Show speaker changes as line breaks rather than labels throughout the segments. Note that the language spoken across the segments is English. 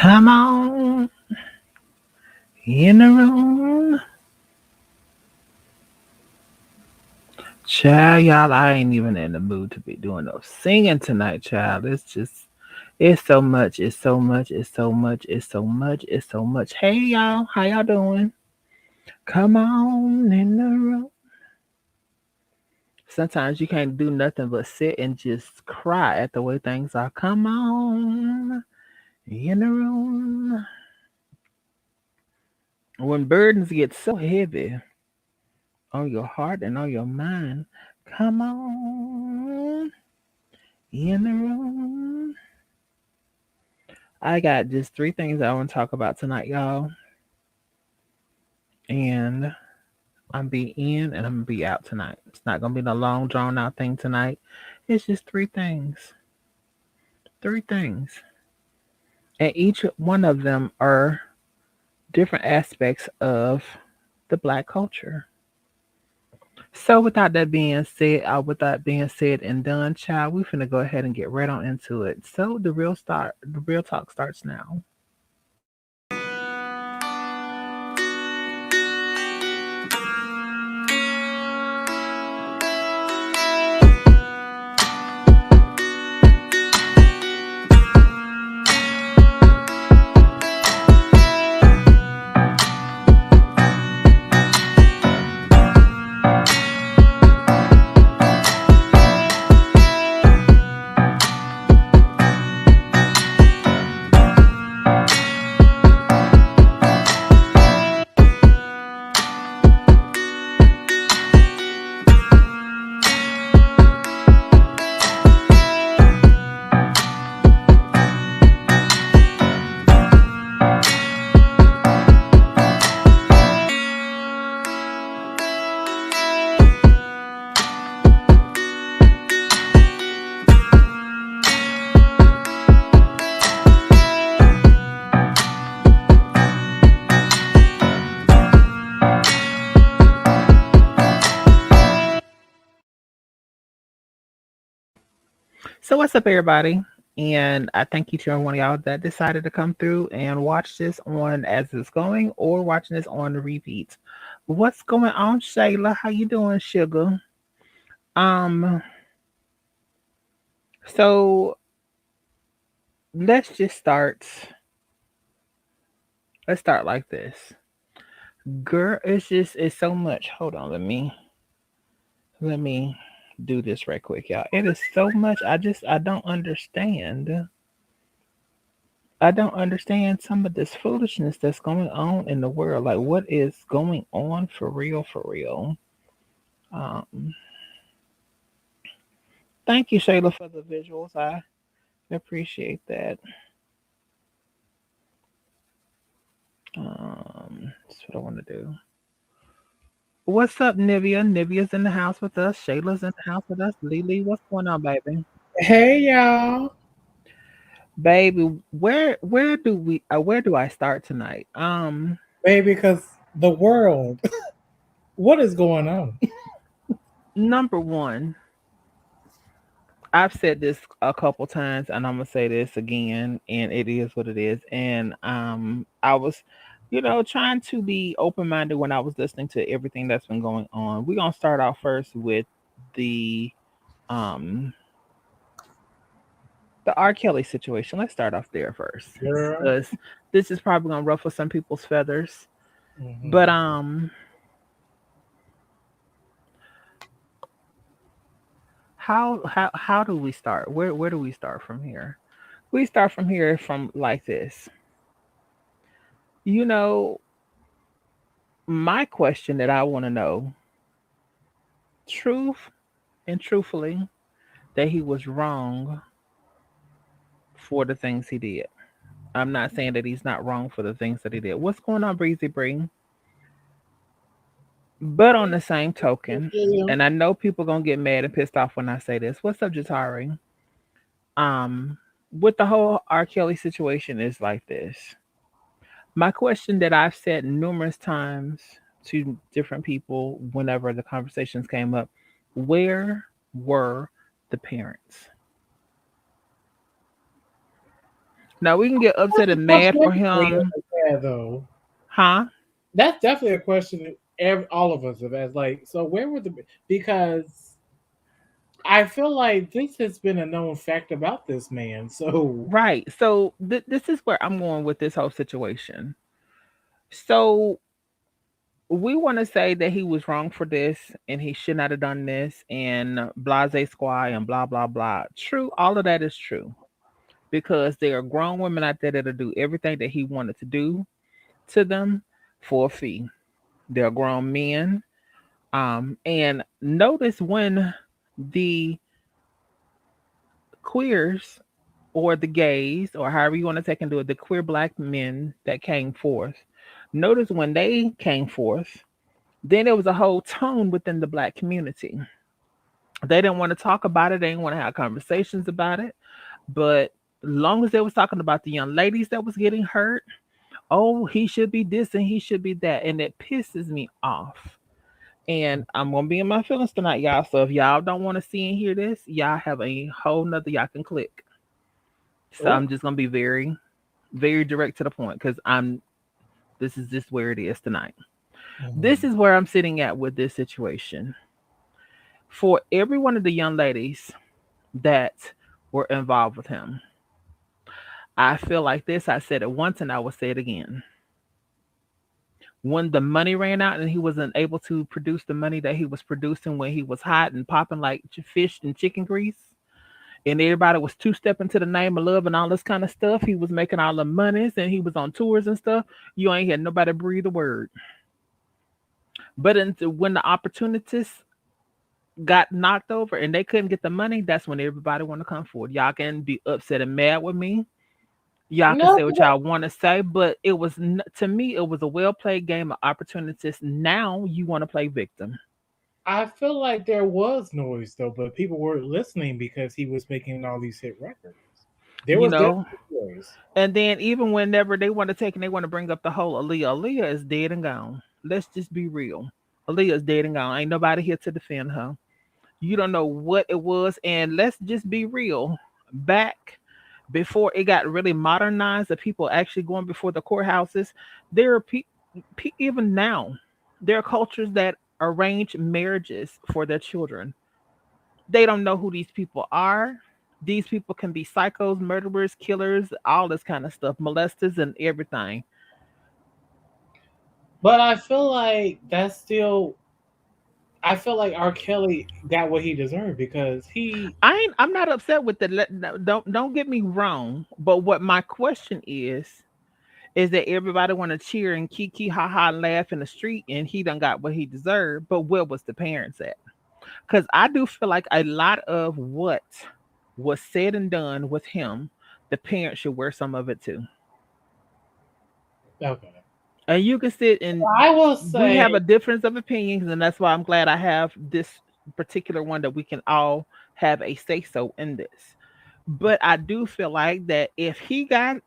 Come on in the room. Child, y'all, I ain't even in the mood to be doing no singing tonight, child. It's so much, it's so much, it's so much, it's so much, it's so much. Hey, y'all, how y'all doing? Come on in the room. Sometimes you can't do nothing but sit and just cry at the way things are. Come on in the room. When burdens get so heavy on your heart and on your mind, come on in the room. I got just three things I want to talk about tonight, y'all. And I'm be in and I'm gonna be out tonight. It's not gonna be the long drawn out thing tonight. It's just three things. Three things. And each one of them are different aspects of the black culture. So with that being said and done, child, we finna go ahead and get right on into it. So the real talk starts now. So what's up, everybody? And I thank each and every one of y'all that decided to come through and watch this on as it's going or watching this on the repeat. What's going on, Shayla? How you doing, sugar? Um, so let's just start. Let's start like this. Girl, it's so much. Hold on, let me do this right quick, y'all. It is so much. I don't understand. I don't understand some of this foolishness that's going on in the world. Like, what is going on for real? For real. Um, Thank you, Shayla, for the visuals. I appreciate that. That's what I want to do. What's up, Nivea? Nivea's in the house with us. Shayla's in the house with us. Lily, what's going on, baby?
Hey y'all.
Baby, where do I start tonight?
Baby, because the world, what is going on?
Number one, I've said this a couple times, and I'm gonna say this again, and it is what it is. And I was, trying to be open minded when I was listening to everything that's been going on. We're gonna start off first with the um the R. Kelly situation. Let's start off there first,
Girl.
because this is probably gonna ruffle some people's feathers.
Hmm.
But how do we start? Where do we start from here? We start from here from like this. You know, my question that I want to know, truth and truthfully, that he was wrong for the things he did. I'm not saying that he's not wrong for the things that he did. What's going on, Breezy Bree? But on the same token, and I know people gonna get mad and pissed off when I say this. What's up, Jatari? With the whole R. Kelly situation is like this. My question that I've said numerous times to different people whenever the conversations came up, where were the parents? Now we can get upset
That's a
and mad
question
for
everybody
him,
has had, though.
huh?
That's definitely a question that all of us have asked. Like, so where were the because I feel like this has been a known fact about this man. So
Right. So this is where I'm going with this whole situation. So we want to say that he was wrong for this and he should not have done this and blase squad and blah blah blah. True, all of that is true because there are grown women out there that'll do everything that he wanted to do to them for a fee. There are grown men. And notice when the queers or the gays or however you want to take and do it, the queer black men that came forth. Notice when they came forth, then there was a whole tone within the black community. They didn't want to talk about it. They didn't want to have conversations about it. But long as they was talking about the young ladies that was getting hurt, oh, he should be this and he should be that, and it pisses me off. And I'm gonna be in my feelings tonight, y'all. So if y'all don't want to see and hear this, y'all have a whole nother y'all can click. So
oh,
I'm just gonna be very, very direct to the point because I'm. This is just where it is tonight. This
mhm.
is where I'm sitting at with this situation. For every one of the young ladies that were involved with him, I feel like this. I said it once and I will say it again. When the money ran out and he wasn't able to produce the money that he was producing when he was hot and popping like fish and chicken grease, and everybody was two stepping to the name of love and all this kind of stuff. He was making all the monies and he was on tours and stuff. You ain't had nobody breathe a word. But when the opportunities got knocked over and they couldn't get the money, that's when everybody want to come forward. Y'all can be upset and mad with me. Y'all can
No,
say what y'all want to say, but it was to me it was a well played game of opportunities. Now you want to play victim,
I feel like there was noise though, but people weren't listening because he was making all these hit records. There
you
was
know.
definitely noise.
And then even whenever they want to take and they want to bring up the whole Aaliyah, Aaliyah is dead and gone. Let's just be real. Aaliyah is dead and gone. Ain't nobody here to defend her. You don't know what it was, and let's just be real. Back before it got really modernized, the people actually going before the courthouses, there are even now, there are cultures that arrange marriages for their children. They don't know who these people are. These people can be psychos, murderers, killers, all this kind of stuff, molesters, and everything.
But I feel like that's still. I feel like R. Kelly got what he deserved because he.
I'm not upset with the. No, don't get me wrong. But what my question is that everybody want to cheer and kiki ha ha and laugh in the street, and he done got what he deserved. But where was the parents at? Because I do feel like a lot of what was said and done with him, the parents should wear some of it too.
Okay.
And you can sit and
I will
we
say
have a difference of opinions, and that's why I'm glad I have this particular one that we can all have a say so in this. But I do feel like that if he got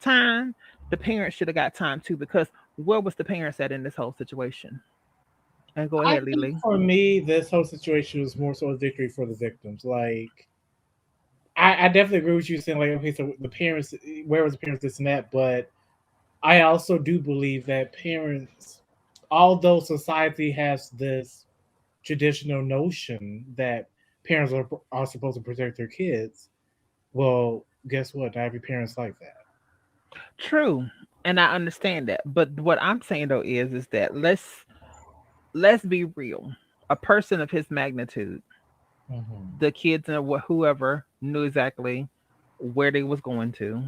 time, the parents should have got time too, because where was the parents at in this whole situation? And go
I
ahead,
think
Lily.
for me, this whole situation was more so a victory for the victims. Like, I definitely agree with you saying, like, okay, so the parents, where was the parents, this and that, but I also do believe that parents, although society has this traditional notion that parents are supposed to protect their kids, well, guess what? Not every parent's like that.
True, and I understand that. But what I'm saying though is that let's be real. A person of his magnitude,
Hmm.
the kids and whoever knew exactly where they was going to.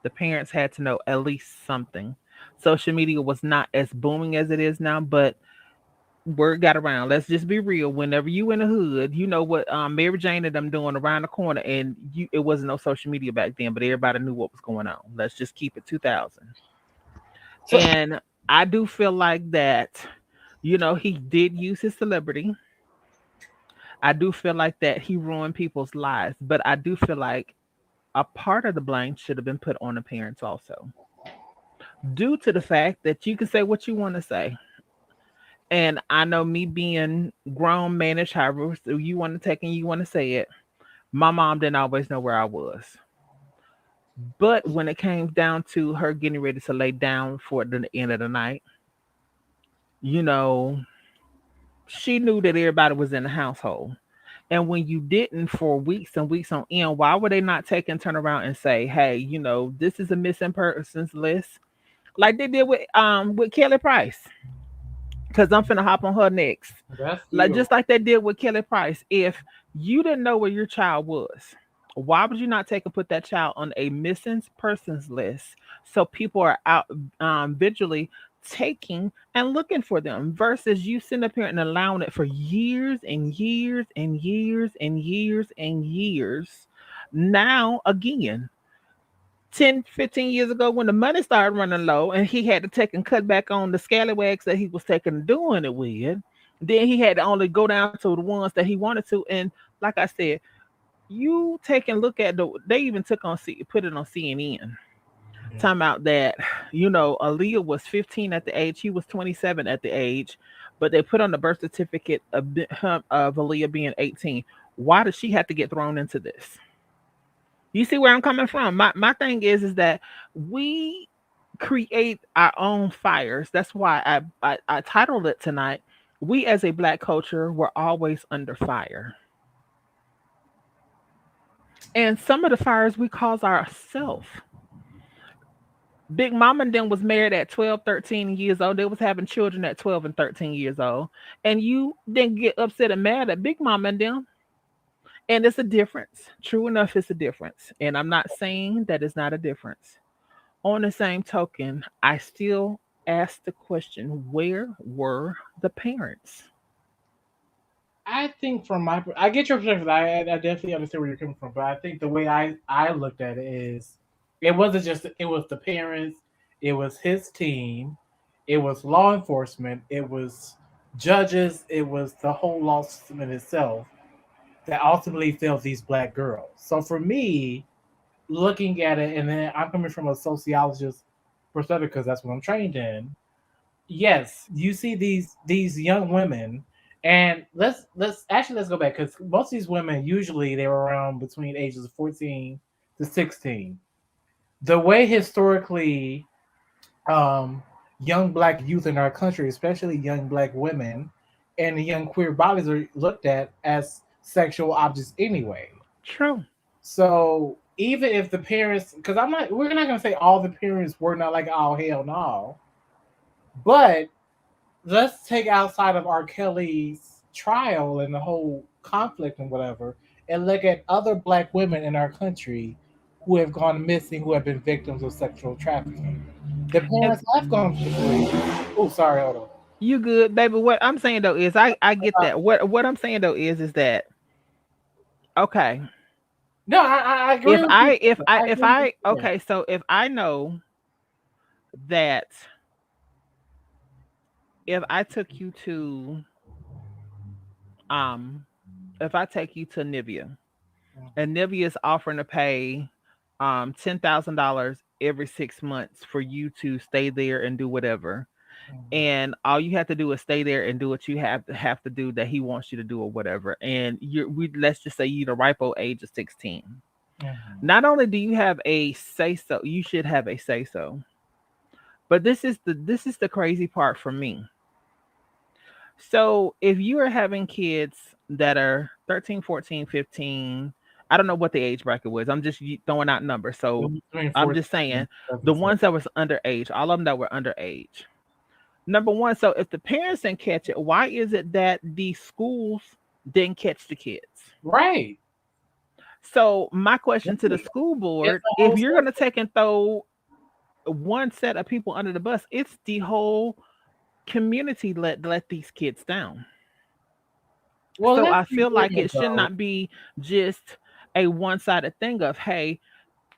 The parents had to know at least something. Social media was not as booming as it is now, but word got around. Let's just be real. Whenever you in the hood, you know what Mary Jane and them doing around the corner, and you it wasn't no social media back then, but everybody knew what was going on. Let's just keep it 2000.
So
And I do feel like that, he did use his celebrity. I do feel like that he ruined people's lives, but I do feel like a part of the blame should have been put on the parents also, due to the fact that you can say what you want to say. And I know me being grown, managed, however you want to take and you want to say it, my mom didn't always know where I was. But when it came down to her getting ready to lay down for the end of the night, you know, she knew that everybody was in the household. And when you didn't for weeks and weeks on end, why would they not take and turn around and say, "Hey, this is a missing persons list," like they did with Kelly Price? Because I'm finna hop on her next.
That's
Like
you.
just like they did with Kelly Price. If you didn't know where your child was, why would you not take and put that child on a missing persons list so people are out visually taking and looking for them versus you sitting up here and allowing it for years and years and years and years and years. Now again, 10, 15 years ago when the money started running low and he had to take and cut back on the scallywags that he was taking and doing it with, then he had to only go down to the ones that he wanted to. And like I said, you take and look at they even put it on CNN.
Yeah.
Talking about that, Aaliyah was 15 at the age, he was 27 at the age, but they put on the birth certificate of Aaliyah being 18. Why does she have to get thrown into this? You see where I'm coming from? My thing is that we create our own fires. That's why I titled it tonight. We as a black culture were always under fire. And some of the fires we cause ourselves. Big Mama and them was married at 12, 13 years old. They was having children at 12 and 13 years old. And you then get upset and mad at Big Mama and them. And it's a difference. True enough, it's a difference. And I'm not saying that it's not a difference. On the same token, I still ask the question, where were the parents?
I think from I get your perspective. I definitely understand where you're coming from, but I think the way I looked at it is, it wasn't just it was the parents, it was his team, it was law enforcement, it was judges, it was the whole law system in itself that ultimately failed these black girls. So for me, looking at it, and then I'm coming from a sociologist perspective because that's what I'm trained in. Yes, you see these young women, and let's go back because most of these women usually they were around between ages of 14 to 16. The way historically, um, young black youth in our country, especially young black women and young queer bodies, are looked at as sexual objects anyway.
True.
So even if the parents, because we're not gonna say all the parents were not like, oh hell no, but let's take outside of R. Kelly's trial and the whole conflict and whatever, and look at other black women in our country who have gone missing, who have been victims of sexual trafficking. The
And
parents have gone free. Oh, sorry, hold on.
you good, baby. What I'm saying though is I get that. What I'm saying though is that okay.
No, I agree
If
with you.
I if I
I
if
agree with
I
you.
okay, so if I know that if I took you to um if I take you to Nivea and Nivea is offering to pay $10,000 every 6 months for you to stay there and do whatever. And all you have to do is stay there and do what you have to do that he wants you to do or whatever. And we let's just say you're the ripe old age of 16.
Mhm.
Not only do you have a say so, you should have a say so. But this is the crazy part for me. So if you are having kids that are 13, 14, 15, I don't know what the age bracket was. I'm just throwing out numbers. So
Between
I'm
14
just saying
and
the
17.
ones that was underage, all of them that were underage. Number one, so if the parents didn't catch it, why is it that the schools didn't catch the kids?
Right.
So my question to the
Right.
school
It's
board,
the
if
whole
you're gonna
system.
take and throw one set of people under the bus, it's the whole community let these kids down.
Well,
So
let's
I
be
feel like
real
it should
though.
not be just a one-sided thing of, hey,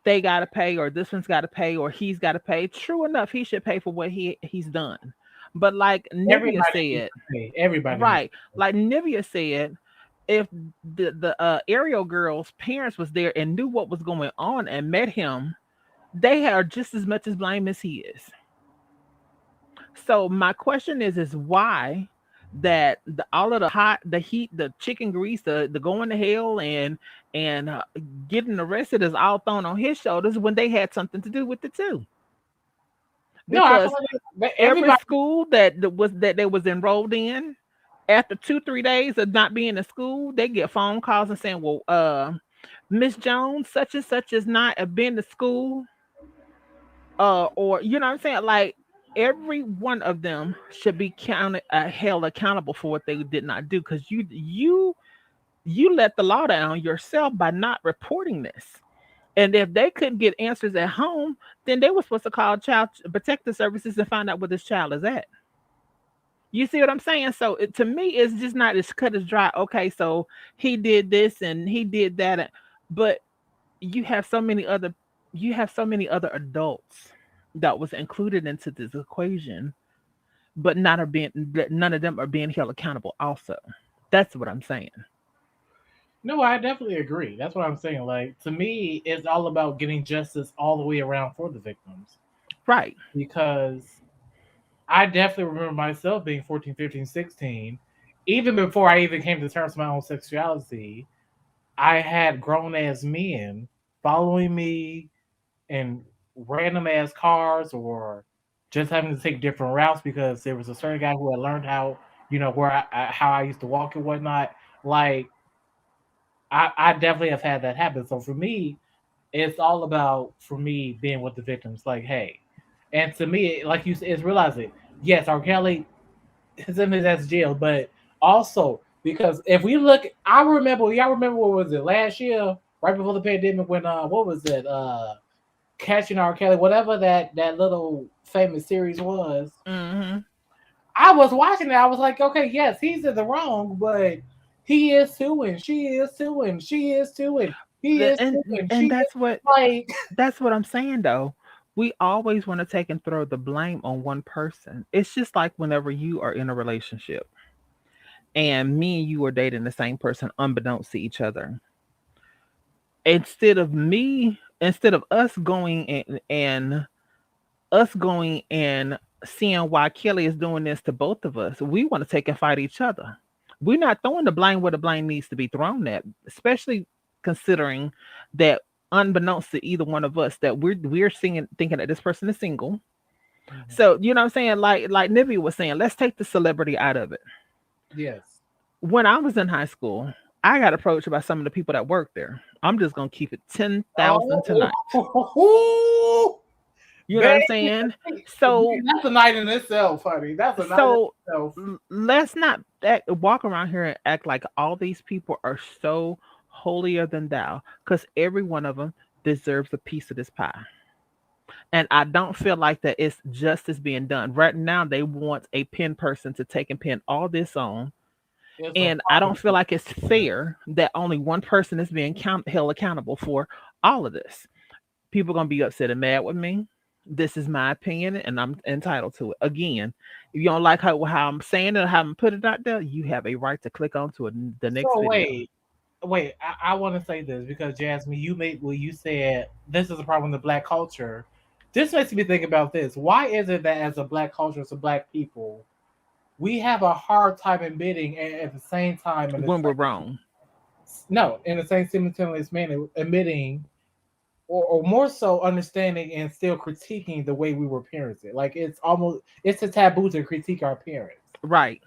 they gotta pay or this one's gotta pay or he's gotta pay. True enough, he should pay for what he's done. But like Nivea
Everybody needs
said,
to pay. Everybody needs
right,
to pay.
like Nivea said, if the Ariel girl's parents was there and knew what was going on and met him, they are just as much as blame as he is. So my question is why that all of the heat, the chicken grease, the going to hell and getting arrested is all thrown on his shoulders when they had something to do with it too.
No, I
Because
completely. But
every
everybody.
school that they was enrolled in, after 2 3 days of not being in school, they get phone calls and saying, "Well, Miss Jones, such and such is not been to school." Or you know what I'm saying? Like every one of them should be counted held accountable for what they did not do, because you let the law down yourself by not reporting this. And if they couldn't get answers at home, then they were supposed to call child protective services and find out where this child is at. You see what I'm saying? So to me, it's just not as cut as dry. Okay, so he did this and he did that, but you have so many other you have so many other adults that was included into this equation, but not are being none of them are being held accountable. Also, that's what I'm saying.
No, I definitely agree. That's what I'm saying. Like to me, it's all about getting justice all the way around for the victims
Right.
because I definitely remember myself being 14, 15, 16. Even before I even came to terms with my own sexuality, I had grown ass men following me in random ass cars or just having to take different routes because there was a certain guy who had learned how, where how I used to walk and whatnot. Like, I definitely have had that happen. So for me, it's all about for me being with the victims. Like, hey, and to me, like you said, it's realizing yes, R. Kelly is in his ass jail, but also because if we look, y'all remember what was it last year, right before the pandemic, when what was it, Catching R. Kelly, whatever that little famous series was.
Hmm.
I was watching it. I was like, okay, yes, he's in the wrong, but he is too, and she is too, and she is too, and he is too, and she
And
is
that's
like.
that's what I'm saying though. We always want to take and throw the blame on one person. It's just like whenever you are in a relationship and me and you are dating the same person unbeknownst to each other. Instead of us going and seeing why Kelly is doing this to both of us, we want to take and fight each other. We're not throwing the blame where the blame needs to be thrown at, especially considering that unbeknownst to either one of us that we're seeing thinking that this person is single.
Mhm.
So you know what I'm saying? Like Nivea was saying, let's take the celebrity out of it.
Yes.
When I was in high school, I got approached by some of the people that work there. I'm just gonna keep it 10,000 tonight.
Oh,
You know what I'm
baby,
saying? So
that's a night in itself, honey. That's a night in
so
itself.
let's not walk around here and act like all these people are so holier than thou, because every one of them deserves a piece of this pie. And I don't feel like that it's justice being done right now. They want a pen person to take and pin all this on,
It's a
and I don't feel
problem.
like it's fair that only one person is being held accountable for all of this. People are gonna be upset and mad with me. This is my opinion, and I'm entitled to it. Again, if you don't like how I'm saying it, how I'm putting it out there, you have a right to click on to the next
So
video.
wait. I want to say this because Jasmine, you made well, you said this is a problem with the black culture. This makes me think about this. Why is it that as a black culture, as a black people, we have a hard time admitting and at the same time in the
When we're
same
wrong,
no in the same simultaneous manner admitting or more so understanding and still critiquing the way we were parented. Like it's a taboo to critique our parents.
right?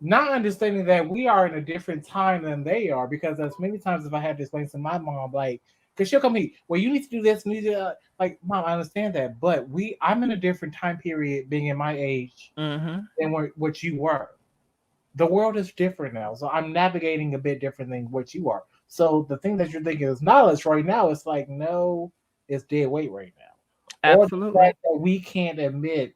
Not understanding that we are in a different time than they are, because as many times if I had to explain to my mom, like, because she'll come to me, well, you need to do this, you need to, like, mom, I understand that, but I'm in a different time period, being in my age
Mm-hmm.
than what you were. The world is different now, so I'm navigating a bit different than what you are. So the thing that you're thinking is knowledge right now, it's like no, it's dead weight right now. Or the
Absolutely.
fact that we can't admit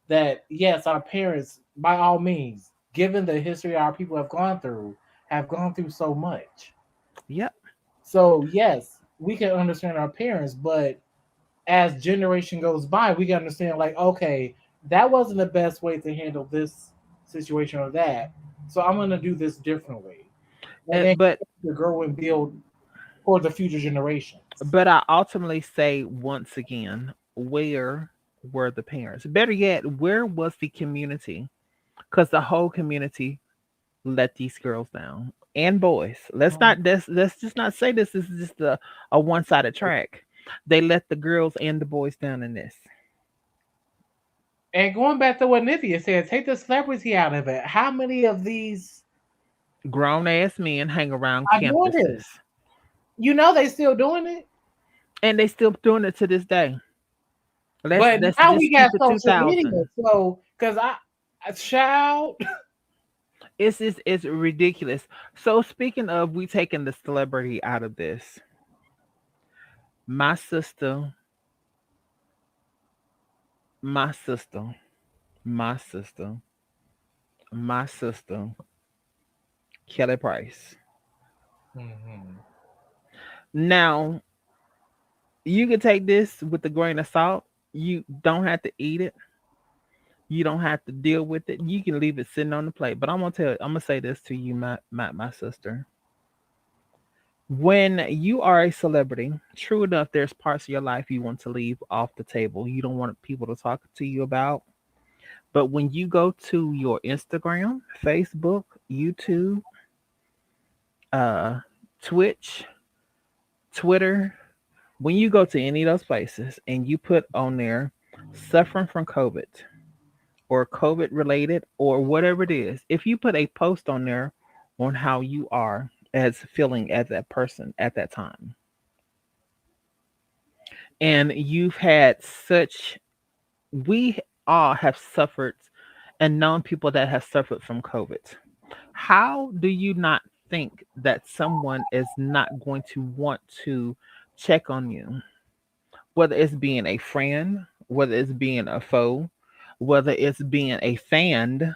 that yes, our parents, by all means, given the history our people have gone through so much.
Yep.
So yes, we can understand our parents, but as generation goes by, we can understand like, okay, that wasn't the best way to handle this situation or that. So I'm gonna do this differently. And then
But
to grow and build for the future generations.
I ultimately say once again, where were the parents? Better yet, where was the community because the whole community let these girls down and boys. Let's just not say this is just a one sided track. They let the girls and the boys down in this.
And going back to what Nithya said, take the celebrity out of it. How many of these
Grown ass men hang around
are doing this?
campuses.
You know they still doing it,
And they still doing it to this day.
but
Let's
now we
just keep
got
it
social media.
2000.
So, because a child,
It's ridiculous. So speaking of we taking the celebrity out of this, my sister, my sister, my sister, my sister, Kelly Price.
Mhm.
Now, you can take this with a grain of salt. You don't have to eat it. You don't have to deal with it. You can leave it sitting on the plate. But I'm gonna say this to you, my sister. When you are a celebrity, true enough, there's parts of your life you want to leave off the table. You don't want people to talk to you about. But when you go to your Instagram, Facebook, YouTube, uh, Twitch, Twitter, when you go to any of those places and you put on there suffering from COVID or COVID related or whatever it is, if you put a post on there on how you are as feeling as that person at that time, and you've had such, we all have suffered and known people that have suffered from COVID. How do you not think that someone is not going to want to check on you? Whether it's being a friend, whether it's being a foe, whether it's being a fan,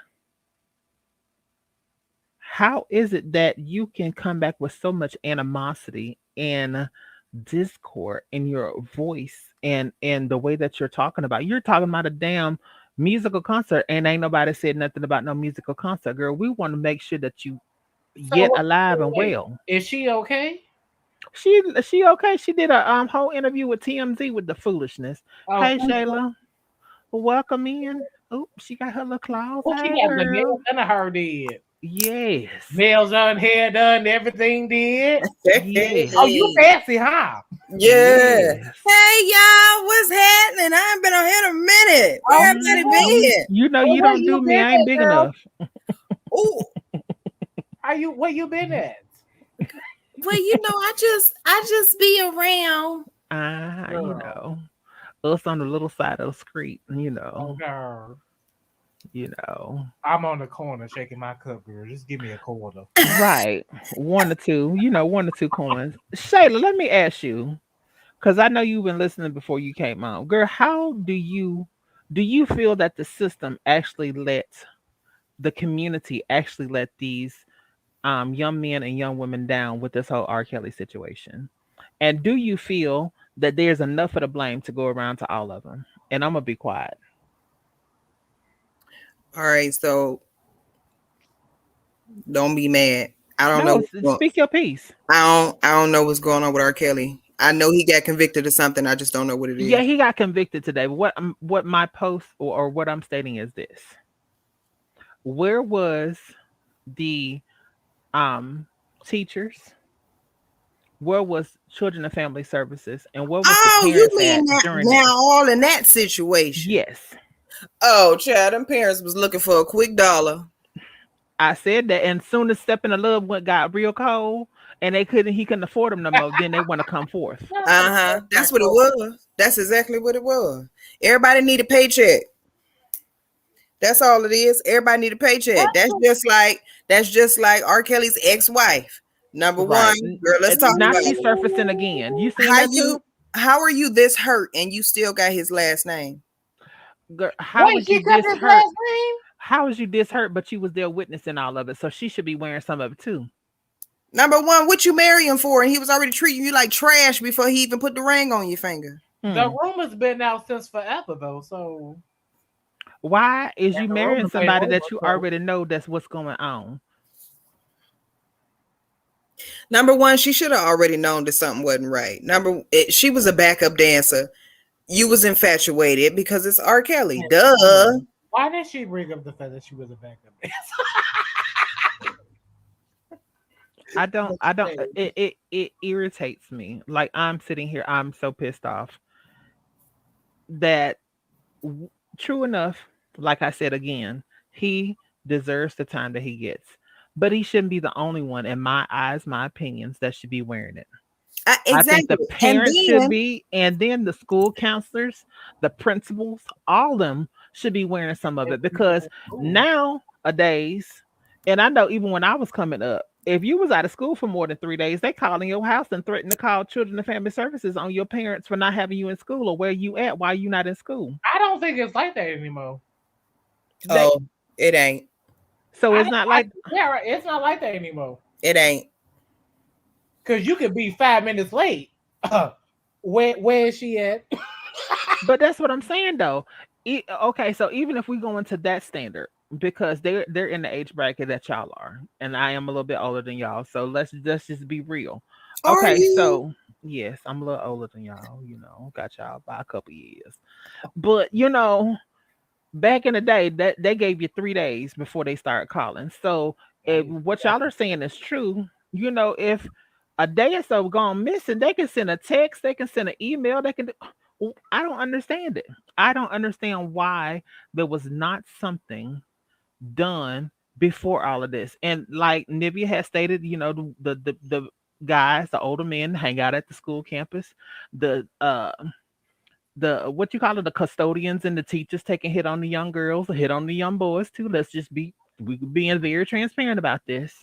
how is it that you can come back with so much animosity and discord in your voice and the way that you're talking about? You're talking about a damn musical concert and ain't nobody said nothing about no musical concert, girl. We want to make sure that you
So
yet alive and
wait,
well.
is she okay?
She okay. She did a whole interview with TMZ with the foolishness.
Oh,
Hey Shayla, welcome in. Oop, she got her little claws.
she
Hey
got the nails
girl.
done. Her did
Yes.
nails done, hair done, everything did. Oh,
Yes.
you fancy, huh?
Yeah.
Yes.
Hey y'all, what's happening? I ain't been on here in a minute.
Oh,
Where everybody
Hmm.
been?
You know
well,
you
where
don't
you
do me.
been
I ain't
at,
big
girl?
enough.
Oh,
Are you where you been at,
well, I just be around.
Ah,
girl?
us on the little side of the street.
Oh, girl.
You know.
I'm on the corner shaking my cup, girl. Just give me a quarter.
Right. One or two. One or two coins. Shayla, let me ask you, because I know you've been listening before you came on. Girl, how do you feel that the system actually let the community actually let these young men and young women down with this whole R. Kelly situation? And do you feel that there's enough of the blame to go around to all of them? And I'm gonna be quiet.
All right, so don't be mad. I don't know.
No, speak your piece.
I don't know what's going on with R. Kelly. I know he got convicted of something. I just don't know what it
Yeah,
is.
he got convicted today. But what my post or what I'm stating is this: where was the um teachers? Where was children and family services? And where was the
Oh, you
parents
mean
at
that
during
now
this?
all in that situation?
Yes,
Oh, child, them parents was looking for a quick dollar.
I said that. And soon as stepping a little what got real cold, and he couldn't afford them no more. Then they want to come forth.
Uh-huh. That's what it was. That's exactly what it was. Everybody need a paycheck. That's all it is. Everybody need a paycheck. That's just like R. Kelly's ex-wife. Number one,
Right
girl, let's talk
now,
about
she's
it.
surfacing again. You seen
How
that
you
too?
how are you this hurt and you still got his last name?
Girl, how
Wait,
was you
she kept
this
his
hurt?
last name?
How was you this hurt? But you was there witnessing all of it, so she should be wearing some of it too.
Number one, what you marry him for? And he was already treating you like trash before he even put the ring on your finger.
The
Hmm.
rumor's been out since forever, though. So
Why is
and
you
the
marrying
rumors ain't
somebody
over.
that you
So
already know that's what's going on?
Number one, she should have already known that something wasn't right. She was a backup dancer. You was infatuated because it's R. Kelly. Duh.
Why did she bring up the fact that she was a backup
I don't,
dancer?
it irritates me. Like I'm sitting here, I'm so pissed off that w- true enough, like I said again, he deserves the time that he gets. But he shouldn't be the only one, in my eyes, my opinions, that should be wearing it. I think the
Exactly. And
parents should
then,
be, and then the school counselors, the principals, all of them should be wearing some of
If
it
you go
because
to school.
nowadays, and I know even when I was coming up, if you was out of school for more than 3 days, they call in your house and threaten to call children and family services on your parents for not having you in school or where you at while you not in school.
I don't think it's like that anymore.
They
oh, it ain't.
so it's not like,
Yeah, right. It's not like that anymore.
It ain't.
Because you could be 5 minutes late. Where is she at?
but that's what I'm saying though. Okay, so even if we go into that standard, because they're in the age bracket that y'all are, and I am a little bit older than y'all, so let's just be real.
Are
Okay,
you?
so yes, I'm a little older than y'all. Got y'all by a couple years, but back in the day, that they gave you 3 days before they started calling. So if what y'all are saying is true, if a day or so gone missing, they can send a text, they can send an email, they can. I don't understand it. I don't understand why there was not something done before all of this. And like Nivea has stated, the guys, the older men, hang out at the school campus. The what you call it, the custodians and the teachers taking hit on the young girls, hit on the young boys too. Let's just be we being very transparent about this.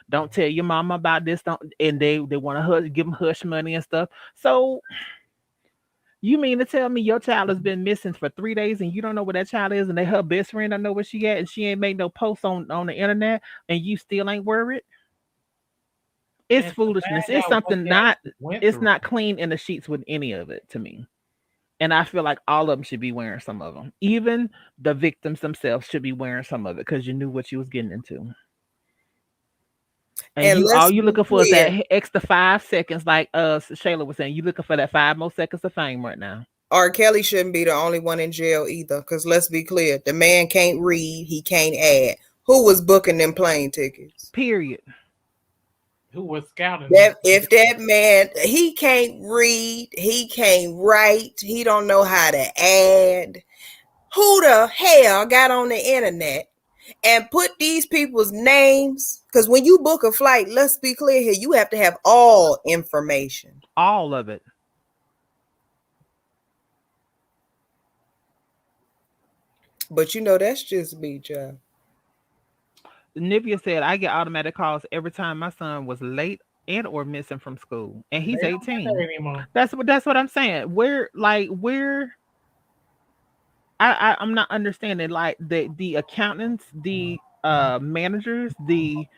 Don't tell your mama about this. Don't and they want to give them hush money and stuff. So you mean to tell me your child has been missing for 3 days and you don't know where that child is, and they her best friend don't know where she at, and she ain't made no posts on the internet, and you still ain't worried? It's
And to
foolishness.
find
It's
out what
something
they
not.
actually went
It's
through.
not clean in the sheets with any of it to me. And I feel like all of them should be wearing some of them. Even the victims themselves should be wearing some of it because you knew what you was getting into. And
And
you all
let's
you
be
looking for is
clear.
that extra 5 seconds, like Shayla was saying. You looking for that 5 more seconds of fame right now.
R. Kelly shouldn't be the only one in jail either. Because let's be clear, the man can't read, he can't add. Who was booking them plane tickets?
Period.
Who was scouting them.
That if that man he can't read, he can't write, he don't know how to add. Who the hell got on the internet and put these people's names? Because when you book a flight, let's be clear here, you have to have all information.
All of it.
But that's just me, child.
Nivea said I get automatic calls every time my son was late and or missing from school, and
They
he's
don't get that
18.
anymore.
That's what I'm saying. Where I'm not understanding, like the accountants, the managers, the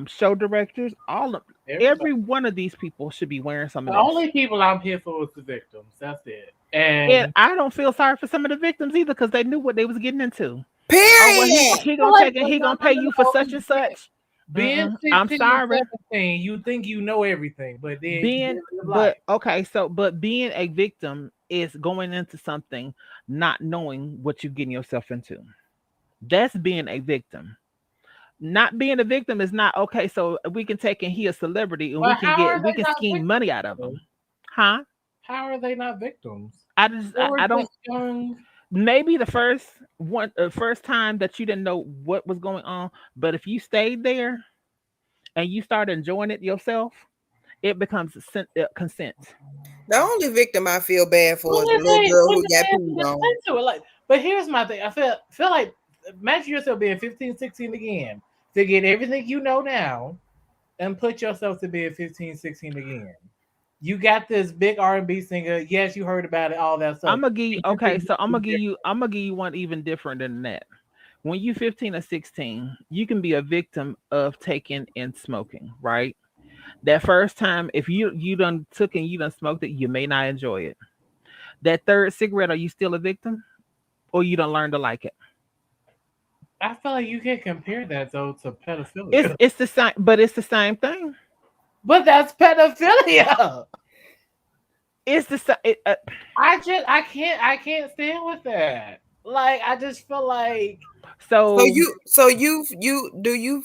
show directors, all of
Everybody.
every one of these people should be wearing some of
The
this.
only people I'm here for is the victims. That's it.
And
And
I don't feel sorry for some of the victims either because they knew what they was getting into. Oh well, he
Period.
he
feel
gonna
like
take it. He
no,
gonna
no,
pay
no,
you for
no.
such and such.
Being
I'm
16 or
sorry.
17, you think you know everything, but then you
Being,
live life.
but okay, so but being a victim is going into something not knowing what you're getting yourself into. That's being a victim. Not being a victim is not okay. So we can take and he a celebrity and
But how are
we
they
can
not
scheme money out of
victims?
him, huh?
How are they not victims?
I
They were
I don't.
just young.
Maybe the first time that you didn't know what was going on, but if you stayed there and you start enjoying it yourself, it becomes consent.
The only victim I feel bad
When
for is the
did
little girl
when
who
did
got
they have to
peed on.
consent to it? Like, but here's my thing. I feel like imagine yourself being 15, 16 again. To get everything you know now and put yourself to be 15, 16 again. You got this big R&B singer. Yes, you heard about it, all that stuff.
I'm gonna give you
And you
okay,
think
so
this is different.
I'm gonna give you one even different than that. When you 15 or 16, you can be a victim of taking and smoking, right? That first time, if you done took and you done smoked it, you may not enjoy it. That third cigarette, are you still a victim, or you don't learn to like it?
I feel like you can't compare that though to
It's
pedophilia.
it's the same, but it's the same thing.
But that's pedophilia.
It's the same.
I can't stand with that. Like I just feel like
So
So
you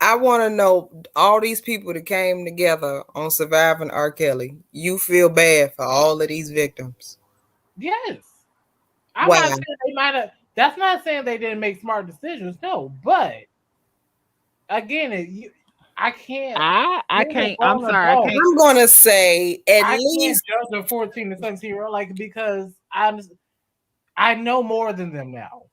I want to know all these people that came together on surviving R. Kelly. You feel bad for all of these victims.
yes. I'm not
Wow.
saying they might have. That's not saying they didn't make smart decisions. No, but again, I can't.
I
Being a
can't. I'm
grown
sorry. I
adult,
can't.
I'm going to say at
I can't
least
judge a 14 to 17-year-old like because I know more than them now.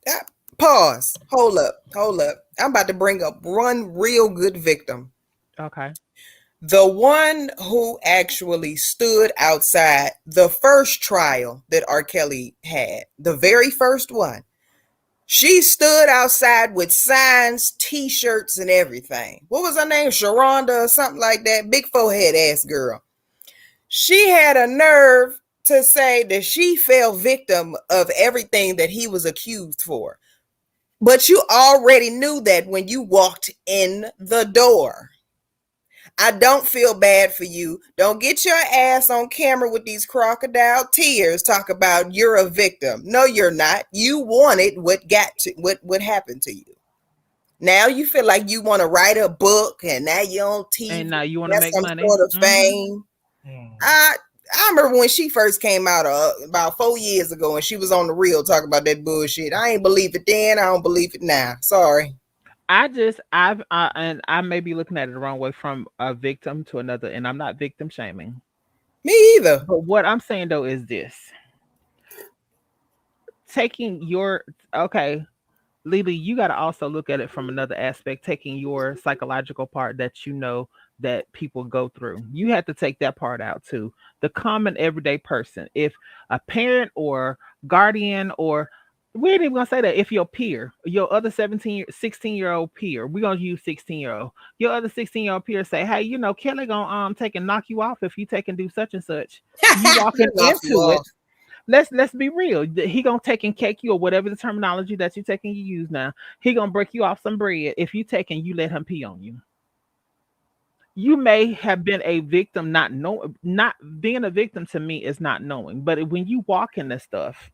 uh, pause. Hold up. Hold up. I'm about to bring up one real good victim.
Okay.
The one who actually stood outside the first trial that R. Kelly had, the very first one. She stood outside with signs, t-shirts, and everything. What was her name? Sharonda or something like that. Big forehead ass girl. She had a nerve to say that she fell victim of everything that he was accused for. But you already knew that when you walked in the door. I don't feel bad for you. Don't get your ass on camera with these crocodile tears. Talk about you're a victim. No, you're not. You wanted what happened to you. Now you feel like you want to write a book, and now you're on
And
TV.
now you want to
That's
make
some
money.
sort of
Mm-hmm.
fame.
Hmm.
I remember when she first came out about 4 years ago, and she was on the reel talking about that bullshit. I ain't believe it then. I don't believe it now. Sorry,
And I may be looking at it the wrong way from a victim to another, and I'm not victim shaming.
me either.
But what I'm saying though is this: taking your okay, Lily, you got to also look at it from another aspect, taking your psychological part that you know that people go through. You have to take that part out too. The common everyday person, if a parent or guardian or we ain't even gonna say that if your peer, your other 17, 16-year-old peer, we're gonna use 16-year-old, your other 16-year-old peer say, hey, Kelly gonna take and knock you off if you take and do such and such. You walking
Knock you
into it,
off.
let's be real. He gonna take and cake you or whatever the terminology that you taking you use now. He gonna break you off some bread if you take and you let him pee on you. You may have been a victim, not know, not being a victim to me is not knowing. But when you walk in this stuff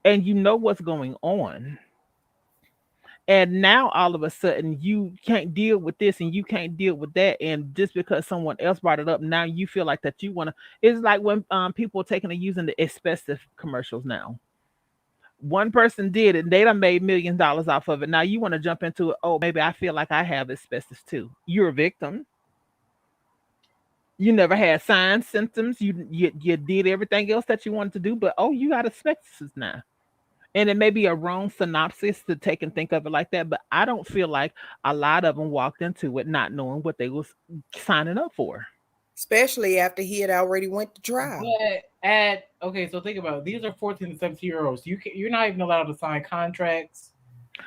and you know what's going on, and now all of a sudden you can't deal with this and you can't deal with that, and just because someone else brought it up, now you feel like that you want to. It's like when people are taking and using the asbestos commercials now. One person did it and they done made $millions off of it. Now you want to jump into it. Oh, maybe I feel like I have asbestos too. You're a victim. You never had signs, symptoms. You did everything else that you wanted to do, but oh, you got asbestos now. And it may be a wrong synopsis to take and think of it like that, but I don't feel like a lot of them walked into it not knowing what they was signing up for.
Especially after he had already went to trial.
But at okay, so think about it. These are 14 to 17-year-olds. You're not even allowed to sign contracts.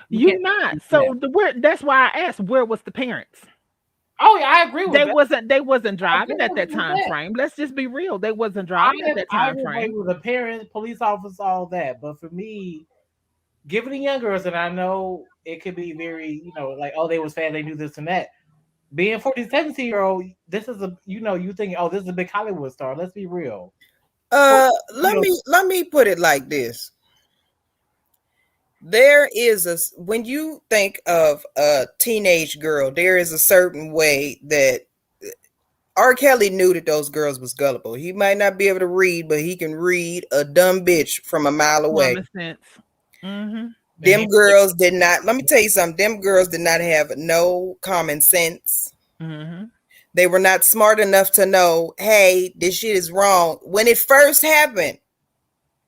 You
You
can't
not.
do that.
So that's why I asked where was the parents?
Oh yeah, I agree with that.
They wasn't
I
driving at
definitely
that
agree with
time
that.
frame. Let's just be real. They wasn't driving at that
I
time
will agree
frame.
with the parents, police officers, all that. But for me, given the young girls, and I know it could be very, like, oh, they was fat, they knew this and that. Being 14, 17-year-old, this is you think, oh, this is a big Hollywood star. Let's be real. 14
Let
year old,
me put it like this. There is when you think of a teenage girl, there is a certain way that R. Kelly knew that those girls was gullible. He might not be able to read, but he can read a dumb bitch from a mile away.
Common sense. Mm-hmm.
and
Them girls did not, let me tell you something, them girls did not have no common sense.
Mm-hmm.
They were not smart enough to know, hey, this shit is wrong. When it first happened,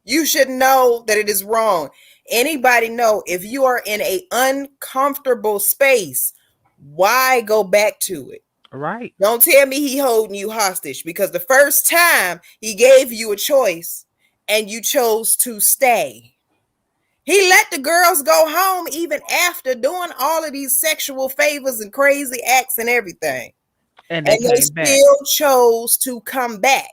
you should know that it is wrong. Anybody know if you are in a uncomfortable space, why go back to it?
Right.
Don't tell me he holding you hostage because the first time he gave you a choice and you chose to stay. He let the girls go home even after doing all of these sexual favors and crazy acts and everything.
And
And
they
they
came back.
still chose to come back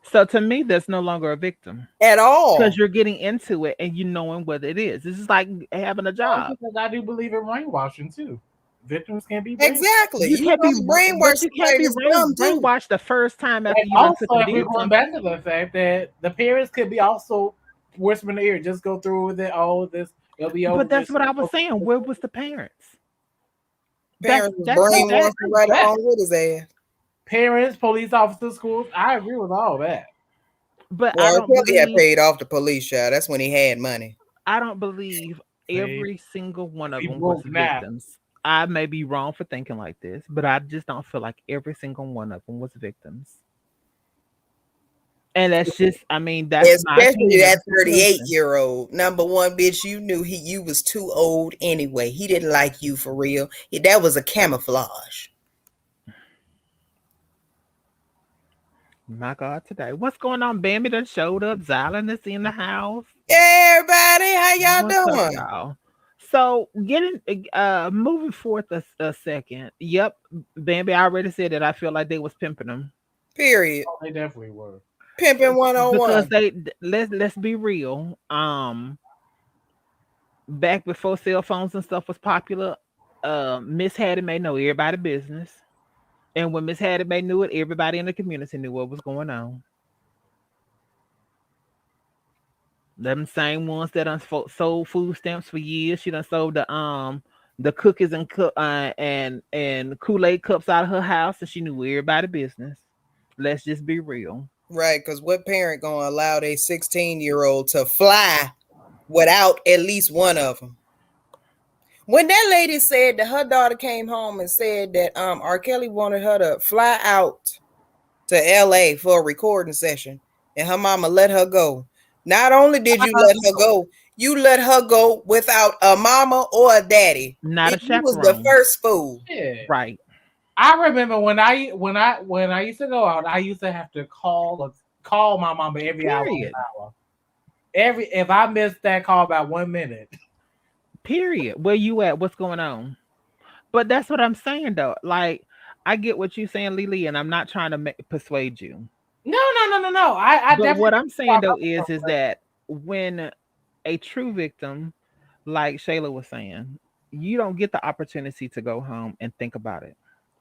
So to me, that's no longer a victim
at
because
all.
you're getting into it and you knowing what it is. This is like having a
also
job.
because I do believe in brainwashing too. Victims can be brainwashed.
Exactly.
You
You
can't be,
gonna brainwash
but you can't
somebody
be
that's dumb too.
brainwashed the first time after
And
you done took
also,
and
if we're
did
going back
something.
to the fact that the parents could be also whisper in the ear, just go through with it. Oh, this it'll be over
But
with.
that's what I was saying. Where was the parents? That's
Parents was
that's
No, I
brainwashed
that.
agree with
right
that.
along with his ass.
Parents, police officers, schools. I agree with all that.
But I
Well, R.
don't
Kelly had
believe
paid off the police child. That's when he had money.
I don't believe
See,
every single one of
we
them was
broke now.
victims. I may be wrong for thinking like this, but I just don't feel like every single one of them was victims. And that's just, I mean, that's my
Especially
opinion of
that
the
38
situation.
year old. Number one, bitch, you knew you was too old anyway. He didn't like you for real. That was a camouflage.
My God, today. What's going on? Bambi done showed up. Zylan is in the house.
Hey everybody, how
What's
y'all
up,
doing?
y'all? So getting moving forth a second. Yep, Bambi, I already said that I feel like they was pimping them.
Period.
Oh, they definitely were.
Pimping
Because
101.
let's be real. Back before cell phones and stuff was popular, Miss Hattie Mae know everybody business. And when Miss Hattie Mae knew it, everybody in the community knew what was going on. Them same ones that sold food stamps for years. She done sold the cookies and Kool-Aid cups out of her house, and she knew everybody business. Let's just be real.
Right, because what parent gonna allow their 16-year-old to fly without at least one of them? When that lady said that her daughter came home and said that R. Kelly wanted her to fly out to LA for a recording session and her mama let her go. Not only did you let her go, you let her go without a mama or a daddy.
Not a
You was the
chaperone,
first fool.
Yeah.
right?
I remember when I used to go out, I used to have to call my mama every hour on
Period.
the hour. If I missed that call by 1 minute.
Period. Where you at? What's going on? But that's what I'm saying though. Like I get what you're saying, Lily, and I'm not trying to persuade you.
No, no, no, no, no. I
But
definitely
what I'm
where
saying
I'm
though
coming from,
is
but
that when a true victim, like Shayla was saying, you don't get the opportunity to go home and think about it.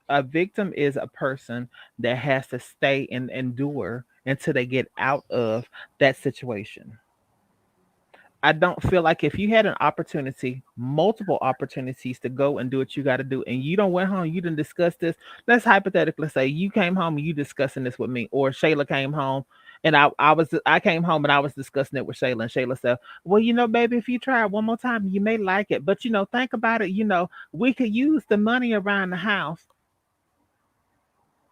A victim is a person that has to stay and endure until they get out of that situation. I don't feel like if you had an opportunity, multiple opportunities to go and do what you got to do, and you don't went home, you didn't discuss this. Let's hypothetically say you came home and you discussing this with me, or Shayla came home and I came home and I was discussing it with Shayla, and Shayla said, "Well, baby, if you try it one more time, you may like it, but think about it. We could use the money around the house.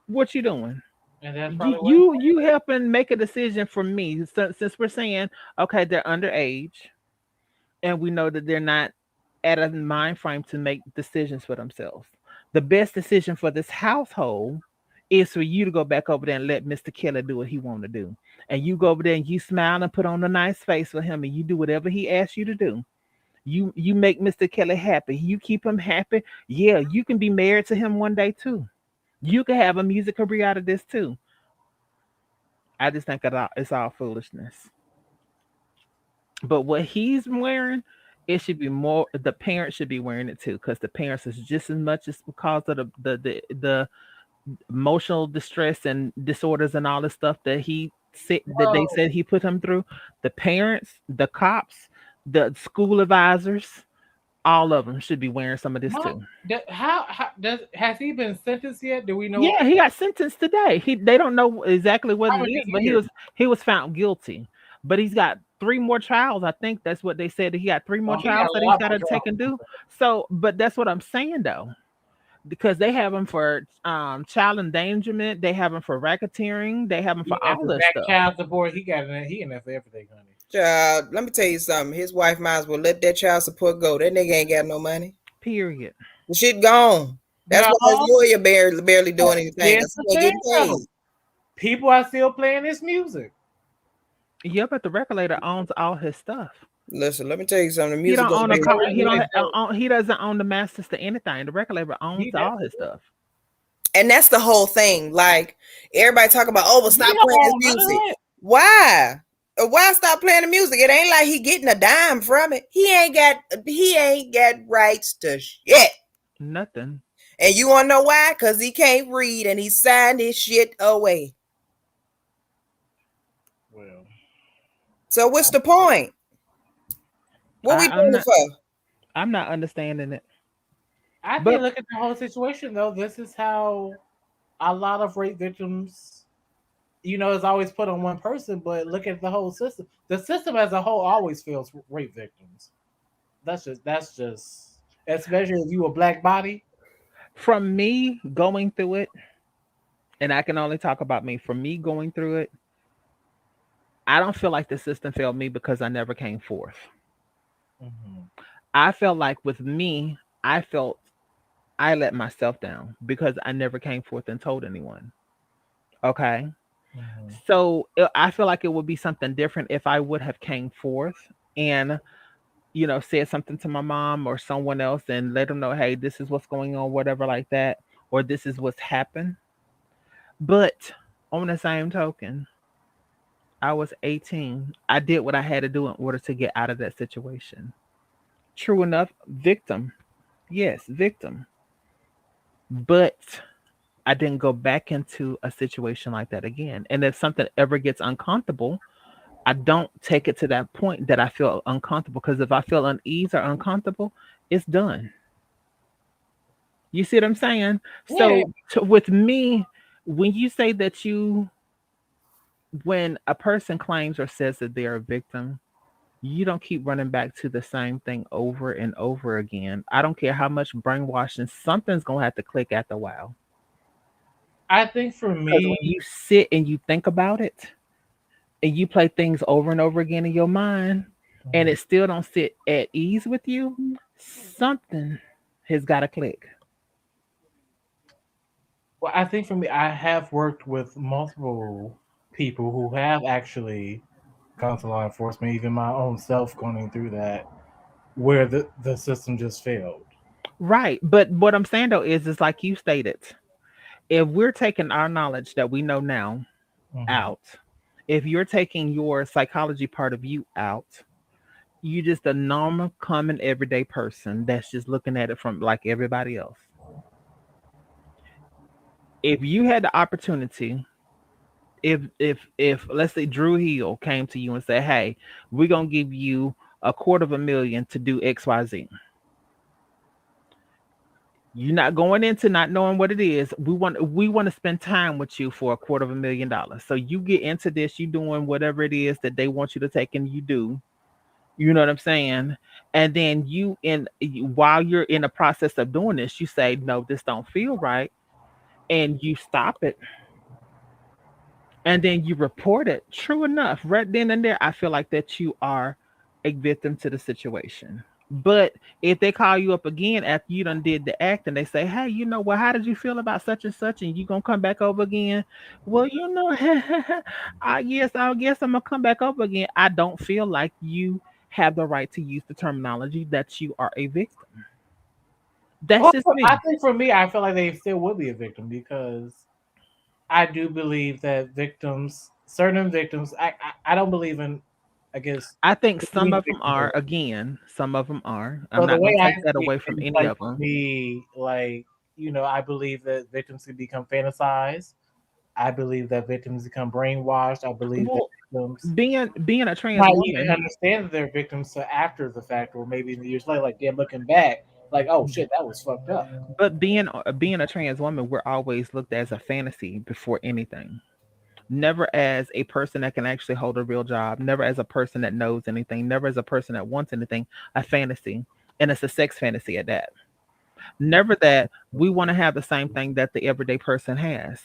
What you doing?
and that's
You
probably what
you you helping make a decision for me since we're saying okay, they're underage." And we know that they're not at a mind frame to make decisions for themselves. The best decision for this household is for you to go back over there and let Mr. Kelly do what he want to do. And you go over there and you smile and put on a nice face for him and you do whatever he asks you to do. You make Mr. Kelly happy. You keep him happy. Yeah, you can be married to him one day too. You can have a music career out of this too. I just think it's all foolishness. But what he's wearing, it should be more. The parents should be wearing it too, because the parents is just as much as because of the emotional distress and disorders and all the stuff that he said that they
well,
said he put him through. The parents, the cops, the school advisors, all of them should be wearing some of this
my
too.
how does has he been sentenced yet? Do we know
Yeah, he got sentenced today. They don't know exactly what
how
it
many
is, but
years?
he was found guilty. But he's got three more trials. I think that's what they said. He got three more
Oh, he got
trials
a
that he's
lot
got
more
to take and
trouble.
do. So, but that's what I'm saying though, because they have him for child endangerment, they have him for racketeering, they have him for
And
all
for
this
back
stuff.
child support, he in there for everything, honey.
Child, let me tell you something. His wife might as well let that child support go. That nigga ain't got no money.
Period.
The shit gone. That's
No,
why his lawyer barely doing anything
here's
because
the
he ain't
thing
getting
though.
paid.
People are still playing this music.
Yeah, but the regulator owns all his stuff.
Listen, let me tell you something. The
He
music
don't
gonna
own
They
a
be
don't
he don't
regulate that.
he doesn't own the masters to anything. The regulator owns
He
all his
definitely does.
stuff.
and that's the whole thing. Like everybody talk about, oh, well,
We
stop
don't
playing this
own none of
music.
that.
Why? Why stop playing the music? It ain't like he getting a dime from it. He ain't got rights to shit.
Nothing.
And you wanna know why? Cause he can't read and he signed his shit away.
Well,
So what's the point? What we
I'm
doing it
not.
for?
I'm not understanding it.
I think
But
look at the whole situation though. This is how a lot of rape victims, is always put on one person, but look at the whole system. The system as a whole always fails rape victims. That's just especially if you a black body.
from me going through it, and I can only talk about me. From me going through it, I don't feel like the system failed me because I never came forth.
Hmm.
I felt like with me, I felt I let myself down because I never came forth and told anyone. Okay.
Hmm.
So I feel like it would be something different if I would have came forth and said something to my mom or someone else and let them know, hey, this is what's going on, whatever like that, or this is what's happened. But on the same token, I was 18. I did what I had to do in order to get out of that situation. True enough, victim. Yes, victim. But I didn't go back into a situation like that again. And if something ever gets uncomfortable, I don't take it to that point that I feel uncomfortable. Because if I feel unease or uncomfortable, it's done. You see what I'm saying?
Yeah,
So with me, when you say that when a person claims or says that they're a victim, you don't keep running back to the same thing over and over again. I don't care how much brainwashing, something's going to have to click after a while.
I think for
Because when
me,
you sit and you think about it and you play things over and over again in your mind and
mhm.
it still don't sit at ease with you, something has got to click.
Well, I think for me, I have worked with multiple people who have actually gone to law enforcement, even my own self going through that, where the system just failed.
Right. But what I'm saying though is like you stated, if we're taking our knowledge that we know now
Hmm.
out, if you're taking your psychology part of you out, you just a normal, common, everyday person that's just looking at it from like everybody else. If you had the opportunity, if let's say Drew Hill came to you and said, "Hey, we're gonna give you $250,000 to do XYZ." You're not going into not knowing what it is. We want to spend time with you for $250,000. So you get into this, you doing whatever it is that they want you to take and you do. You know what I'm saying? And then while you're in the process of doing this, you say, no, this don't feel right. And you stop it. And then you report it. True enough, right then and there, I feel like that you are a victim to the situation. But if they call you up again after you done did the act and they say, hey, you know what, how did you feel about such and such? And you gonna come back over again? Well, I guess I'm gonna come back over again. I don't feel like you have the right to use the terminology that you are a victim. That's
Well,
just
I
me.
think for me, I feel like they still would be a victim because I do believe that victims, certain victims, I don't believe in, I guess,
I think some
extreme
of them are,
victimhood.
again, some of them are. I'm
So the
not
way
gonna
I
take that
see
away
it
from
is
any
like
of
for
them.
me, like, I believe that victims can become fantasized. I believe that victims become brainwashed. I believe that
Well,
victims
being a trans
might even
woman,
understand that they're victims to after the fact, or maybe years later, like they're looking back, like, oh shit, that was fucked up.
but being a trans woman, we're always looked at as a fantasy before anything. Never as a person that can actually hold a real job, never as a person that knows anything, never as a person that wants anything, a fantasy. And it's a sex fantasy at that. Never that we want to have the same thing that the everyday person has.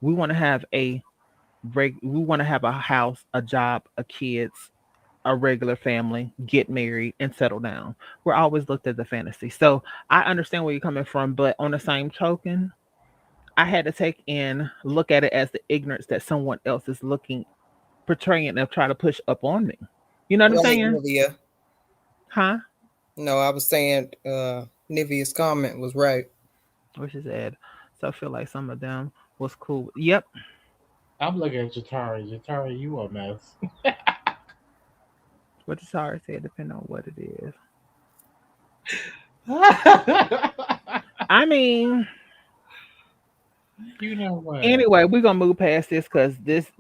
We want to have we want to have a house, a job, a kids, a regular family, get married, and settle down. We're always looked at the fantasy. So I understand where you're coming from, but on the same token, I had to look at it as the ignorance that someone else is portraying and try to push up on me. You know what I'm
Right,
saying?
Nivea.
Huh?
No, I was saying Nivea's comment was right.
Which is Ed. So I feel like some of them was cool. Yep.
I'm looking at Jatari. Jatari, you a mess.
What the sorry said, depending on what it is. I mean,
You know what?
Anyway, we're gonna move past this because this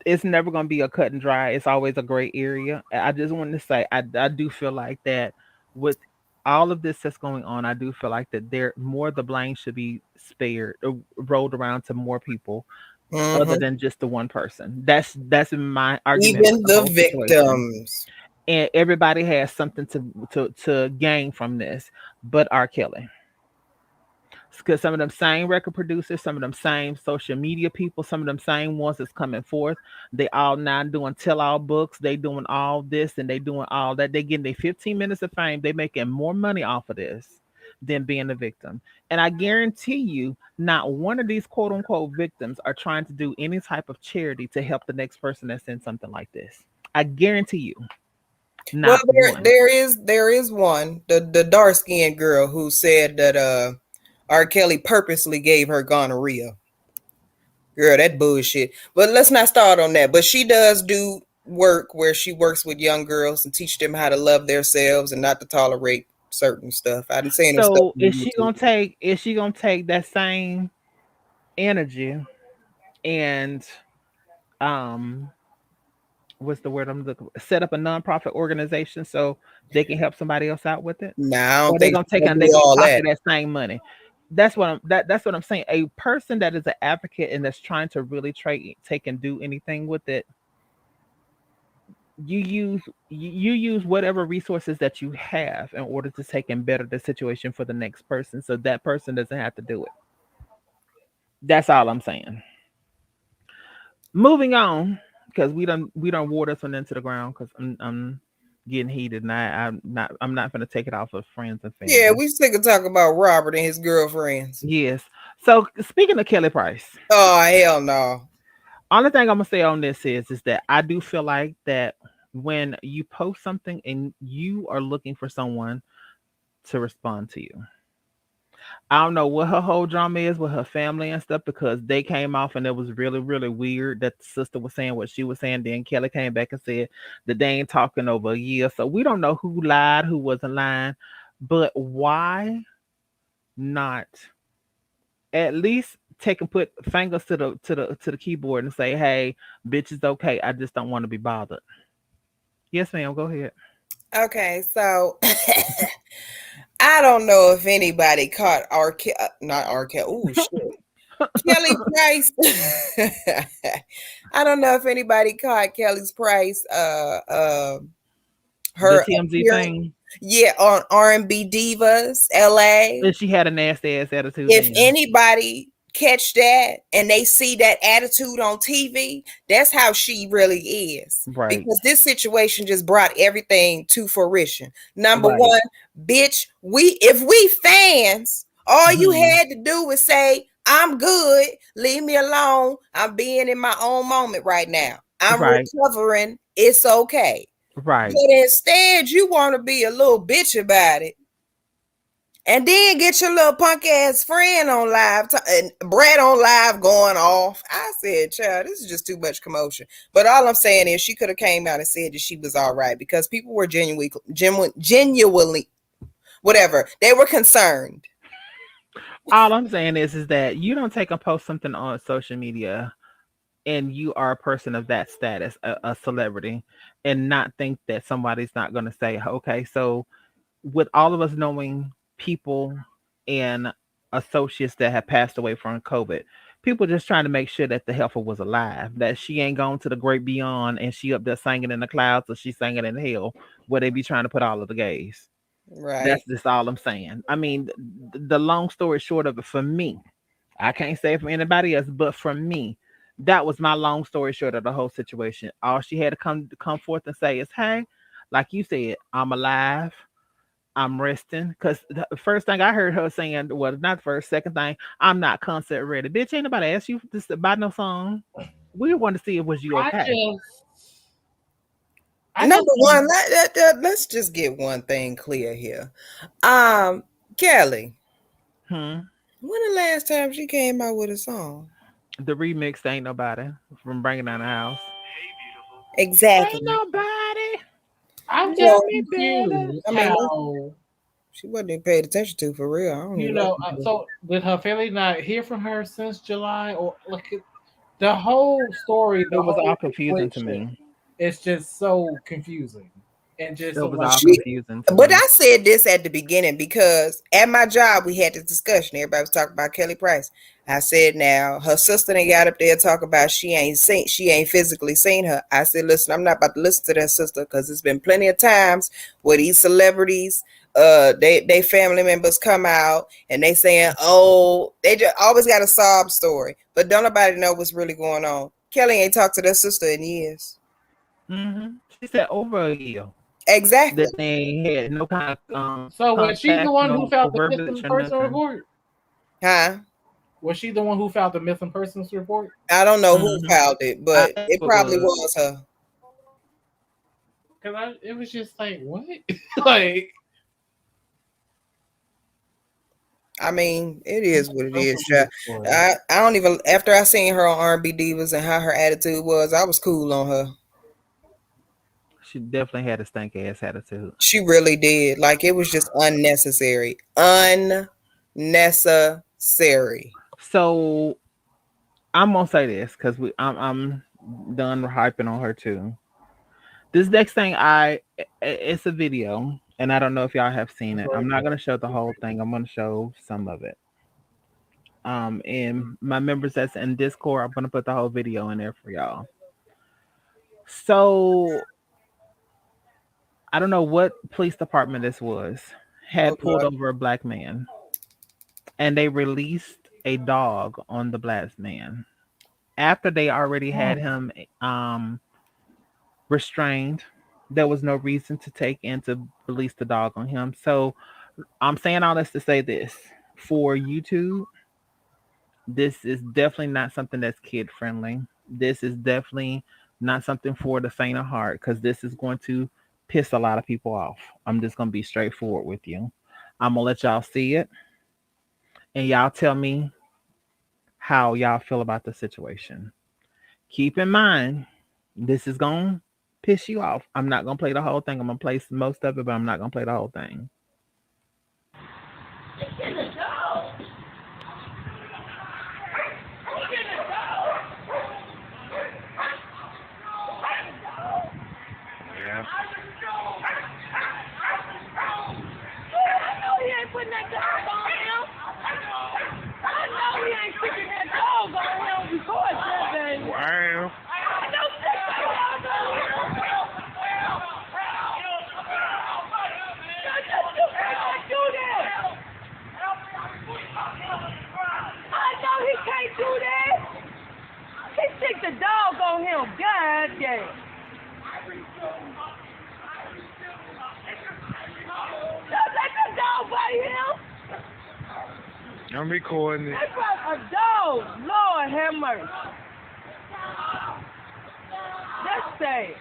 it's never gonna be a cut and dry. It's always a gray area. I just wanted to say I do feel like that with all of this that's going on, I do feel like that there more the blame should be spared rolled around to more people other
Hmm.
than just the one person. That's my argument with
Even
the
the
whole situation.
victims.
And everybody has something to gain from this, but R. Kelly, because some of them same record producers, some of them same social media people, some of them same ones that's coming forth, they all now doing tell all books, they doing all this and they doing all that. They getting their 15 minutes of fame. They making more money off of this than being a victim. And I guarantee you, not one of these quote unquote victims are trying to do any type of charity to help the next person that's in something like this. I guarantee you,
Well,
not
there
one.
there is one, the dark skinned girl who said that R. Kelly purposely gave her gonorrhea. Girl, that bullshit. But let's not start on that. But she does do work where she works with young girls and teach them how to love themselves and not to tolerate certain stuff. I didn't say no stuff
So
on YouTube.
is she gonna take that same energy and um what's the word I'm looking for? Set up a nonprofit organization so they can help somebody else out with it?
Nah, I don't
Or they
think
gonna
she's
take it
gonna
and
do
they gonna
all
pocket
that.
that same money. That's what I'm saying. A person that is an advocate and that's trying to really take and do anything with it, you use whatever resources that you have in order to take and better the situation for the next person so that person doesn't have to do it. That's all I'm saying. Moving on, because we don't wore this one into the ground because I'm getting heated and I'm not gonna take it off of friends and
Yeah,
family.
we sick of talking about Robert and his girlfriends.
Yes. So speaking of Kelly Price,
Oh hell no.
only thing I'm gonna say on this is that I do feel like that when you post something and you are looking for someone to respond to you. I don't know what her whole drama is with her family and stuff because they came off and it was really, really weird that the sister was saying what she was saying. Then Kelly came back and said that they ain't talking over a year. So we don't know who lied, who wasn't lying. But why not at least take and put fingers to the keyboard and say, hey, bitch, it's okay. I just don't want to be bothered. Yes, ma'am. Go ahead.
Okay, so I don't know if anybody caught not R. Kelly. Oh shit. Kelly Price. I don't know if anybody caught Kelly's Price
The
her
TMZ
appearance,
thing.
yeah, on R&B Divas LA.
And she had a nasty ass attitude
If
then.
anybody catch that and they see that attitude on TV, that's how she really is.
Right.
Because this situation just brought everything to fruition. Number
Right.
one, bitch, we if we fans, all you
Mhm.
had to do was say, I'm good, leave me alone. I'm being in my own moment right now. I'm
Right.
recovering. It's okay.
Right.
But instead, you want to be a little bitch about it and then get your little punk ass friend on live and Brett on live going off. I said, child, this is just too much commotion. But all I'm saying is she could have came out and said that she was all right because people were genuinely, whatever. They were concerned.
All I'm saying is that you don't take and post something on social media and you are a person of that status, a celebrity, and not think that somebody's not going to say, okay, so with all of us knowing people and associates that have passed away from COVID, people just trying to make sure that the heifer was alive, that she ain't gone to the great beyond and she up there singing in the clouds or she's singing in hell where they be trying to put all of the gays.
Right.
That's just all I'm saying. I mean, the long story short of it for me, I can't say it for anybody else, but for me, that was my long story short of the whole situation. All she had to come forth and say is, "Hey, like you said, I'm alive. I'm resting." Because the first thing I heard her saying was not the first, second thing, I'm not concert ready. Bitch, ain't nobody asked you this about no song. We want to see if was you
I
okay.
just, I just,
Number one, let's just get one thing clear here. Kelly,
Hmm.
when the last time she came out with a song?
The remix ain't nobody from bringing down the house. Ain't
Exactly.
nobody
I'm just
got
So,
me better.
confused
I mean,
how
She wasn't even paid attention to for real. I don't even know.
So did her family not hear from her since July, or like the whole story,
It
the
was all
whole
confusing to
situation?
me.
It's just so confusing and just
It
so
was
like
all
She,
confusing to
but
me.
I said this at the beginning because at my job we had this discussion. Everybody was talking about Kelly Price. I said, now her sister done got up there talk about she ain't physically seen her. I said, listen, I'm not about to listen to that sister because it's been plenty of times where these celebrities, they family members come out and they saying, oh, they just always got a sob story, but don't nobody know what's really going on. Kelly ain't talked to that sister in years.
She said over a year
Exactly.
that they had no kind of
so was she the
contact,
one who
no
filed the
verbiage
missing
or
person
nothing.
report?
Huh?
Was she the one who filed the missing persons report?
I don't know who
hmm
filed it,
I
but
think
it
it
probably
was.
was her.
Because it was just like what, like
I mean, it
it's
is what it
so
is. Child.
confusing for her.
I don't even. After I seen her on R&B Divas and how her attitude was, I was cool on her.
She definitely had a stank ass attitude.
She really did. Like it was just unnecessary. Unnecessary.
So I'm gonna say this because I'm done hyping on her too. This next thing it's a video, and I don't know if y'all have seen
That's
it.
what
I'm
I'm
not
saying.
gonna show the whole thing. I'm gonna show some of it. And my members that's in Discord, I'm gonna put the whole video in there for y'all. So I don't know what police department this was,
Oh
had pulled
God.
over a black man, and they released a dog on the black man after they already had
Hmm.
him restrained. There was no reason to take and to release the dog on him. So I'm saying all this to say this: for YouTube, this is definitely not something that's kid friendly. This is definitely not something for the faint of heart because this is going to piss a lot of people off. I'm just going to be straightforward with you. I'm going to let y'all see it and y'all tell me how y'all feel about the situation. Keep in mind, this is going to piss you off. I'm not going to play the whole thing. I'm going to play most of it, but I'm not going to play the whole thing.
Yeah.
He ain't putting that dog on him. I know he ain't sticking that dog on him before that baby.
Wow.
Don't stick that dog on him. You can't do that. I know he can't do that. He stick the dog on him. God damn. Don't let the dog bite him.
I'm recording it.
That's like a dog. Lord have mercy. That's sad.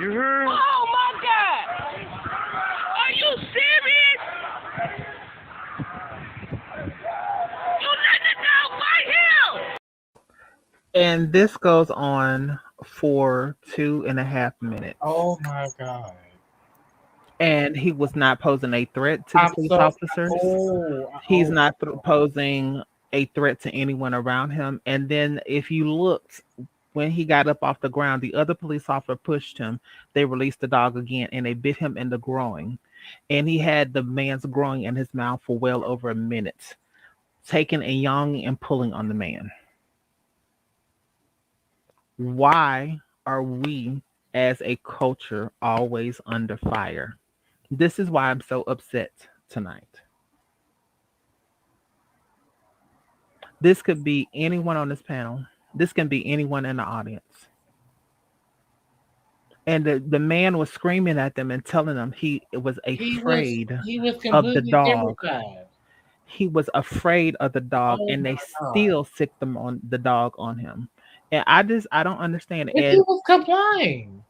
You heard?
Oh my God! Are you serious? You let the dog bite him!
And this goes on for 2.5 minutes.
Oh my god!
And he was not posing a threat to the
I'm
police
so
officers. He's
oh
not posing a threat to anyone around him. And then, if you looked, when he got up off the ground, the other police officer pushed him. They released the dog again, and they bit him in the groin. And he had the man's groin in his mouth for well over a minute, taking a young and pulling on the man. Why are we, as a culture, always under fire? This is why I'm so upset tonight. This could be anyone on this panel. This can be anyone in the audience. And the man was screaming at them and telling them he was afraid
he was
of the
completely
dog.
terrified.
He was afraid of the dog,
Oh
and
my
they
god!
still sick them on the dog on him. And I don't understand it.
And he
And
was complying.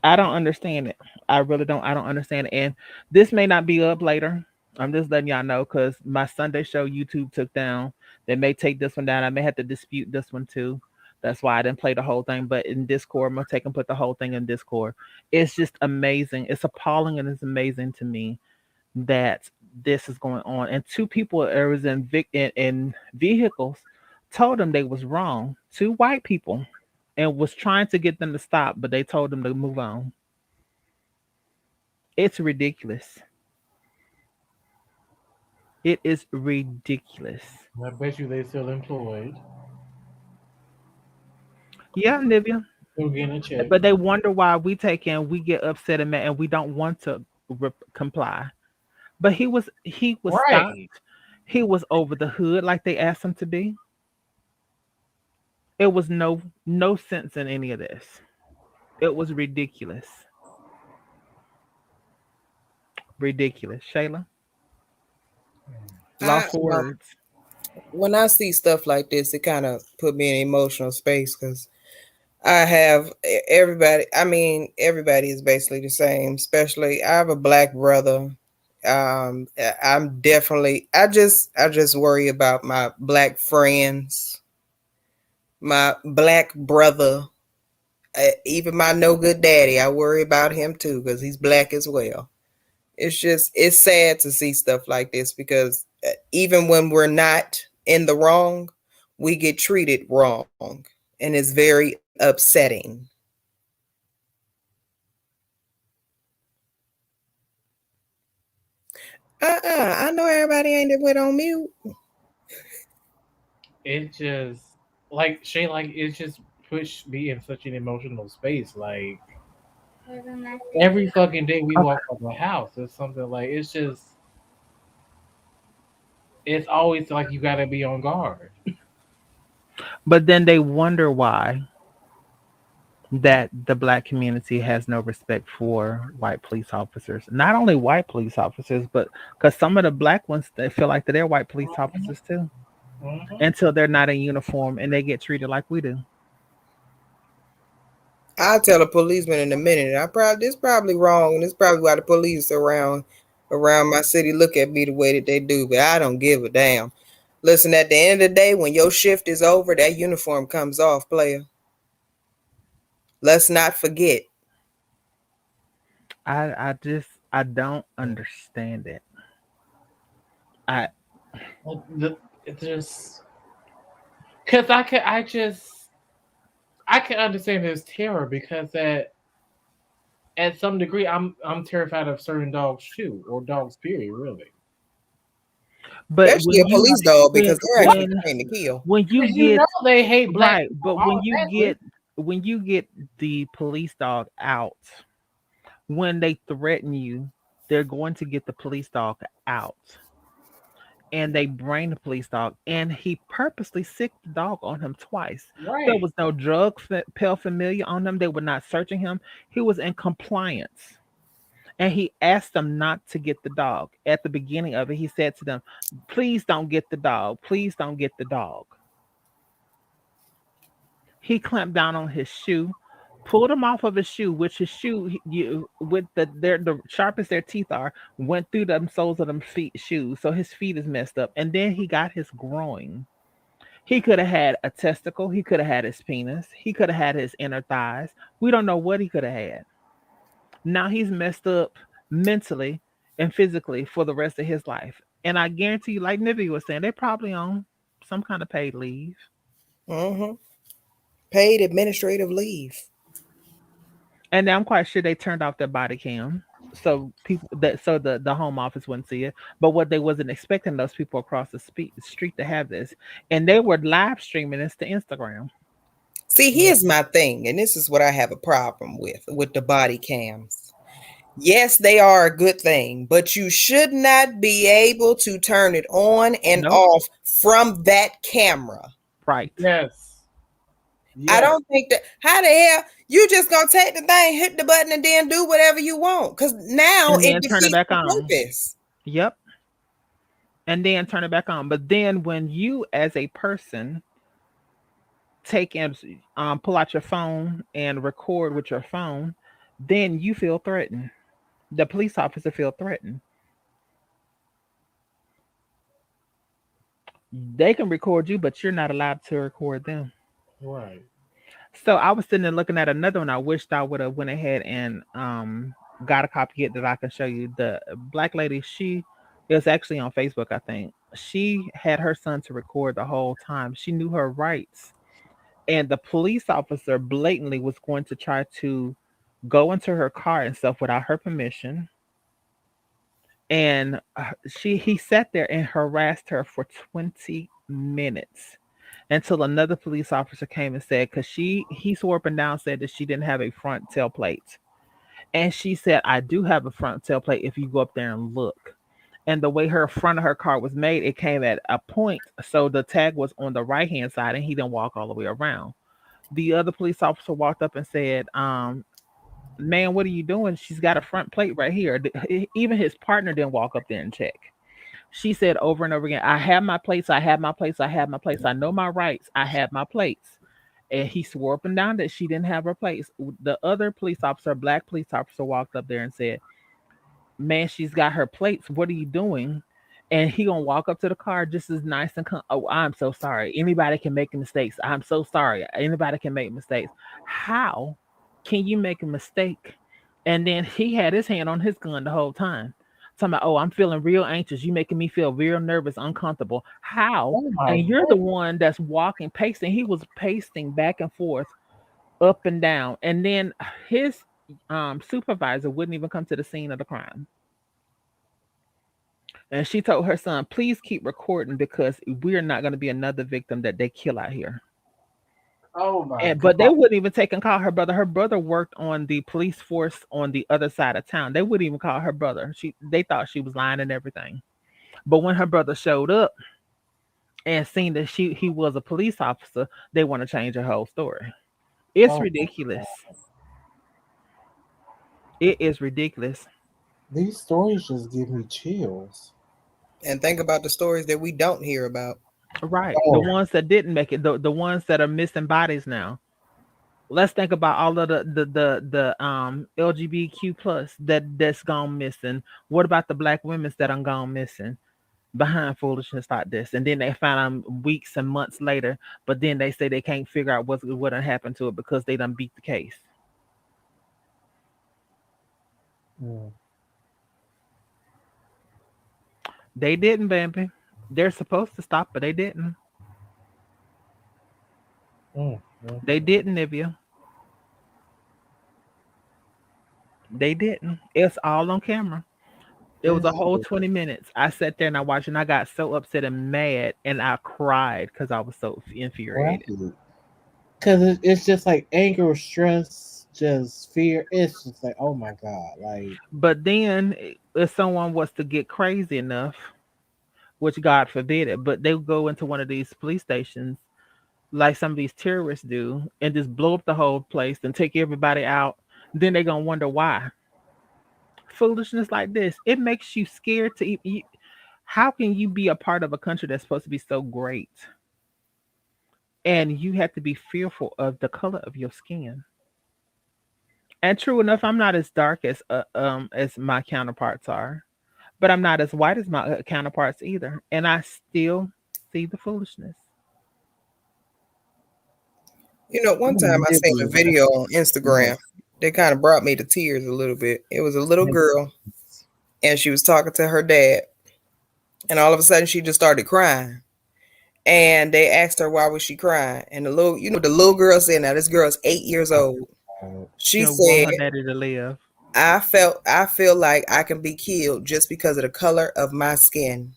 I don't understand it. I really don't. I don't understand it. And this may not be up later. I'm just letting y'all know because my Sunday show YouTube took down. They may take this one down. I may have to dispute this one too. That's why I didn't play the whole thing. But in Discord, I'm gonna take and put the whole thing in Discord. It's just amazing. It's appalling and it's amazing to me that this is going on. And two people that was in vehicles told them they was wrong. Two white people, and was trying to get them to stop, but they told them to move on. It's ridiculous. It is ridiculous.
I bet you they still employed,
Yeah, Nivea.
still getting a check.
But they wonder why we get upset and mad and we don't want to comply. But he was
Right.
stopped. He was over the hood like they asked him to be. It was no sense in any of this. It was ridiculous. Ridiculous. Shayla,
I
lost for words.
when I see stuff like this, it kind of put me in emotional space because I have everybody. I mean, everybody is basically the same. Especially, I have a black brother. I'm definitely. I just worry about my black friends, my black brother, even my no good daddy. I worry about him too because he's black as well. It's sad to see stuff like this because even when we're not in the wrong, we get treated wrong, and it's very upsetting. I know everybody ain't went on mute.
It just like Shay, like it just pushed me in such an emotional space. Like every fucking day we walk
Okay.
out the house, it's something like it's always like you gotta be on guard.
But then they wonder why that the black community has no respect for white police officers. Not only white police officers, but because some of the black ones they feel like they're white police officers too,
Mhm.
until they're not in uniform and they get treated like we do.
I'll tell a policeman in a minute. I probably This probably wrong, and it's probably why the police around my city look at me the way that they do. But I don't give a damn. Listen, at the end of the day, when your shift is over, that uniform comes off, player. Let's not forget.
I don't understand it. I
Like, it just because I can understand his terror because at some degree I'm terrified of certain dogs too, or dogs period, really.
but
Especially a police dog because they're actually
when
trained to kill.
when you
Because you know
get
they hate black
right,
people
but
automatically.
when you get the police dog out, when they threaten you, they're going to get the police dog out. And they bring the police dog, and he purposely sicked the dog on him twice. There
Right.
was no paraphernalia on him. They were not searching him. He was in compliance, and he asked them not to get the dog. At the beginning of it, he said to them, "Please don't get the dog. Please don't get the dog." He clamped down on his shoe, pulled him off of his shoe, which his shoe you with the sharp as their teeth are, went through them soles of them feet shoes. So his feet is messed up. And then he got his groin. He could have had a testicle, he could have had his penis, he could have had his inner thighs. We don't know what he could have had. Now he's messed up mentally and physically for the rest of his life. And I guarantee you, like Nivea was saying, they're probably on some kind of paid leave.
Hmm. Paid administrative leave.
And I'm quite sure they turned off their body cam. So people that so the home office wouldn't see it. But what they wasn't expecting those people across the street to have this. And they were live streaming this to Instagram.
See, here's my thing, and this is what I have a problem with the body cams. Yes, they are a good thing, but you should not be able to turn it on and
Nope.
off from that camera.
Right.
Yes.
I
Yes.
don't think that. How the hell you just gonna take the thing, hit the button, and then do whatever you want? Because now
And
it
then turn it
defeats
back
the
on.
purpose.
Yep. And then turn it back on. But then when you as a person take and pull out your phone and record with your phone, then you feel threatened. The police officer feel threatened. They can record you, but you're not allowed to record them.
Right.
So I was sitting there looking at another one. I wished I would have went ahead and got a copy it that I can show you. The black lady, she is actually on Facebook, I think. She had her son to record the whole time. She knew her rights. And the police officer blatantly was going to try to go into her car and stuff without her permission. And he sat there and harassed her for 20 minutes until another police officer came and said, because he swore up and down, said that she didn't have a front tailplate. And she said, I do have a front tailplate if you go up there and look. And the way her front of her car was made, it came at a point. So the tag was on the right hand side and he didn't walk all the way around. The other police officer walked up and said, man, what are you doing? She's got a front plate right here. Even his partner didn't walk up there and check. She said over and over again, I have my plates, I have my plates, I have my plates. I know my rights, I have my plates. And he swore up and down that she didn't have her plates. The other police officer, black police officer, walked up there and said, man, she's got her plates. What are you doing? And he gonna walk up to the car just as nice and oh, I'm so sorry. Anybody can make mistakes. I'm so sorry. Anybody can make mistakes. How can you make a mistake? And then he had his hand on his gun the whole time. Talking about, oh, I'm feeling real anxious. You making me feel real nervous, uncomfortable. How?
Oh my
And you're
god.
the one that's walking, pacing. He was pacing back and forth, up and down. And then his supervisor wouldn't even come to the scene of the crime. And she told her son, please keep recording because we're not going to be another victim that they kill out here.
Oh my
And but they
god.
wouldn't even take and call her brother. Her brother worked on the police force on the other side of town. They wouldn't even call her brother. They thought she was lying and everything. But when her brother showed up and seen that he was a police officer, they want to change her whole story. It's
Oh my
ridiculous.
god.
It is ridiculous.
These stories just give me chills.
And think about the stories that we don't hear about.
Right. The
Oh,
ones that didn't make it, the ones that are missing bodies now. Let's think about all of the LGBTQ plus that's gone missing. What about the black women's that are gone missing behind foolishness like this? And then they find them weeks and months later, but then they say they can't figure out what done happened to it because they done beat the case.
mm,
They didn't, baby. They're supposed to stop, but they didn't. They
mm.
didn't, Nivea. They didn't. It's all on camera. It was a
It's
whole 20 minutes. I sat there and I watched and I got so upset and mad and I cried because I was so
right.
infuriated.
Because it's just like anger, stress, just fear. It's just like, oh my god. Like,
But then if someone was to get crazy enough, which God forbid it, but they would go into one of these police stations like some of these terrorists do and just blow up the whole place and take everybody out. Then they're going to wonder why. Foolishness like this, it makes you scared to eat. How can you be a part of a country that's supposed to be so great and you have to be fearful of the color of your skin? And true enough, I'm not as dark as my counterparts are, but I'm not as white as my counterparts either, and I still see the foolishness.
You know, one time I seen a video on Instagram that kind of brought me to tears a little bit. It was a little girl and she was talking to her dad, and all of a sudden she just started crying. And they asked her why was she crying, and the little, you know, the little girl said, "Now this girl's 8 years old."
She
She
want
said,
her daddy to live.
I feel like I can be killed just because of the color of my skin."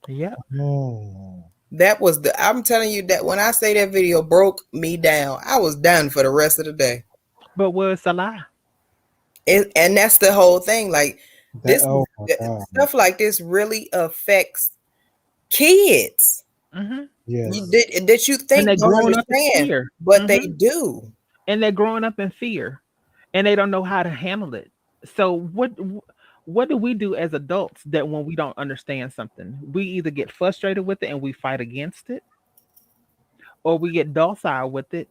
Yep.
Mm.
That was the, I'm telling you that when I say that video broke me down, I was done for the rest of the day.
But where's the lie?
And that's the whole thing. Like
That,
this
oh my god.
stuff like this really affects kids.
Hmm.
You
Yes.
did that you
And they're
think don't
growing up in
understand,
fear.
but they
Hmm.
do.
And they're growing up in fear, and they don't know how to handle it. So what do we do as adults that when we don't understand something, we either get frustrated with it and we fight against it, or we get docile with it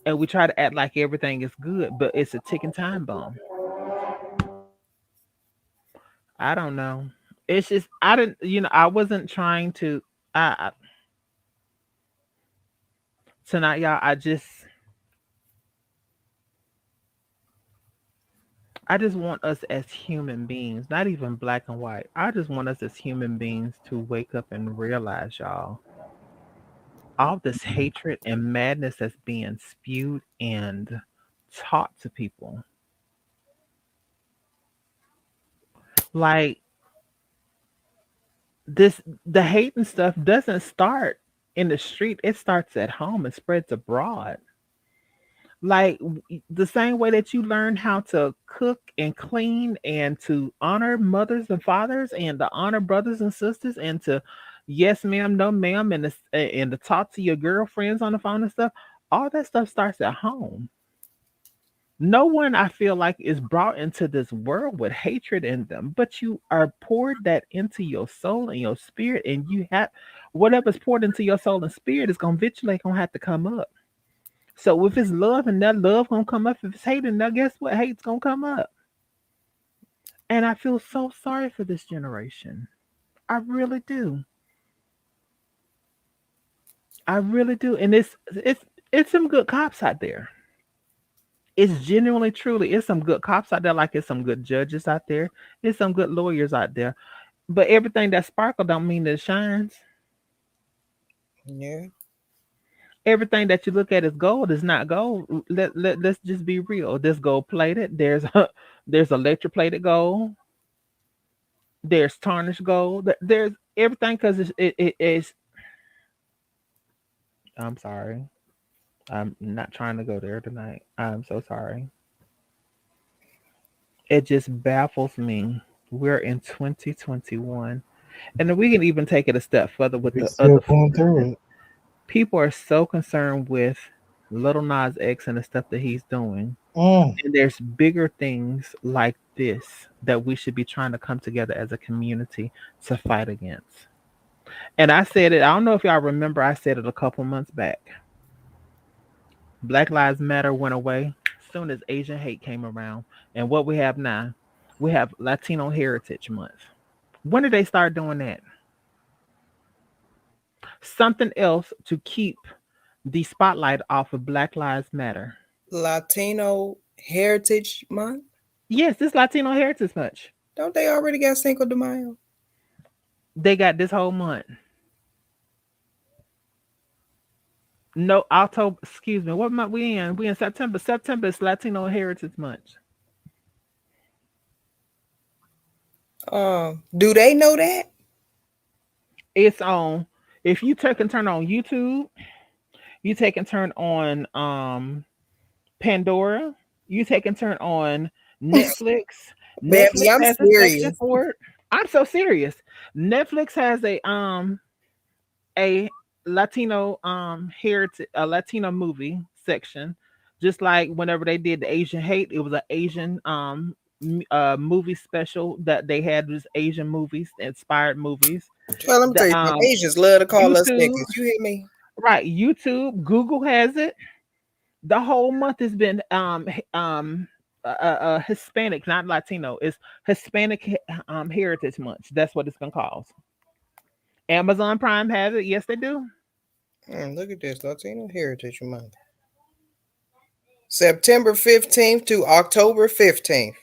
and we try to act like everything is good, but it's a ticking time bomb. I don't know. It's just I didn't, I wasn't trying to. I tonight, y'all. I just I just want us as human beings, not even black and white. I just want us as human beings to wake up and realize, y'all, all this hatred and madness that's being spewed and taught to people. Like this, the hate and stuff doesn't start in the street, it starts at home and spreads abroad. Like the same way that you learn how to cook and clean and to honor mothers and fathers and to honor brothers and sisters and to yes ma'am, no ma'am, and to talk to your girlfriends on the phone and stuff, all that stuff starts at home. No one I feel like is brought into this world with hatred in them, but you are poured that into your soul and your spirit, and you have whatever's poured into your soul and spirit is gonna eventually gonna have to come up. So if it's love and that love gonna come up, if it's hate and that guess what? Hate's gonna come up. And I feel so sorry for this generation. I really do. I really do. And it's some good cops out there. It's genuinely truly it's some good cops out there, like it's some good judges out there. It's some good lawyers out there. But everything that sparkle don't mean that it shines.
Yeah.
Everything that you look at as gold is not gold. Let's just be real. There's gold plated. There's electroplated gold. There's tarnished gold. There's everything because it is. I'm sorry. I'm not trying to go there tonight. I'm so sorry. It just baffles me. We're in 2021, and then we can even take it a step further with
We
the
still
other
going through
foolishness.
it.
People are so concerned with Little Nas X and the stuff that he's doing,
Mm.
and there's bigger things like this that we should be trying to come together as a community to fight against. And I said it, I don't know if y'all remember, I said it a couple months back. Black Lives Matter went away soon as Asian hate came around. And what we have now, we have Latino Heritage Month. When did they start doing that? Something else to keep the spotlight off of Black Lives Matter.
Latino Heritage Month.
Yes, this Latino Heritage Month.
Don't they already got Cinco de Mayo?
They got this whole month. No, October, excuse me, what month we in? We in September. September is Latino Heritage Month.
Do they know that?
It's on, if you take and turn on YouTube, you take and turn on Pandora, you take and turn on Netflix.
Baby,
Netflix
I'm
has a section
serious.
for it. I'm so serious. Netflix has a Latino heritage, a Latino movie section. Just like whenever they did the Asian hate, it was an Asian movie special that they had was Asian movies, inspired movies.
Well, let me tell
The
you something. Asians love to call us
YouTube,
niggas. You hear me?
right? YouTube, Google has it. The whole month has been Hispanic, not Latino. It's Hispanic Heritage Month. That's what it's gonna cause. Amazon Prime has it. Yes, they do.
Look at this Latino Heritage Month. September 15th to October 15th.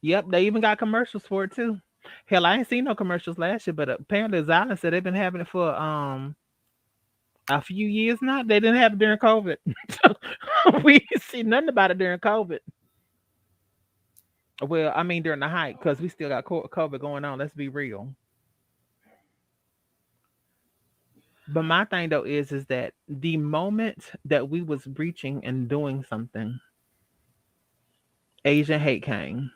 Yep, they even got commercials for it too. Hell, I ain't seen no commercials last year, but apparently Zion said they've been having it for a few years now. They didn't have it during COVID. We didn't see nothing about it during COVID. Well, I mean during the height, because we still got COVID going on. Let's be real. But my thing though is that the moment that we was reaching and doing something, Asian hate came.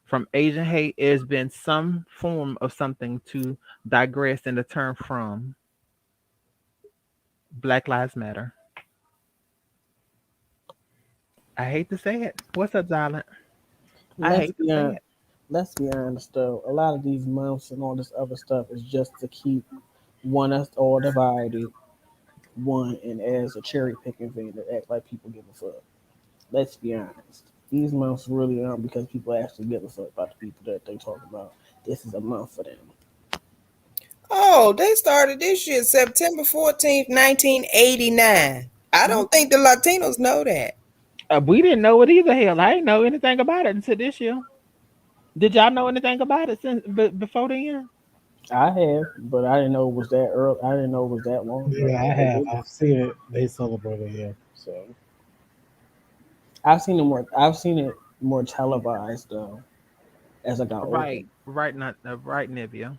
From Asian hate, it's been some form of something to digress and to turn from Black Lives Matter. I hate to say it. What's up, Silent? I
Let's
hate to
be
say
honest.
it.
Let's be honest though. A lot of these months and all this other stuff is just to keep one us all divided, one and as a cherry picking thing to act like people give a fuck. Let's be honest. These months really aren't because people actually give a fuck about the people that they talk about. This is a month for them.
Oh, they started this shit September 14th, 1989. I don't think the Latinos know that.
We didn't know it either. Hell, I didn't know anything about it until this year. Did y'all know anything about it since before then?
I have, but I didn't know it was that early. I didn't know it was that long ago.
Yeah, I
They
have.
did.
I've seen it. They celebrate it here. So
I've seen it more. I've seen it more televised though as I got older.
Right, right, not right, Nivea.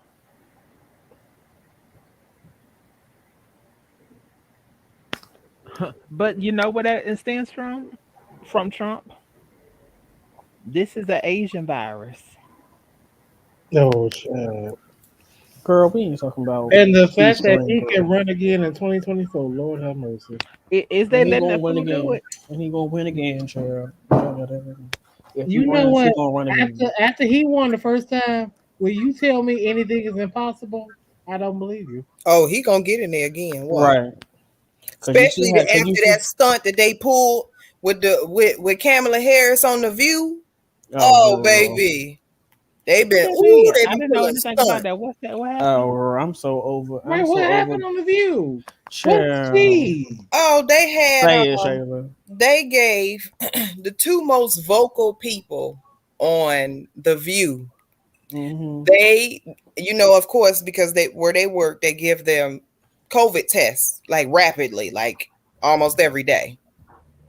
But you know what that it stands from? From Trump. This is an Asian virus.
no, child.
Girl, we ain't talking about
And the
T
fact that
string,
he can
girl.
run again in 2024, Lord have mercy.
Is they
And he
letting
gonna
that
win
fool do
again.
it?
And he gonna win again, child. If he
You know
runs, he
what?
gonna run
After
again.
after he won the first time, when you tell me anything is impossible, I don't believe you.
Oh, he gonna get in there again. Watch.
Right. Cause you see
Especially
how. Cause you
after
see.
that stunt that they pulled with Kamala Harris on the View.
Oh,
Oh,
girl.
baby, they
What
been
that
ooh,
mean?
they
I
be
didn't know
pulling
anything about
stunt.
that. What's that? What happened?
Oh, girl, I'm so over.
Right?
I'm
What
so over.
happened on the View? What
Child.
tea?
Oh, they had
Say it, Shayla.
they gave the two most vocal people on the View.
Mm-hmm.
They, of course, because they where they work, they give them COVID tests like rapidly, like almost every day.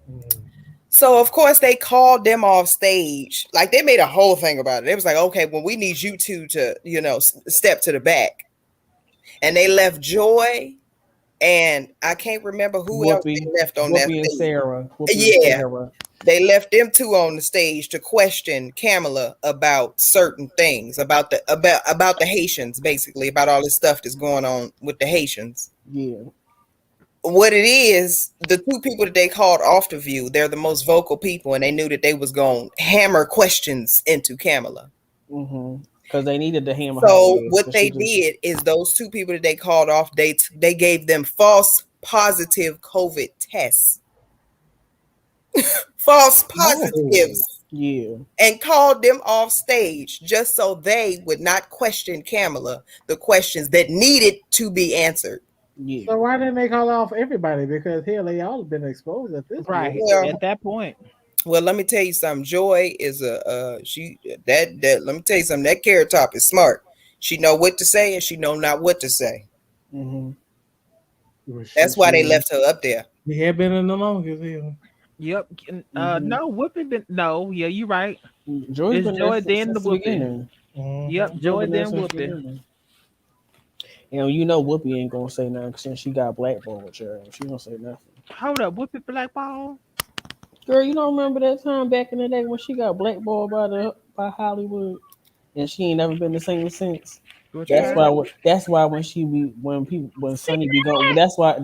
Mm.
So of course they called them off stage. Like they made a whole thing about it. It was like, okay, well, we need you two to, step to the back. And they left Joy and I can't remember who else
Whoopi,
they left on that
Whoopi and
stage.
Sarah. Whoopi and
Yeah,
Sarah.
they left them two on the stage to question Kamala about certain things, about the Haitians, basically, about all this stuff that's going on with the Haitians.
Yeah.
What it is, the two people that they called off the View, they're the most vocal people, and they knew that they was going to hammer questions into Kamala.
Mm-hmm. Because they needed to hammer her
So
ass.
what
Cause she
they
just.
did is those two people that they called off, they gave them false positive COVID tests, false
Oh,
positives,
Yeah.
and called them off stage just so they would not question Kamala the questions that needed to be answered.
Yeah.
so why didn't they call off everybody? Because hell, they all been exposed at this point.
Right.
Well,
At that point.
well, let me tell you something. Joy is she that let me tell you something. That carrot top is smart. She know what to say and she know not what to say.
Mm-hmm.
Well, she
That's why they
Yeah.
left her up there.
she had been in the longest. Hell.
Yep.
Mm-hmm.
No, Whoopi been no. Yeah, you right.
Joy's
It's
been there
Joy then the
since the
Whoopi.
beginning.
Yep,
Mm-hmm.
Joy
Joy
been there
then
since the
Whoopi.
beginning. And Whoopi ain't gonna say nothing since she got blackballed, child. She gonna say nothing.
Hold up, Whoopi Blackball.
Girl, you don't remember that time back in the day when she got blackballed by Hollywood, and she ain't never been the same since.
What
That's
child?
why. That's why when Sonny be going. That's why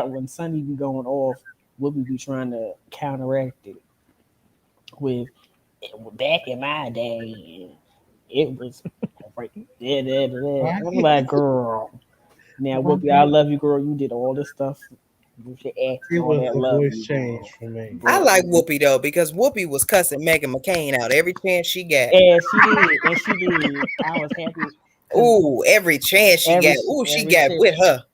when Sonny be going off, Whoopi be trying to counteract it with back in my day. It was right there, there, there.
Why?
I'm like, girl. Now,
Why?
Whoopi, I love you, girl. You did all this stuff with your ex and
It
all
was
that.
the
Love
voice
you,
change
girl.
for me.
I
But
like Whoopi though because Whoopi was cussing Megan McCain out every chance she got.
and she did, and she did. I was happy because
Ooh, every chance she got. Ooh, she
every
got
shit
with her.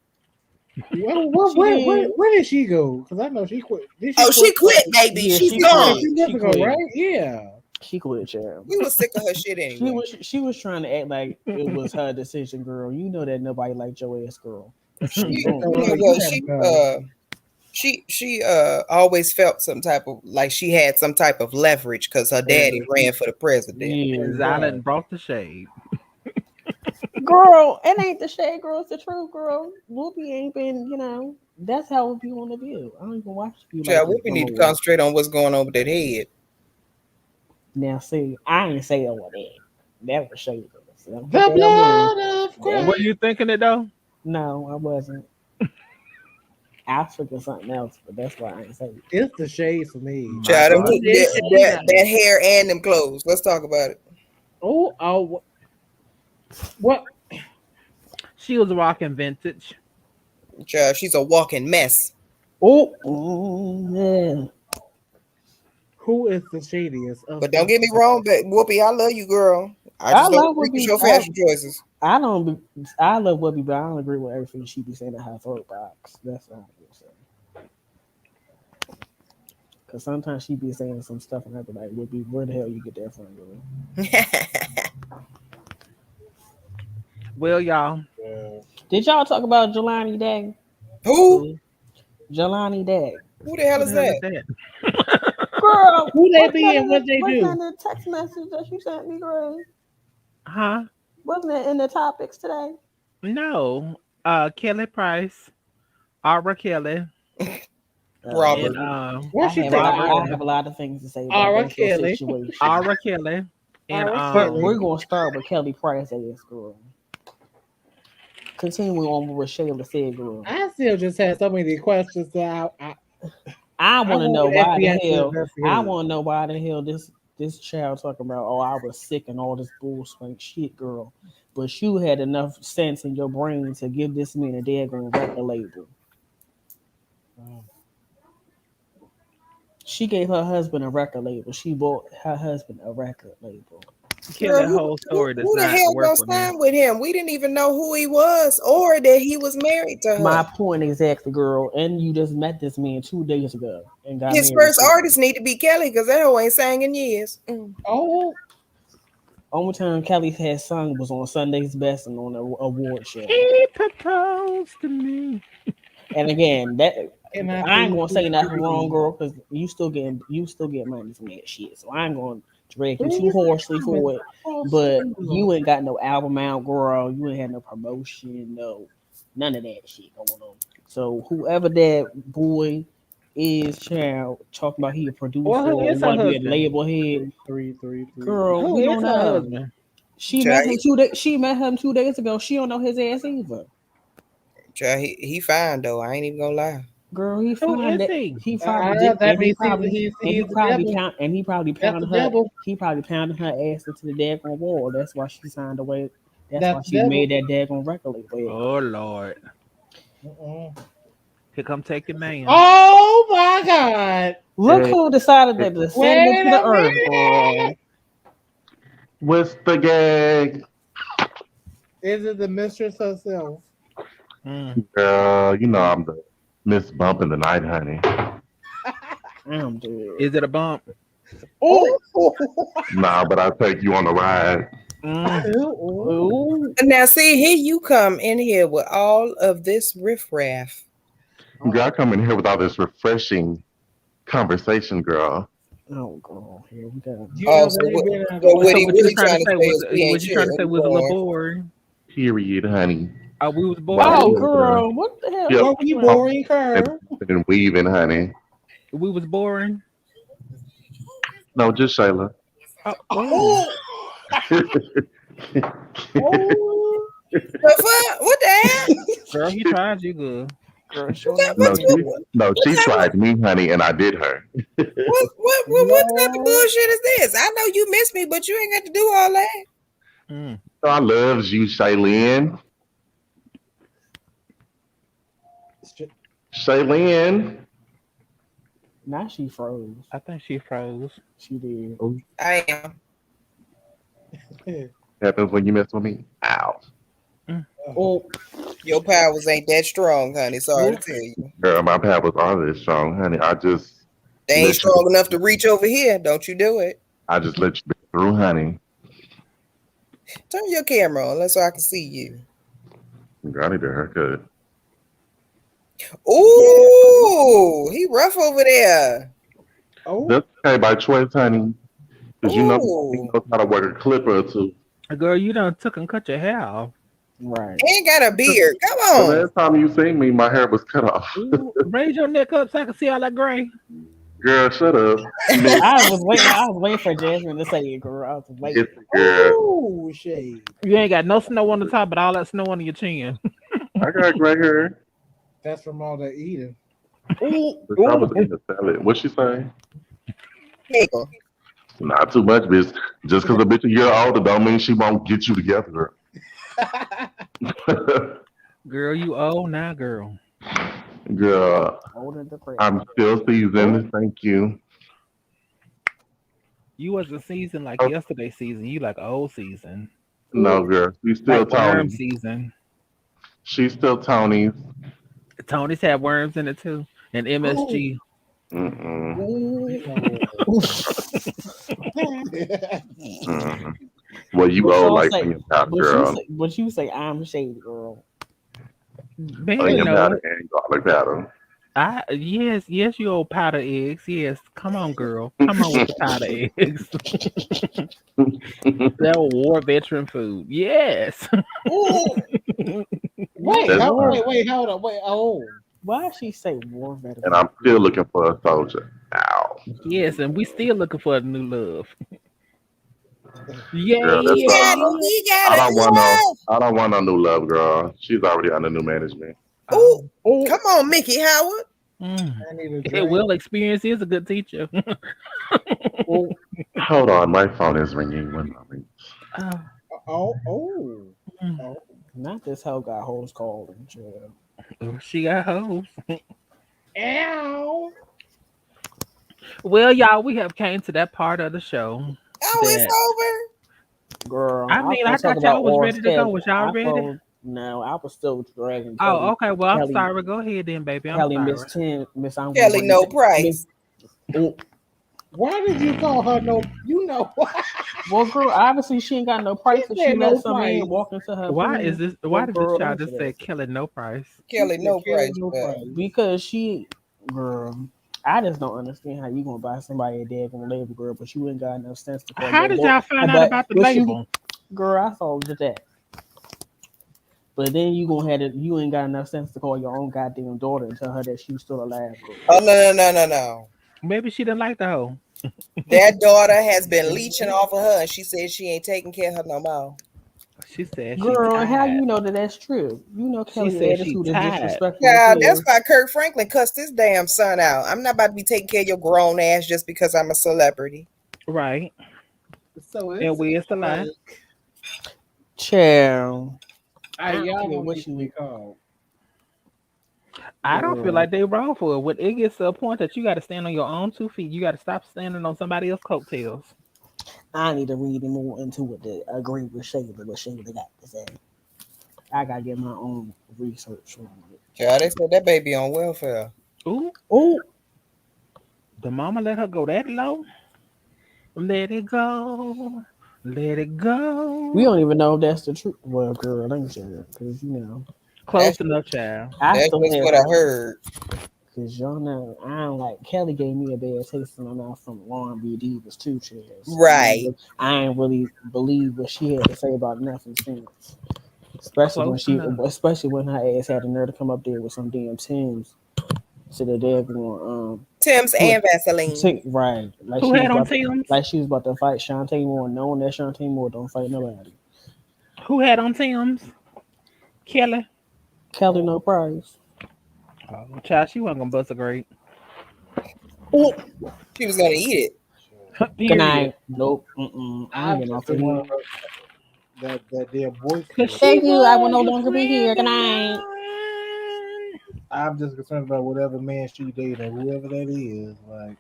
Well,
she did.
where did she go? Because I know she quit. Did she
Oh,
quit?
she quit, baby.
Yeah,
She's
she
She quit a
gone.
quit.
few months
She
ago,
quit.
right? Yeah.
She quit, child.
We was sick of her shit
She
anyway.
was she was trying to act like it was her decision, girl. You know that nobody liked your ass, girl.
She,
She told
you know
her, you
what?
gotta go.
She always felt some type of like she had some type of leverage because her daddy ran for the president.
Yeah,
Xylan brought the shade.
girl. It ain't the shade, girl. It's the truth, girl. Whoopi ain't been, That's how Whoopi want to do. I don't even watch you like
Child,
this
Whoopi
no
need to
more.
concentrate on what's going on with that head.
Now, see, I ain't say all that. That was shade. So don't put
The
that on me.
blood of
That,
Were
Christ.
you thinking it though?
no, I wasn't. I was thinking something else, but that's why I ain't say it.
It's the shade for me.
My
Child,
God.
that hair and them clothes. Let's talk about it.
Oh, what?
She was rocking vintage.
Child, she's a walking mess.
Oh, yeah.
Who is the shadiest of
But don't
the?
get me wrong, but Whoopi, I love you, girl. I
I
just don't
love
agree with
Whoopi.
your fashion choices.
I don't. I love Whoopi, but I don't agree with everything she be saying in her throat box. That's all I'm gonna say. Cause sometimes she be saying some stuff and I be like, where the hell you get that from, girl?
Well, y'all,
Yeah.
Did y'all talk about Jelani Day?
Who?
who
Jelani Day.
Who the hell
who
is
the hell is
that?
that?
Girl,
Who they be and what they
wasn't that
do?
in the text message that you sent me, Gray?
Huh?
Wasn't it in the topics today?
No. Kelly Price, Aura Kelly,
Oh,
and
Robert.
What she say?
I have a lot of things to say about
Ara
both your
Kelly.
situations.
Aura Kelly, and
Ara
But
Kelly.
we're gonna start with Kelly Price ass girl. Continuing on with what Shayla said, girl.
I still just had so many questions that
I
I
want to
want
know
the
why the
FBI to
hell. I
investigate.
want to know why the hell this child talking about. Oh, I was sick and all this bullshit shit, girl. But you had enough sense in your brain to give this man a daggone record label.
Oh.
She gave her husband a record label. She bought her husband a record label.
Girl,
Kelly whole story does
who the
not
hell
work
gonna
with me.
sign with him? We didn't even know who he was or that he was married to
My
her.
point exactly, girl. And you just met this man 2 days ago and got
His
married
first
to him.
artist need to be Kelly because that hoe ain't sang in years.
Oh,
Only time Kelly had sung was on Sunday's Best and on the award show.
He proposed to me.
And again, that
can I
I ain't
please
gonna
be
say nothing wrong,
free?
girl, because you still get money from that shit. So I ain't gonna drag you too
Please
harshly
come and
for it.
cross
But
school.
you ain't got no album out, girl. You ain't had no promotion, no none of that shit going on. So whoever that boy is, child, talking about he a producer
Well, who
or
is her
want to be a
husband?
label head,
Three.
girl,
Who
we
is
don't
her
know.
husband?
She met
Child,
him 2 days. She met him 2 days ago. She don't know his ass either.
he fine though. I ain't even gonna lie.
Girl, he
Who
found
is
that
he?
he probably did,
That means he's the devil.
he probably
That's the
pounded her.
devil.
He probably pounded her ass into the daggone wall. That's why she signed away. That's why
That's the
she made
devil.
that daggone record label.
Oh Lord.
Mm-mm.
Here come take your man.
Oh my God!
Look
Hey,
who decided to descend
Wait
into the
a
earth,
minute!
girl.
what's the gag?
Is it the mistress herself?
Mm.
Girl, you know I'm the Miss Bump in the Night, honey.
I'm dead.
Is it a bump?
Oh,
Oh,
Nah, but I'll take you on a ride.
Mm.
oh,
oh,
Now see, here you come in here with all of this riffraff.
Girl, I come in here with all this refreshing conversation, girl.
oh, girl. Here we go.
you
Oh,
already been in
so
the
what
So
he
what you was
really
trying to
trying to
say
say
was
is we ain't
what you trying
shit.
to
Let
say
me
was a
go
little
on.
boring.
Period, honey.
We was
Like,
Oh,
boring.
girl, what the hell?
yep,
What were you
pump
boring her?
and weaving, honey.
We was boring.
No, just Shayla.
Oh.
Oh, oh,
The fuck? What the hell?
Girl, he tried you good.
Girl,
What,
sure enough, he
no,
did.
she
type of
tried me, honey, and I did her.
what type of
Lord.
bullshit is this? I know you miss me, but you ain't got to do all that.
Mm.
So I loves you, Shaylin. Shaylin.
Now she froze.
I think she froze.
She did.
Oh,
I am.
happens when you mess with me. Ow.
Mm.
Oh,
Your powers ain't that strong, honey. Sorry to
Ooh.
tell you.
Girl, my powers are this strong, honey.
They ain't
Let you
strong enough to reach over here. Don't you do it.
I just let you be through, honey.
Turn your camera on so I can see you.
Girl, I need a haircut.
Ooh, he rough over there.
Oh,
That's okay by choice, honey. Because you know he
Ooh,
knows how to work a clipper or two.
Girl, you done took and cut your hair off.
right.
he ain't got a beard. Come
The
on.
last time you seen me, my hair was cut off.
Ooh, raise your neck up so I can see all that gray.
Girl, shut up. You know,
I was waiting for Jasmine to say it, girl. I was
it's
waiting.
girl.
oh, shade.
You ain't got no snow on the top, but all that snow under your chin.
I got gray hair.
That's from all the eating.
Ooh,
But I was
ooh.
eating a salad. What she say?
Nigga.
Not too much, bitch. Just because a bitch a year older don't mean she won't get you together.
Girl, you old now, girl.
Girl,
Older the crap.
I'm still seasoned. Thank you.
You wasn't season like yesterday season. You like old season.
No, girl. She's
Like
still
worm
Tony.
season.
She's still Tony's.
Tony's had worms in it too. And
Oh,
MSG.
Mm-mm. Mhm. Well, you
But
old
y'all
like
say,
onion powder, girl.
but you say I'm shady, girl.
Man,
Onion
no.
powder and garlic powder.
Yes, you old powder eggs. Yes, come on, girl. Come on with the powder eggs. That war veteran food. Yes.
Ooh,
Not
wait,
That's
war.
fine.
hold on, wait, oh.
Why she say war
And
veteran?
I'm still looking for a soldier. Ow.
Yes, and we still looking for a new love.
Girl, that's
He got it. He got
I
a
don't
new
want no
love.
I don't want no new love, girl. She's already under new management.
Ooh,
Oh.
Oh,
come on, Mickey Howard.
Mm.
I need a
Yeah,
drink.
well, experience is a good teacher.
oh,
Hold on, my phone is ringing. One moment.
Oh,
Oh, oh,
mm.
oh.
not this hoe got hoes called and shit.
Oh, she got hoes.
Ow.
Well, y'all, we have came to that part of the show
Oh, it's
that
over.
Girl,
I
I was
mean,
gonna
I
talk
thought
about
y'all was
oral
ready to go.
schedule.
Was y'all
I
ready?
thought no, I was still dragging
Oh,
Kelly.
okay. Well, I'm
Kelly,
sorry. Go ahead then, baby. I'm
Kelly, Miss
sorry.
10, Miss I'm gonna
Kelly,
bring it
no
to Miss.
price.
Oh,
Why did you call her no? You know what?
well, girl, obviously she ain't got no
She
price, and she
said
let
no
some man
price.
walk into her
Why is
pool.
this? Why
Well,
did this
girl,
child
answer
just
that.
say killing no price?
She
Kelly,
said
no
Kelly
price.
no
Well,
price.
Because she, girl, I just don't understand how you gonna buy somebody a daggone label, girl, but you ain't got enough sense to call
How
your
did
daughter.
y'all find out
But
about the
but you,
label?
girl, I saw just that. But then you gonna have it. You ain't got enough sense to call your own goddamn daughter and tell her that she's still alive, girl.
oh no.
Maybe she didn't like the hoe.
That daughter has been leeching off of her, and she said she ain't taking care of her no more.
She said she
Girl, and how
tired.
you know that that's true? You know
She
Kelly
said she
attitude is
tired.
disrespectful as
Yeah, that's
hell.
why Kirk Franklin cussed his damn son out. I'm not about to be taking care of your grown ass just because I'm a celebrity.
Right.
So
And
it's
where's the lie?
like,
Child, I don't
y'all
care
don't
what
need to be
you,
called.
I don't feel
girl.
like they wrong for it. When it gets to a point that you got to stand on your own 2 feet, you got to stop standing on somebody else's coattails.
I need to read more into it to agree with Shayla, what Shayla got to say. I gotta get my own research on it.
Yeah, they said that baby on welfare.
Ooh,
Oh,
the mama let her go that low. Let it go. Let it
we
go.
don't even know if that's the truth. Well, girl, let me say that because you know
That's
Close enough, child.
I
that's
still
just
have
what I heard.
because y'all know I don't like Kelly gave me a bad taste in my mouth from R&B Divas too, Chaz. So
Right.
I ain't really believe what she had to say about nothing since. Especially when
Close enough.
her ass had the nerve to come up there with some damn Tims to the daggone
Tim's
put
and Vaseline.
right
Who had on Tim's?
like she was about to fight Shantae Moore, knowing that Shantae Moore don't fight nobody.
Who had on Tim's? Kelly.
Kelly no prize.
Oh, child, she wasn't gonna bust a grape.
Oh,
She was gonna eat it.
good
Period.
night. Nope. Mm-mm. I ain't
I'm
getting
just
off
the
of
one
here.
that their
Cause
boyfriend.
she
Thank you. I will
was
no
your
longer be here.
friend
Good
of
night.
mine.
I'm just concerned about whatever man she dating, whoever that is. Like,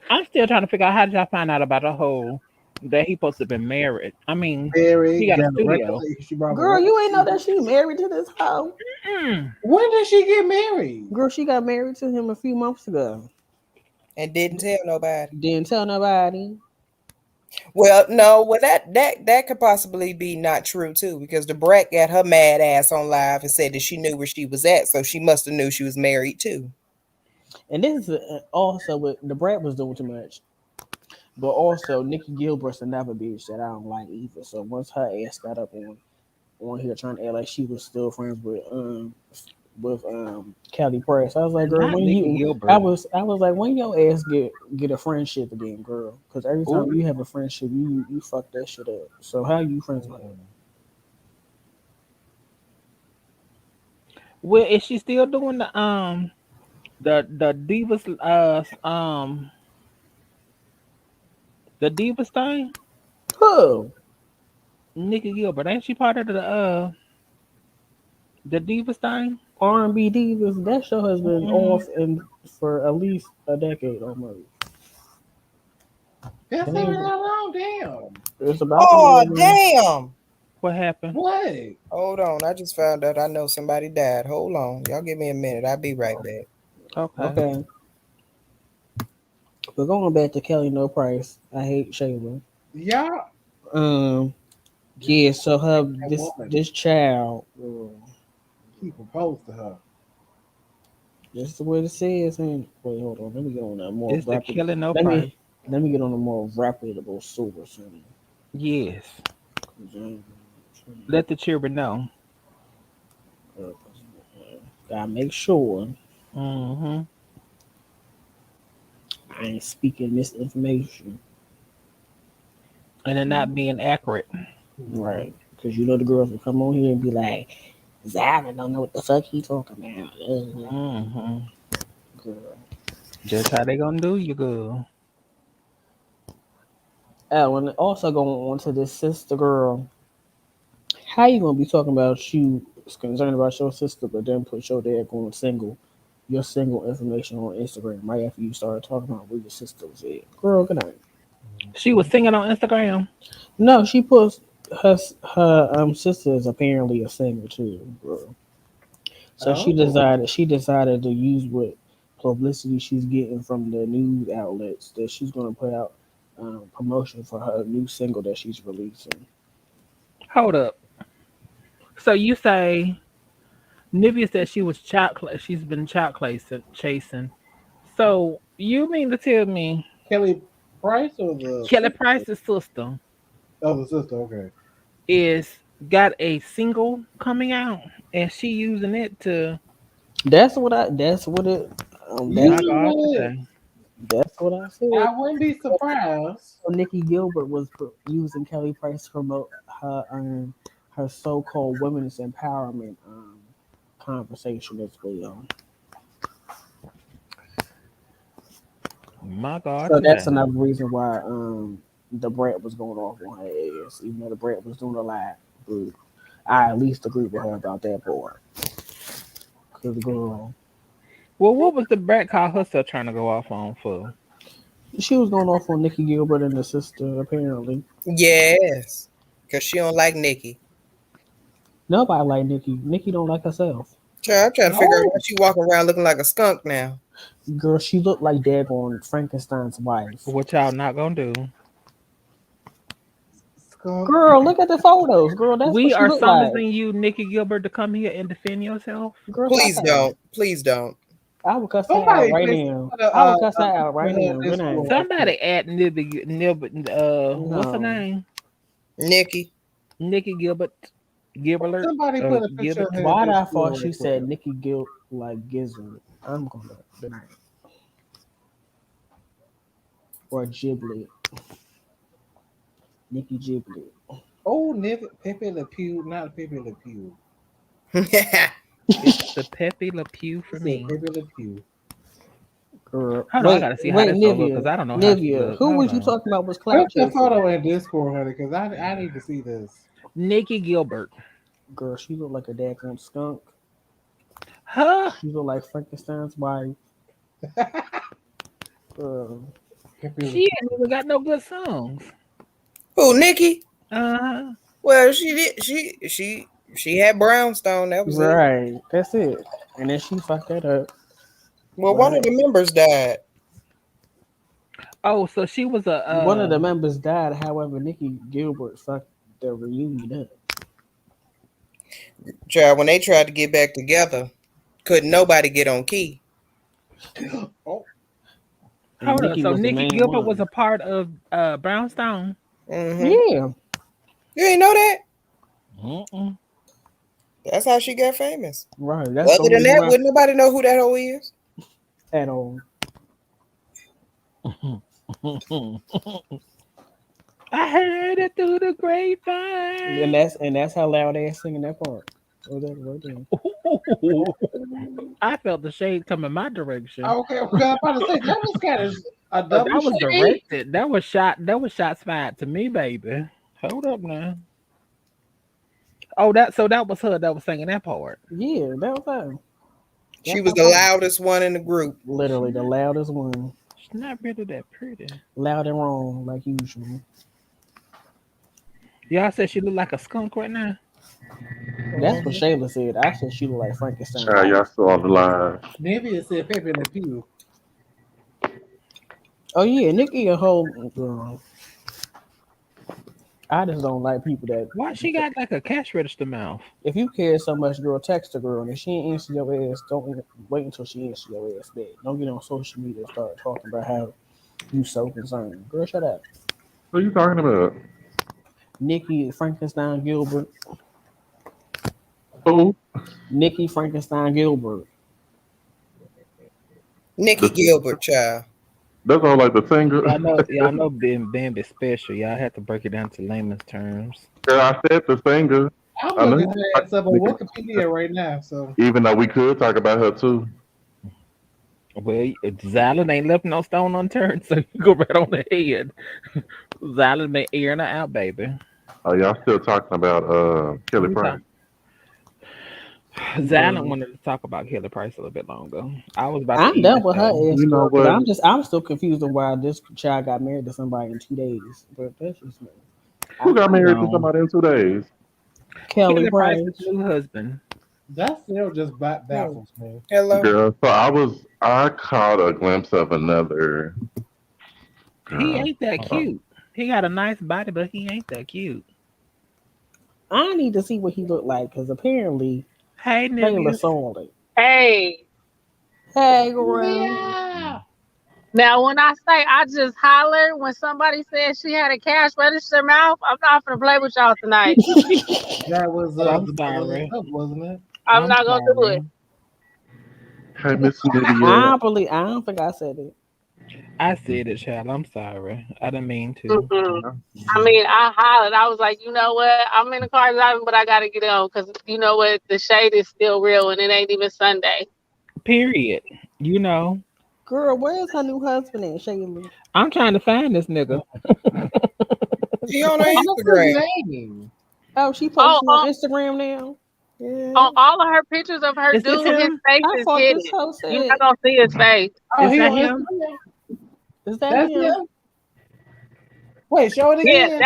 I'm still trying to figure out how did y'all find out about the whole that he supposed to be married. I mean,
Barry
he got a
got a record.
studio.
She brought him a
Girl,
record.
you ain't know that she married to this hoe.
Mm.
When did she get married?
Girl, she got married to him a few months ago.
And didn't tell nobody.
Didn't tell nobody.
Well, no, well that could possibly be not true too, because the brat got her mad ass on live and said that she knew where she was at, so she must have knew she was married too.
And this is also what the brat was doing too much. But also, Nikki Gilbert's another bitch that I don't like either. So once her ass got up on here trying to act like she was still friends with Kelly Price, I was like, girl,
Not
when
Nikki
you
Gilbert.
I was like, when your ass get a friendship again, girl? Because every time
Ooh.
you have a friendship, you fuck that shit up. So how you friends with her?
Well, is she still doing the divas the divas thing?
Who?
Nikki Gilbert, ain't she part of the divas thing?
R&B divas. That show has been
Mm.
off and for at least a decade almost.
That's
It
not
ain't-
long. Damn.
It's about to be
Oh
again.
damn.
What happened?
What?
Hold on. I just found out I know somebody died. Hold on. Y'all give me a minute. I'll be right back.
Okay.
Okay. But going back to Kelly No Price, I hate Shayla.
Yeah.
Um,
Just
yeah. So her
that
this
woman.
this child,
He proposed to her.
that's the way it says. And wait, hold on. Let me get on a more
It's the
rapid.
killing no
Let
price.
me let me get on a more reputable source.
Yes.
And,
Let the children know.
gotta make sure
Mm-hmm.
I ain't speaking misinformation.
And they're not being accurate.
Right. Because you know the girls will come on here and be like, Zion don't know what the fuck he talking about.
Mm-hmm.
Girl.
Just how they gonna do you, girl.
Oh, and also going on to this sister girl. How you gonna be talking about you concerned about your sister, but then put your dad going single, your single information on Instagram right after you started talking about where your sister was at? Girl, good night.
She was singing on Instagram.
No, she puts her sister is apparently a singer too, girl. So
Oh.
she decided to use what publicity she's getting from the news outlets that she's gonna put out promotion for her new single that she's releasing.
Hold up. So you say Nivea said she was she's been chasing. So you mean to tell me
Kelly Price or the
Kelly
sister?
Price's sister
Oh, the sister. Okay.
is got a single coming out and she using it to
That's what it
You
my
that's
know
God
what?
today.
that's what I said.
I wouldn't be surprised.
So Nikki Gilbert was using Kelly Price to promote her so-called women's empowerment conversation as well.
My God
So that's
today.
another reason why the Brett was going off on her ass, even though the Brett was doing a lot. But I at least agree with her about that part. Cause girl,
Well, what was the brat call herself trying to go off on for?
she was going off on Nikki Gilbert and the sister. Apparently,
Yes, because she don't like Nikki.
nobody like Nikki. Nikki don't like herself.
Child, I'm trying to figure out
Oh,
why she walking around looking like a skunk now.
Girl, she looked like daggone Frankenstein's wife.
What y'all not gonna do?
skunk.
Girl, look at the photos. Girl, that's what
We
she
are
looked like.
summoning you, Nikki Gilbert, to come here and defend yourself.
Girl, stop
Please
that.
don't. Please don't.
I would cuss that out
Somebody
right
please
now.
put a,
I would cuss that out
picture
right
of her in
now. Good night.
Discord.
Somebody at what's her
No.
name?
Nikki.
Nikki Gilbert, Gilbert,
Somebody put a picture of
Gilbert.
her in
Why did I thought
Discord
she
right
said
quick.
Nikki Guilt like Gizzard? I'm gonna good night. Or Giblet. Nikki Giblet.
Oh, Pepe Le Pew, not Pepe Le Pew.
It's the Pepe Le Pew
He
for
said
me.
Pepe Le Pew.
Girl.
Hold on, I
Wait,
gotta see how
wait,
this gonna look because
Nivea.
I don't know how she
Nivea.
look.
Who
Hold
was you
on,
talking about was
Put
clout
the
chasing?
photo in Discord, honey, because I need to see this.
Nikki Gilbert.
Girl, she looked like a daggone skunk.
Huh?
She looked like Frankenstein's wife. Girl.
Pepe Le
She
Pew.
ain't even got no good songs.
Who, Nikki?
Uh-huh.
Well, she did. She had brownstone. That was it.
Right. That's it. And then she fucked that up.
Well, one of
Right.
the members died.
Oh, so she was a
One of the members died. However, Nikki Gilbert fucked the reunion up.
Child, when they tried to get back together, couldn't nobody get on key.
Oh,
And
hold up.
Nikki
So
was the
Nikki
main
Gilbert was
one.
a part of Brownstone.
Mm-hmm.
Yeah.
You ain't know that?
Mm-mm.
That's how she got famous.
Right. That's the
Other
only
than
reason
that,
why
wouldn't nobody know who that hoe is?
at all.
I heard it through the
And
grapevine.
that's how loud ass singing that part. Oh, that right there.
I felt the shade coming my direction.
okay. Okay, I'm about to say that was kind of a double
That was
shade.
directed. That was shot. That was shots fired to me, baby. Hold up now. Oh, that was her that was singing that part.
Yeah, that was her.
She
That's
was
my
the
point.
loudest one in the group.
Literally the loudest one.
She's not really that pretty.
Loud and wrong, like usual.
Y'all said she looked like a skunk right now.
That's what
Mm-hmm.
Shayla said. I said she looked like Frankenstein's
Child, y'all
wife.
still on the line.
Nivea said Pepe Le Pew.
Oh yeah, Nikki a whole girl. I just don't like people that
Why she got like a cash register mouth?
if you care so much, girl, text a girl and if she ain't answer your ass, don't wait until she answer your ass back. Don't get on social media and start talking about how you so concerned. Girl, shut up.
What are you talking about?
Nikki Frankenstein Gilbert.
Who?
Nikki Frankenstein Gilbert.
Nikki
The,
Gilbert, child.
that's all like the singer.
Y'all know Bambi special. Y'all have to break it down to layman's terms.
Girl, I said the singer.
I'm
I know
looking
you
her
like
ass up on
Nicki Minaj,
Wikipedia right now. So
even though we could talk about her too.
Well, Xylan ain't left no stone unturned, so you go right on ahead. Xylan been airing her out, baby.
Oh, y'all still talking about Kelly
We
Price?
talk. Xylan wanted to talk about Kelly Price a little bit longer. I was about to
I'm
eat
done
the
with her
show.
ass
You know
girl because
what?
I'm still confused on why this child got married to somebody in 2 days. But that's just me.
Who got
I'm
married to
gone.
somebody in 2 days?
Kelly
Kelly Price's
Price.
new husband.
that still just
Oh,
baffles me.
Hello.
Girl, so I caught a glimpse of another
He
girl.
ain't that
Hold on.
cute. He got a nice body, but he ain't that cute.
I need to see what he looked like because apparently
Hey,
Taylor
niggas.
saw it.
Hey,
Hey, girl.
Yeah,
now when I say I just hollered when somebody said she had a cash register mouth, I'm not gonna play with y'all tonight.
that was
But I'm
the Beverly
sorry.
Hills, wasn't it?
I'm
I'm
not gonna do it.
sorry.
Hey, Miss Lydia.
I don't believe. I don't think I said it.
I said it, child. I'm sorry. I didn't mean to.
Mm-mm. I mean, I hollered. I was like, you know what? I'm in the car driving, but I gotta get on because you know what? The shade is still real, and it ain't even Sunday.
Period. You know,
Girl, where's her new husband at, Shayla?
I'm trying to find this nigga.
She on her
Hey, what's his
Instagram.
name?
Oh, she
Oh,
posting on Instagram now. Yeah.
on all of her pictures of her
Is this
dude, his
him?
face
I
is
thought
hidden.
this hoe
You're
said,
not gonna see his face.
Oh,
Is
he
that
on
him?
Instagram.
"Is that
That's
him?"
him. Wait, show it
Yeah,
again.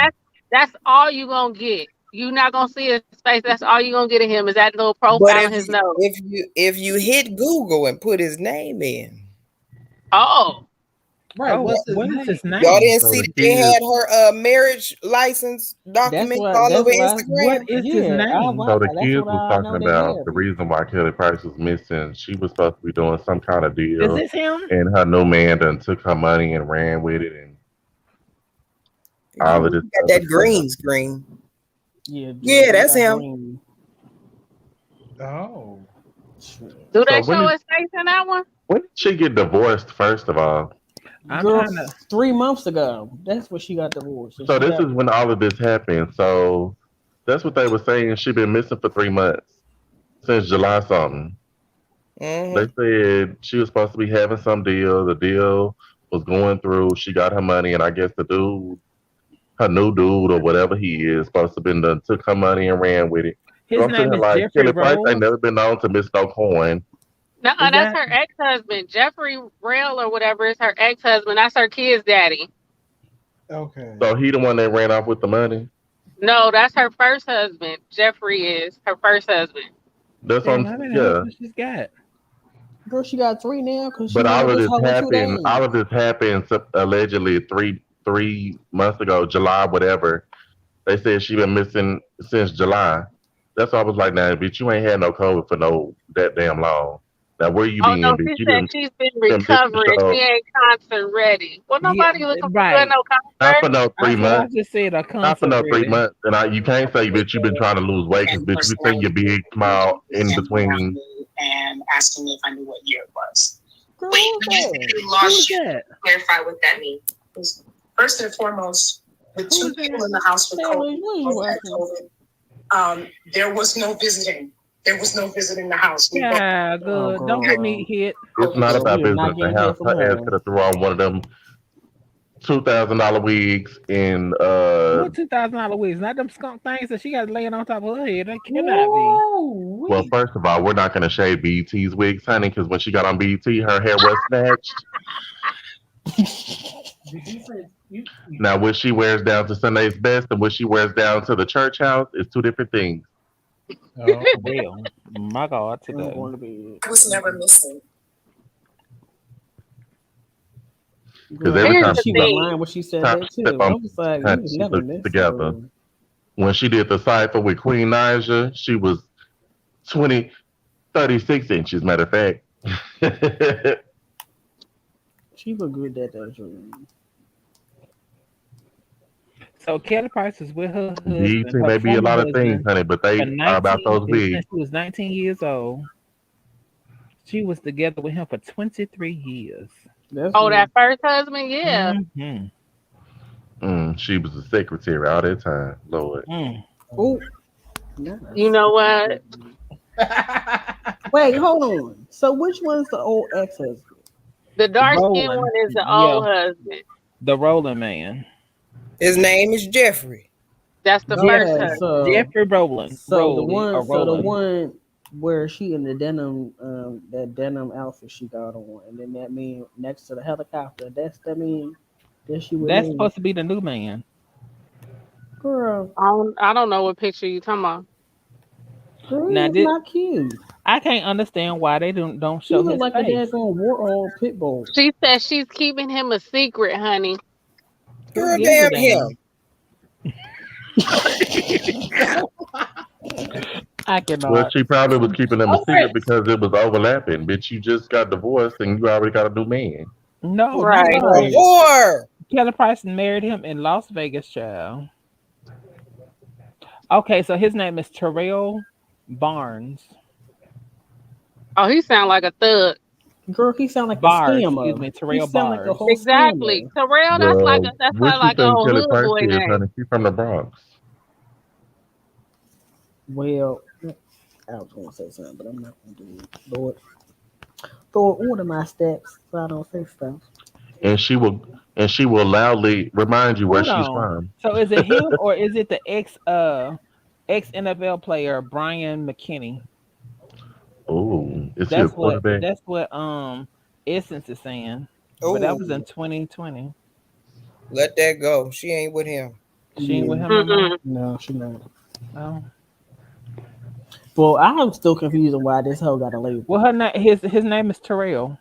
that's all you gonna get. You're not gonna see his face. That's all you gonna get of him is that little
But
profile
if
in his
you
nose.
if you hit Google and put his name in,
Oh,
Right,
Oh,
what's his
what is
name?
his
y'all
name?
didn't
So
see
the
that they
kids,
had her marriage license
That's
documents
what.
all
That's
over
why.
What
Instagram.
is his
Yeah,
name?
so the
that's
kids
what
was
I
talking
know. They
about the
married.
reason why Kelly Price was missing. She was supposed to be doing some kind of
Is
deal,
this him?
and her new man done took her money and ran with it, and all
Oh,
of this
he got
other
that
stuff.
green screen.
Yeah,
Yeah,
they
that's
got
him.
green.
Oh,
Shit.
do
So
they show his face in that one?
when did she get divorced? First of all,
I'm
Girl,
trying to.
3 months ago. That's when she got divorced. So
so
she
this
got.
is when all of this happened. So that's what they were saying. She been missing for 3 months since July something. They
Mm-hmm.
said she was supposed to be having some deal. The deal was going through. She got her money, and I guess the dude, her new dude or whatever he is, supposed to been done took her money and ran with it. So
His
I'm sitting
name
here
is
like
Jeffrey
Kelly Price ain't
Rose.
never been known to miss no coin.
No,
Is
that's
that?
her ex-husband, Jeffrey Rail or whatever. Is her ex-husband. That's her kid's daddy.
okay.
So he the one that ran off with the money.
No, that's her first husband. Jeffrey is her first husband.
That's
Damn,
on
how many
yeah.
husbands she's got?
Girl, she got three now because she
But
went
all
with
of
this
this
hoe in two
happened. All
days.
of this happened allegedly three months ago, July whatever. They said she been missing since July. That's why I was like, now, bitch, you ain't had no COVID for no that damn long. Now, where you
Oh no,
been, bitch?
she
You
said
been
she's been
been missing
recovering. She
show
ain't concert ready. Well,
Yeah,
nobody looking for you at
right.
no
not
concert.
for no
That's
three
what I
months.
just said. A
Not for
concert
no three
ready.
months. And you can't say, bitch, you've been trying to lose weight because,
And
bitch, we seen
personality
your big, small in
and around
between.
me and asking me if I knew what year it was.
Girl,
Wait,
who's
when you say
that?
you
Who is
lost,
that?
clarify what that means. First and foremost, the
Who
two
is
people
that?
in the house with COVID,
Taylor, what are you
both had
watching?
COVID. There was no visiting. There was no visiting the house. We both
Yeah,
Oh,
good. Don't get me
girl.
hit.
It's
COVID.
not
Girl,
about
we are
visiting
not
the
getting
house.
hit from
Her ass
her.
could have threw on one of them $2,000 wigs in
What $2,000 wigs? Not them skunk things that she got laying on top of her head. That cannot be.
Whoa,
well,
wait.
first of all, we're not going to shade BET's wigs, honey, because when she got on BET, her hair was snatched.
Did you say you
Now, what she wears down to Sunday's best and what she wears down to the church house is two different things.
Oh,
Well, my God,
I'm
today.
going to bed.
I was never missing.
Because
Girl,
every
Here's
time
the
she
she
was
got
thing.
lying when she said
time
that
to step
too. I
on
was like, we
honey,
was
she
never in
looked
this
together.
room.
When she did the cipher with Queen Naja, she was 20, 36 inches, matter of fact.
She looked good that room.
So Kelly Price was with her husband,
BT
her
may be a
former
lot of things,
husband,
honey, but
for
they are about
19
those
since
wigs.
she was 19 years old. She was together with him for 23 years.
That's
Oh,
good.
that first husband, yeah.
Mm-hmm.
She was a secretary all that time, Lord.
Mm.
Oh,
You
nice.
know what?
Wait, hold on. So which one's the old ex-husband?
The dark skinned
Roland.
one is the
Yeah,
old husband.
the Roland man.
His name is Jeffrey.
That's the first
Yeah,
husband.
Jeffrey Roland.
so the
Roland.
one where she in the denim, that denim outfit she got on, and then that man next to the helicopter. That's the man that she would
That's
name.
supposed to be the new man.
Girl,
I don't know what picture you talking about.
girl, he
Now,
is not cute.
I can't understand why they don't
He
show
looked
his
like a
face.
daggone war pit bull.
She said she's keeping him a secret, honey.
Who
Girl,
gives a
damn
damn?
him.
I
Well,
cannot.
she probably was keeping them a
All right.
secret because it was overlapping. Bitch, you just got divorced and you already got a new man.
No, not
Right.
You're a
Right.
already.
whore.
Kelly Price married him in Las Vegas, child. Okay, so his name is Terrell Barnes.
Oh, he sound like a thug.
Girl, he sound like a
Bars, excuse
scammer.
me,
He
Terrell
sound like a
Bars.
whole
Exactly.
scammer.
Terrell,
Girl,
that's
what you
like a
think
whole
Kelly
hood
Price
boy
is,
name.
honey? She from the Bronx.
Well, I was gonna say something, but I'm not gonna do it. Lord, order my steps so I don't say stuff.
And she will loudly remind you where
Hold
she's
on.
from.
So is it him or is it the ex NFL player Brian McKinney?
Oh, is he a quarterback?
That's what Essence is saying. But that was in
Oh,
2020.
let that go. She ain't with him.
She ain't with
Yeah,
him no more.
Mm-mm.
no, she not.
Oh.
Well, I'm still confused on why this hoe got a label.
Well, her name his name is Terrell.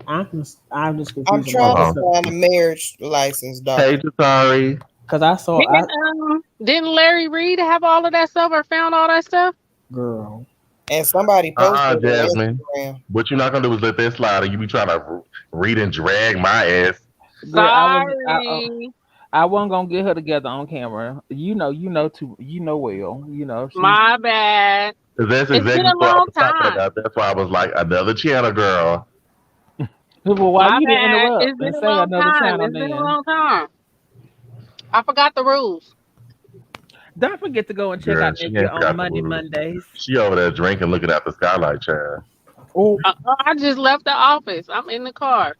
I'm just
I'm
confused
trying
about
to
this
Uh-huh.
stuff
find a marriage license
Hey,
document.
Jatari.
because I saw I
Didn't Larry Reed have all of that stuff or found all that stuff?
girl.
And somebody posted it on
Jasmine.
Instagram.
What you're not gonna do is let that slide, and you be trying to read and drag my ass.
Girl,
Sorry.
I wasn't gonna get her together on camera. You know well. She's
My bad.
Cause that's
It's been
exactly
a
what I
long
was talking
time.
about. That's why I was like, another channel girl.
well. Why
My
you didn't
bad.
interrupt
It's been
and
a
say
long
another
time.
channel?
It's been a
Then
long time. I forgot the rules.
don't forget to go and check
Girl,
out
she
Nikki
ain't
on
forgot the
Monday
rules.
Mondays.
She over there drinking, looking at the skylight, child.
Oh
I just left the office. I'm in the car.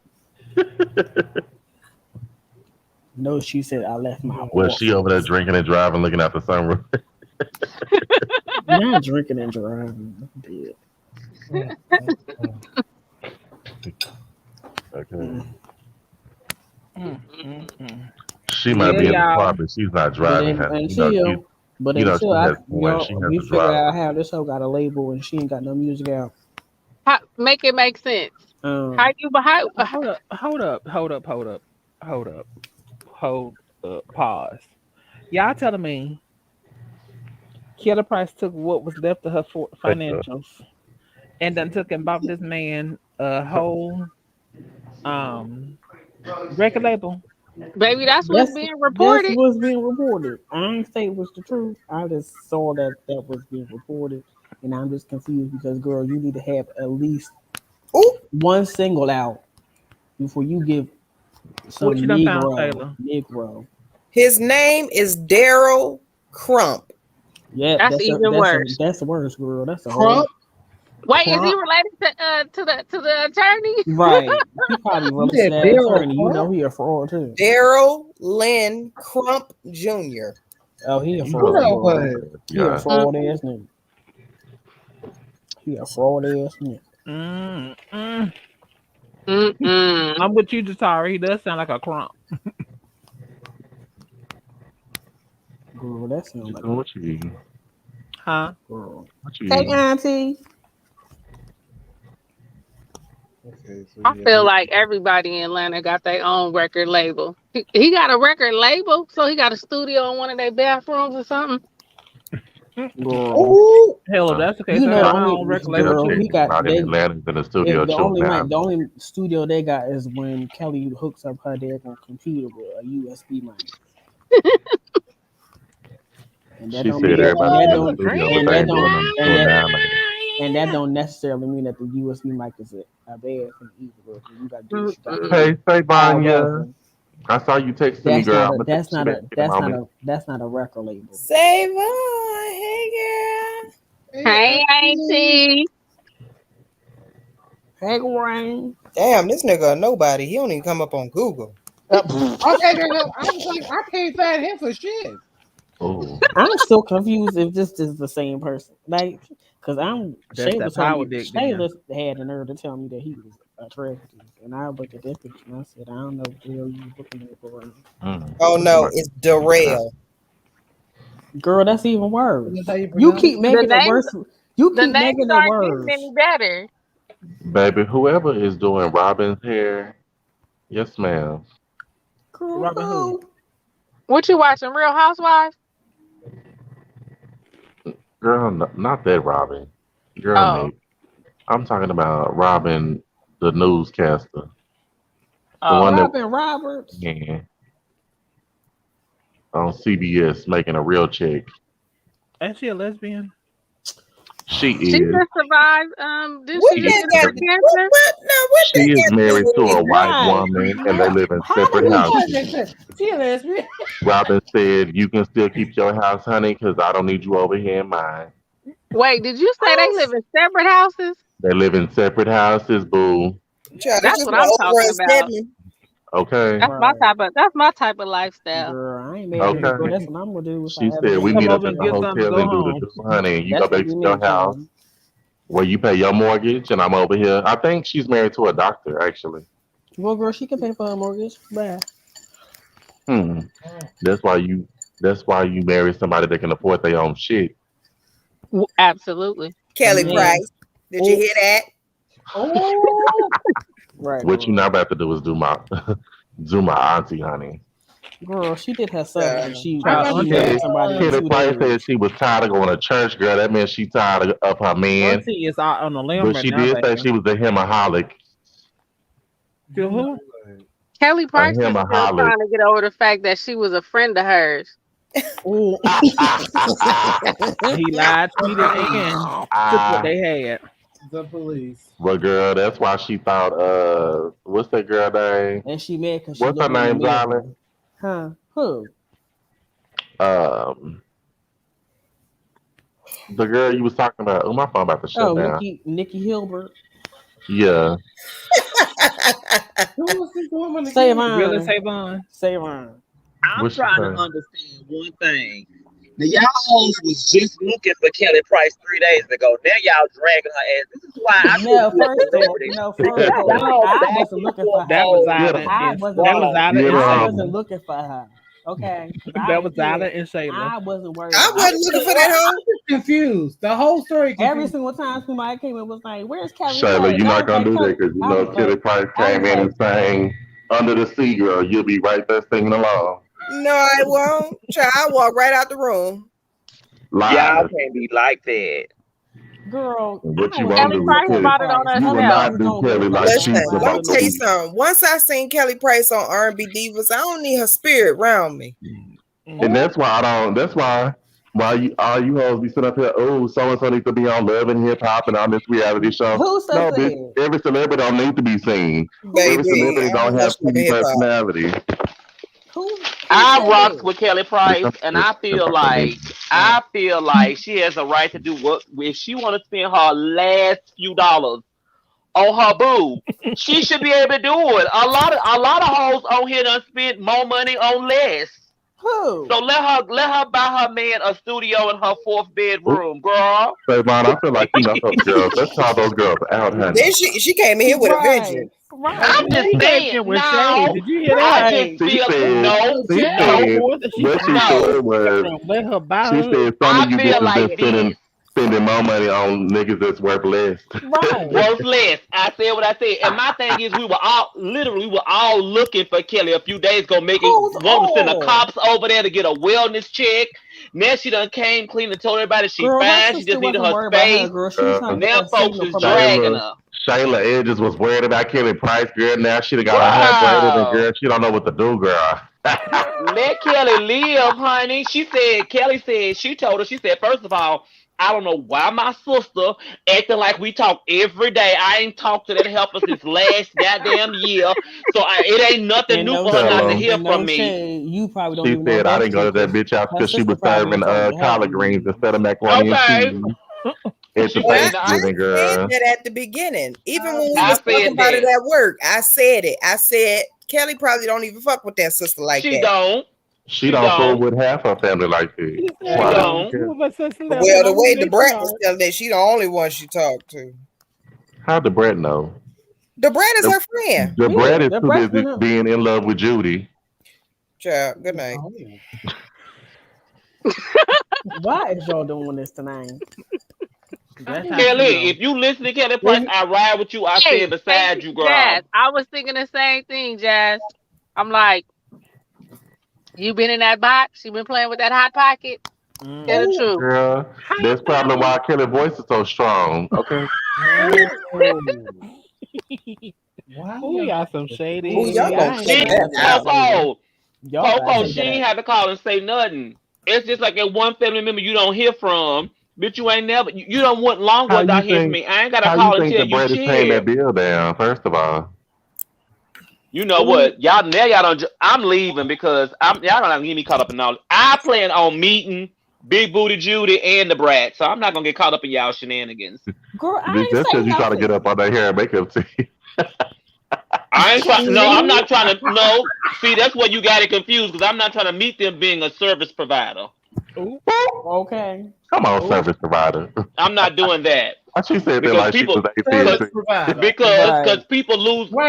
no, she said I left my
Well, she over there
office.
drinking and driving, looking out the sunroof.
Not drinking and driving. I'm dead.
Mm, mm, mm.
Okay.
Mm.
Mm, mm, mm.
She might
Yeah,
be in the car,
y'all.
but she's not
But
driving, honey.
until
She
I
has points. She has
we
to
figure
drive.
out how this hoe got a label and she ain't got no music out.
Make it make sense. How
Um,
you how,
Hold up, hold up, hold up, hold up, hold up, hold up. Pause. Y'all telling me Kelly Price took what was left of her
Thank you.
financials and then took and bought this man a whole um record label.
baby, that's what's being
that's
reported.
what's being reported. I ain't say it was the truth. I just saw that was being reported, and I'm just confused because girl, you need to have at least
Ooh,
one single out before you give
What
some
you done found, Taylor?
Negro.
his name is Daryl Crump.
Yeah,
That's even worse.
that's the worst, girl. That's a whole
Crump.
Wait, is he
crump.
related to the attorney?
Right. He probably
You
related to
said
that
Daryl
attorney. You know
Crump.
he a fraud too.
Daryl Lynn Crump Jr.
Oh, he a
You know
You
fraud,
I'm
know
girl.
what?
sorry,
He a
yeah.
fraud ass nigga. He a fraud ass nigga.
Mm, mm.
Mm-mm.
I'm with you, Jatari. He does sound like a crump.
Girl, that sound
You
like
know
a
what you eating?
Huh?
girl.
What you
Hey,
eating?
auntie.
Okay, so
I
yeah,
feel like everybody in Atlanta got their own record label. He got a record label, so he got a studio in one of their bathrooms or something.
Girl,
oh,
Hell, if that's the case,
you
I
know
got
the
my
only
own record label
girl
too.
he got.
Not in
They
Atlanta, he's in the studio too now.
the only studio they got is when Kelly hooks up her daggone computer with a USB mic, and that
She
don't
said
mean
everybody
and that
be in the
don't
studio, but
and
they
that
ain't doing
don't
nothing
and
doing
that
down later.
and that don't necessarily mean that the USB mic is a bad thing either. Bro. You got to get
Hey, say
all
Vanya.
relevant.
I saw you texting me, girl. I'm gonna text you back in a moment.
That's not a record label.
Save on. Hey, girl.
hey,
Hey,
Auntie.
Auntie.
Hey, Rain.
Damn, this nigga a nobody. He don't even come up on Google.
Okay, I was like, I can't find him for shit.
Oh,
I'm still confused if this is the same person. Like, cause
That's that power dick then.
Shayla had the nerve to tell me that he was attractive, and I looked at that picture and I said, I don't know what the hell you was looking at, bro.
Oh no, it's Darrell.
Girl, that's even worse.
That's how you
You
pronounce
keep
it?
The
making it
names,
worse. You
the
keep
names
making it
aren't getting
worse.
any better.
baby, whoever is doing Robin's hair, yes, ma'am.
Girl,
Robin Hood.
who?
What you watching, Real Housewives?
Girl, not that Robin. Girl,
Oh,
Nate. I'm talking about Robin, the newscaster, the one
oh.
that
Robin Roberts.
yeah, on CBS making a real check.
Ain't she a lesbian?
She
She
is.
just survived. Didn't
What
she
She's
just
that
get
got?
over
married.
cancer?
What
She
that
is
got to do
married
with
to a
anything?
white
Right.
woman, and they live in
How
separate
do
Who
we?
was
houses.
that? She a lesbian.
Robin said, "You can still keep your house, honey, because I don't need you over here in mine."
Wait, did you say they live in separate houses?
They live in separate houses, boo.
Child, it's
That's
just
what
my
I'm
over
talking
and
about.
stepping.
Okay,
Right.
That's my type of lifestyle.
Girl, I ain't mad at you, girl.
okay.
That's what I'm gonna do if
She
I ever
said,
get
"We
Come
meet up
over
at
married.
and
the
get something and
hotel
go
and do the
home.
do, honey. And you go
That's
back
what we
to your
need,
house
child.
where you pay your mortgage, and I'm over here. I think she's married to a doctor, actually.
Well, girl, she can pay for her mortgage. Bye.
Hmm. That's why you. That's why you marry somebody that can afford their own shit.
Absolutely.
Kelly
Man.
Price. Did you
Oh,
hear that?
Oh,
right,
What you
girl.
not about to do is do my, do my auntie, honey.
Girl, she did her stuff and
I
Child,
got
she
to
Auntie
say,
married
Kelly,
somebody in
Kelly Price
2 days.
said she was tired of going to church, girl. That means she tired of her man.
Auntie is out on a limb
But
right
she
now,
did say
baby.
she was a hemaholic.
To
you know
who?
what?
Kelly
A
Price is still
hemaholic.
trying to get over the fact that she was a friend of hers.
Oh,
He lied,
The
cheated,
police.
and took what they had.
The police.
Well, girl, that's why she thought, what's that girl name?
and she mad because she
What's her
looking in the
name,
mirror.
darling?
Huh? Who?
Um, the girl you was talking about. Oh, my phone about to shut
Oh,
down.
Nikki Hilbert.
Yeah.
Who was this woman again?
Really,
Savon.
Savon?
Savon.
I'm
What she
trying to
say?
understand one thing. Now y'all hoes was just looking for Kelly Price 3 days ago. Now y'all dragging her ass. This is why I couldn't
No,
be a celebrity
first off,
y'all
I
back
wasn't
and
looking for
forth
her.
That was
hoes.
Get
Isla.
her.
I
And
wasn't
that was
looking.
Wrong.
Isla
Get
and
I
Shayla.
wasn't
her.
looking for her. Okay, 'cause
That was
again,
Isla and Shayla.
I wasn't worried
I
about
wasn't
it.
looking for that hoe.
Confused. The whole story
Every
confused.
single time somebody came in was like, "Where's Kelly
Shayla,
Price?"
you're
I
not
was
gonna
like,
do
"Kelly."
that because you
I
know
was
Kelly
like,
Price
I
came
was
in
like,
and sang "Under the Sea, Girl." You'll be right there singing along.
No, I won't. Child, I walk right out the room.
Y'all
Live.
can't be like that.
"Girl,
And what
I
you
was
won't
Kelly
looking
do
for
is
Price
Kelly
Kelly.
bought it on
Price.
You will
Kelly Price
herself.
not
was
do
gonna
Kelly
lose her
like
Listen,
she's
mind.
let me
supposed to
tell you
do.
something. Once I seen Kelly Price on R&B Divas, I don't need her spirit around me.
And
Mm.
Oh,
that's why I don't. That's why you all you hoes be sitting up here. Oh, so and so needs to be on Love and Hip Hop and on this reality show.
Who said
No, bitch.
that?
Every celebrity don't need to be seen.
Who
Every
said
Baby,
celebrity
that?
I
don't
don't
have
watch Love and
TV
Hip Hop.
personality.
Who
I
said
rocks
that?
with Kelly
Girl,
Price, and I feel like she has a right to do what if she want to spend her last few dollars on her boo. She should be able to do it. A lot of hoes on here done spent more money on less.
Who?
So let her buy her man a studio in her fourth
oops,
bedroom, girl.
Savon, I feel like you know those girls. Let's call those girls out, honey.
Then she came in here with a
Right.
vengeance.
I'm
Right.
just
She came
saying.
in with shade.
No,
Did you hear
I
that?
just
Right.
She
feel
said,
no,
she
Jack.
no,
said,
More than she
what she
said.
no.
said was,
Let her buy
she
her.
said some of
I
you
feel
bitches
like
been spending,
this.
spending more money on niggas that's worth less.
Right.
Worthless. I said what I said. And my thing is, we were all looking for Kelly a few days ago,
Who's
wanting to send the
all?
cops over there to get a wellness check. Now she done came clean and told everybody she
Girl, her
fine. She
sister
just needed
wasn't
her
worried about her,
space.
girl. She was
Uh,
trying to get
Now
that
folks
signal
is
from her.
dragging
Shayla,
her.
Shayla Edges was worried about Kelly Price, girl. Now she done got her hair braided, and
Wow.
girl, she don't know what to do, girl.
Let Kelly live, honey. Kelly said, she told her, she said, first of all, I don't know why my sister acting like we talk every day. I ain't talked to that helper since last goddamn year. So it ain't nothing
And
new
no
for her not to
Tell her.
shade,
hear
and
from
no
me.
shade. You probably don't
She
even know if
said I
that's
didn't go
true
to that
because
bitch house
her
because she
sister
was
probably
serving
ain't told her
collard greens
help.
instead of macaroni and
Okay.
cheese at the
But I,
And I,
I
Thanksgiving,
said
girl.
that at the beginning. Even when we
I
was talking
said
about it
that.
at work, I said it. I said Kelly probably don't even fuck with that sister like
She
that.
don't.
She
She
don't fool
don't.
with half her family like that.
She
Why?
Exactly.
don't.
Two of us has left,
Well,
and
the
I'm
way
in
Debrat was
charge.
telling that she the only one she talked to.
How the Brett know?
Debrat is
The,
her friend.
the
Yeah,
Brett is
that
too
breast been
busy
up.
being in love with Judy.
Child, good night.
Why is y'all doing this tonight?
That's how she
Kelly,
go.
if you listen to Kelly Price,
If
I ride with you. I
Hey,
stand
hey,
beside you,
Jazz.
girl.
I was thinking the same thing, Jazz. I'm like, you been in that box? You been playing with that hot pocket? Tell the
Mm.
Ooh,
truth.
Girl,
Hot
that's probably why
pocket.
Kelly's voice is so strong. Okay.
ooh,
Why
Oh,
y'all?
y'all some shady
ooh,
ass
y'all
nigga.
gonna
I ain't
cut
She,
saying
that
nothing
out.
about Judy.
y'all
Coco,
better
she
take that
ain't
out.
had to call and say nothing. It's just like that one family member you don't hear from, bitch. You ain't never, you don't want long
How you
without hearing from
think?
me. I ain't gotta
How you
call and
think
tell
the
you
Brett is paying that
shit.
bill down? First of all,
You know
Ooh,
what? Y'all don't. I'm leaving because y'all don't get me caught up in all. I plan on meeting Big Booty Judy and the brat, so I'm not gonna get caught up in y'all shenanigans.
girl, I
bitch,
ain't
that's
say
because you trying to get
nothing.
up on that hair and makeup team.
I ain't trying. No, I'm
See?
not trying to. No, see, that's where you got it confused because I'm not trying to meet them being a service provider.
Ooh,
Okay.
Come on,
ooh.
service provider.
I'm not doing that
Why she said that
because
like she
people,
was
because
Service
AT&T?
provider.
Right.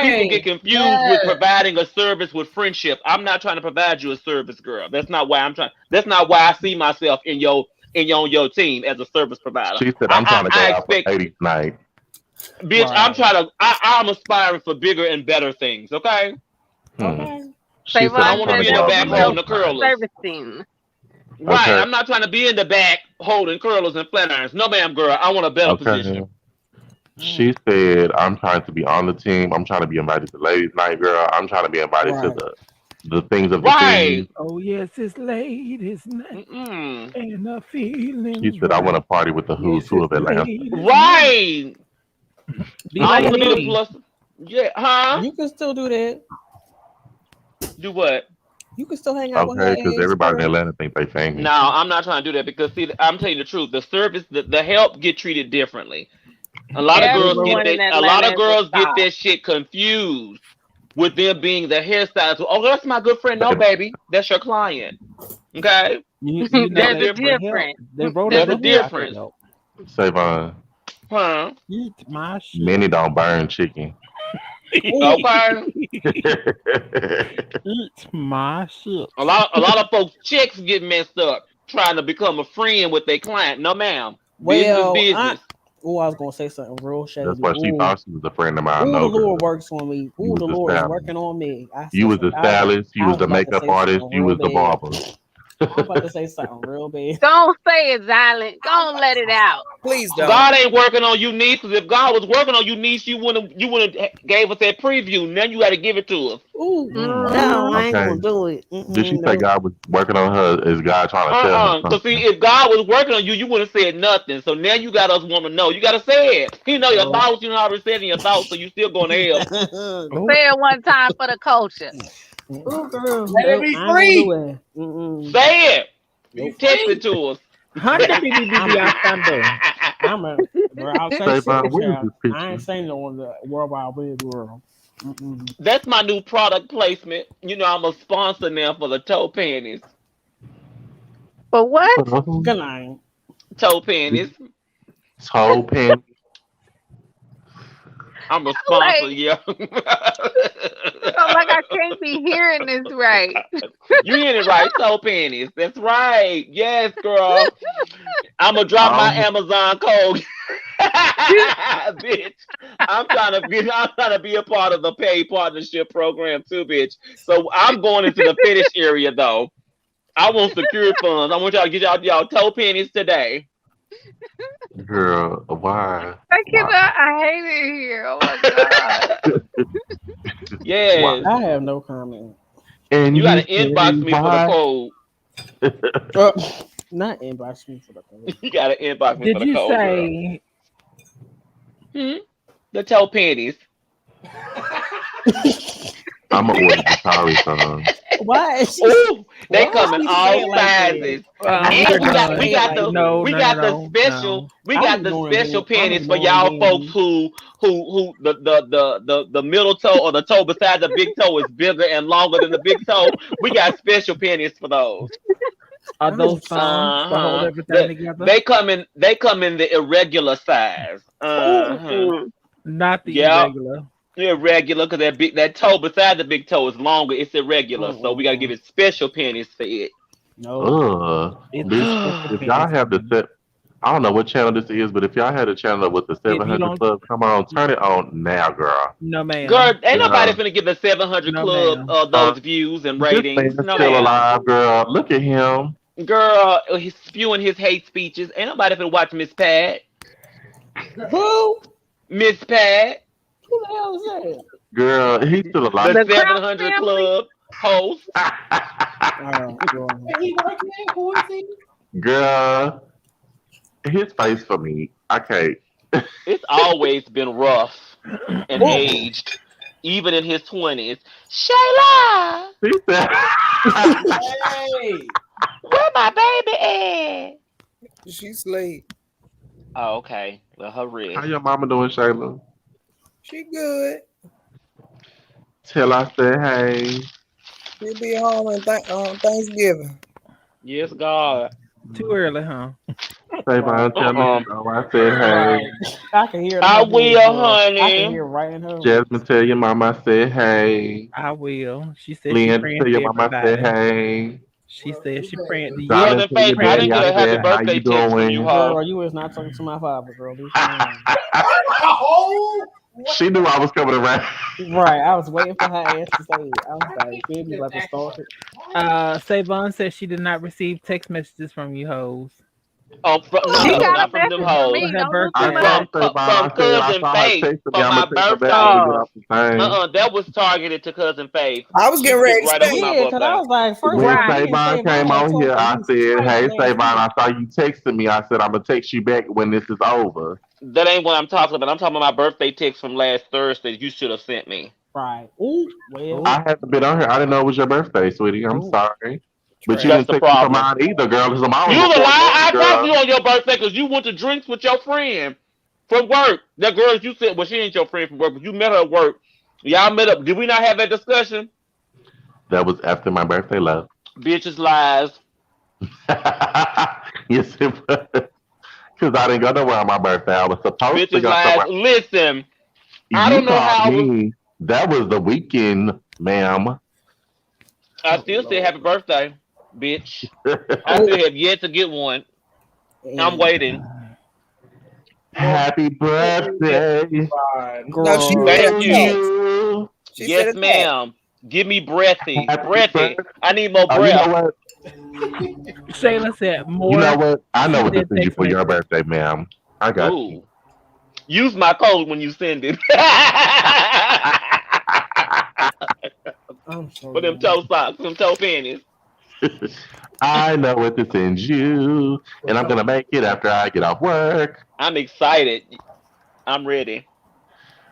people get
Wait,
confused with
yes.
providing a service with friendship. I'm not trying to provide you a service, girl. That's not why I'm trying. That's not why I see myself in your team as a service provider.
She said,
I
I'm trying to
I, I
go out for
expect,
ladies' night.
bitch. I'm
Right.
trying to. I'm aspiring for bigger and better things. Okay.
Hmm.
Okay.
She said,
I
Savon
I'm
don't want to
trying
said
to
be in
go
the
they'll
out for
back
be
holding
ladies'
your
the
night.
curlers.
servicing.
Right.
Okay.
I'm not trying to be in the back holding curlers and flat irons. No, ma'am, girl. I want a better
Okay.
position.
She said, I'm trying to be on the team. I'm trying to be invited to ladies' night, girl. I'm trying to be invited to
Right.
the things of the
Right.
things.
Oh yes, it's late. It's night,
Mm-mm.
and the
She
feeling's
said, I want to
right.
party with the who's
Yes,
who
it's
of Atlanta.
late. It's night.
Right.
Be
I
like
want to be the
me.
plus. Yeah. Huh?
You can still do that.
Do what?
You can still hang out with her
Okay, because
age,
everybody in
girl.
Atlanta think they famous.
No, I'm not trying to do that because see, I'm telling you the truth. The service, the help get treated differently. A lot of girls get
Everyone in
that. A lot of
Atlanta is a
girls get
star.
that shit confused with them being the hairstylist. Oh, that's my good friend. No,
Say,
baby, that's your client. Okay,
You know
that's
There's a
the
different.
help.
difference.
They wrote a
There's
There's a
a
book about the
difference.
difference.
help.
Savon,
Huh?
Eat my shit.
many don't burn chicken.
Oh,
Okay.
Eat my shit.
A lot of folks checks get messed up trying to become a friend with their client. No, ma'am. Business is
well, I
business.
I was gonna say something real
That's
shady.
what she
Ooh,
thought she was a friend of mine.
ooh, the
No,
Lord
girl.
works on me.
You
Ooh,
was
the
the
Lord is
stylist.
working on me.
You was the stylist. You
I
was
was
the
about to
makeup
say
artist.
something
You
real
was the
bad.
barber.
I'm about to say something real bad.
Don't say it, Silent. Don't let it out.
Please don't.
God ain't working on you, niece. Because if God was working on you, niece, you wouldn't gave us that preview. Now you got to give it to us.
Ooh,
Mm.
no,
Mm-hmm.
I ain't
Okay.
gonna do it.
Did she say
No.
God was working on her? Is God trying to tell her
Cause see,
something?
if God was working on you, you wouldn't have said nothing. So now you got us want to know. You got to say it. He know your
Oh.
thoughts. You know already said in your thoughts, so you still going to hell.
Oh,
Say it one time for the culture.
Oh, girl,
Let her
no,
be
I ain't gonna do
free.
it. Mm-mm.
Say it.
Be
Nope.
Text
free.
it to us.
Honda bibi
I'm
bibi asando.
I'm a girl. I'll say
Savon,
something,
what is
child.
this
I ain't
picture?
saying no on the World Wide Web world. Mm-mm.
That's my new product placement. You know, I'm a sponsor now for the toe panties.
For what?
Good night.
Toe panties.
Toe pen.
I'm a sponsor,
Like,
yeah.
like I can't be hearing this right.
You hear it right, toe pennies. That's right. Yes, girl. I'm gonna drop my
Um,
Amazon code. Bitch. I'm trying to be a part of the paid partnership program too, bitch. So I'm going into the finish area though. I want secure funds. I want y'all to get y'all toe pennies today.
girl, why?
I
Why?
cannot. I hate it here. Oh my god.
Why?
Yes.
I have no comment.
And
You
you
gotta
say
inbox me for the
why?
code.
Uh, not inbox me for the code.
You gotta inbox me for
Did
the
you
code, girl.
say
Hmm? The toe panties.
I'm gonna order the Atari song.
Why is she?
Ooh, they
Why is
come in
she
all
saying like that?
sizes.
Why
we're
And
is
we
she
got
done?
we
saying
got
like
the
No,
that?
we
no, no,
got the
no,
special
no.
we
I'm
got the
ignoring
special
Ben. I'm
pennies for
ignoring
y'all folks
Ben.
who the middle toe or the toe beside the big toe is bigger and longer than the big toe. We got special pennies for those.
Are
I'm
those thongs to hold
Uh-huh.
everything together?
They come in the irregular size. Uh-huh.
Mm-mm.
Not the
Yep.
irregular.
Irregular because that toe beside the big toe is longer. It's irregular. So we gotta give
mm-mm.
it special pennies for it.
No.
It's the
Bitch,
special
if y'all
pennies for
have the
me.
set, I don't know what channel this is, but if y'all had a channel with the
If you
700
don't,
Club, come on, turn it on now, girl.
no,
Girl,
ma'am.
ain't nobody
Girl,
finna give the 700
No,
Club
ma'am.
uh,
those views and
this
ratings.
man's
No,
still
ma'am.
alive, girl. Look at him.
Girl, he's spewing his hate speeches. Ain't nobody finna watch Miss Pat.
Who?
Miss Pat,
Who the hell is that?
Girl, he's still alive.
the
The Crouch
700
family.
Club host.
Well,
And he working there? Who is he?
Girl, his face for me. I can't.
It's always been rough and
oh,
aged, even in his 20s. Shayla,
He said,
Hey,
where my baby at?
She sleep.
Oh, okay. Well, her
how
rest.
your mama doing, Shayla?
She good.
Till I said, hey.
She'll be home on Thanksgiving.
Yes, God.
Too early, huh?
Say,
right,
Vaughn, tell me
Uh-uh.
you know I said, hey.
right. I can hear it in
I
her voice,
will,
girl. I can
honey.
hear it right in her voice.
Jasmine, tell your mama I said, hey.
I will. She said she
Leanne,
praying
tell
for
your mama I said,
everybody.
hey.
She said she praying. Yes,
Darling,
Cousin
tell
she
your
Faith, I
praying
didn't
daddy
for
get
I
a happy
said,
everybody.
how
birthday
you
text from you,
doing?
huh?
Girl, you is not talking to my father, girl. Leave him alone.
oh, what?
She knew I was coming around.
Right, I was waiting for her ass to say it. I was like, baby, about to start it.
Savon said she did not receive text messages from you hoes
Oh,
She
no,
for
got a
not from them
message from
hoes.
for
me.
her
Don't do
I
too
birthday.
told
much.
Savon,
From
I said, I
cousin
saw her
Faith
texting me.
for
I'm
my
going to text her back when we
birthday.
get
Oh,
off the thing.
That was targeted to cousin Faith.
I was
She
getting ready
picked
to
right up
say,
on my
Yeah, because I
birthday.
was like, first
When
off,
right.
me and
Savon
Savon
came
had
on
talked
here,
at
I
least
said,
twice
hey,
last
Savon,
week.
I saw you texting me. I said, I'm going to text you back when this is over.
That ain't what I'm talking about. I'm talking about my birthday text from last Thursday. You should have sent me.
Right. Ooh, well,
Oh,
I haven't been on here. I didn't know it was your birthday, sweetie. I'm
ooh,
sorry. But you
That's
didn't
the
trash.
text me for
problem.
mine either, girl, because I'm
You
always
a
before yours,
lie. I talked to you
girl.
on your birthday because you went to drinks with your friend from work. That girl you said, well, she ain't your friend from work, but you met her at work. Y'all met up. Did we not have that discussion?
That was after my birthday, love.
Bitches lies.
Yes, it was. Because I didn't go nowhere on my birthday. I was supposed to
Bitches
go
lies.
somewhere.
Listen, I
You
don't know
called
how.
me. That was the weekend, ma'am.
I
oh
still say
Lord.
happy birthday, bitch. I still have yet to get one. I'm
And
waiting.
Well,
Happy
yeah,
birthday
No, she
girl,
said a
Thank
to
you.
text.
you.
She said
Yes,
a text.
ma'am. Give me breathy.
Happy
Breathy.
birthday.
I need more
Oh, you know
breath.
what?
Shayla said
You know
more.
what? I know
She
what to
said
send you
text
for your
messages.
birthday, ma'am. I got you.
Ooh. Use my code when you send it.
I'm so
For them
done.
toe socks, them toe panties.
I know what to send you, and I'm gonna make it after I get off work.
I'm excited. I'm ready.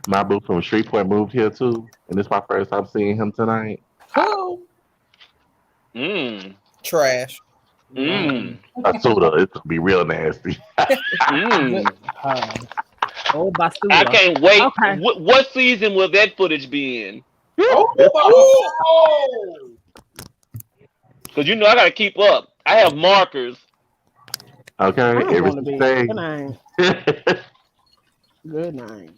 My boo from Shreveport moved here too, and it's my first time seeing him tonight.
Who?
Mmm.
Trash.
Um,
Mmm.
A Suda, it's gonna be real nasty.
good.
Mmm.
Oh,
I
basura.
can't wait.
Okay.
What season will that footage be in?
oh,
Ooh,
oh,
Because you know I gotta keep up. I have markers.
Okay,
I'm
every
going to
6
bed.
days.
Good night. Good night.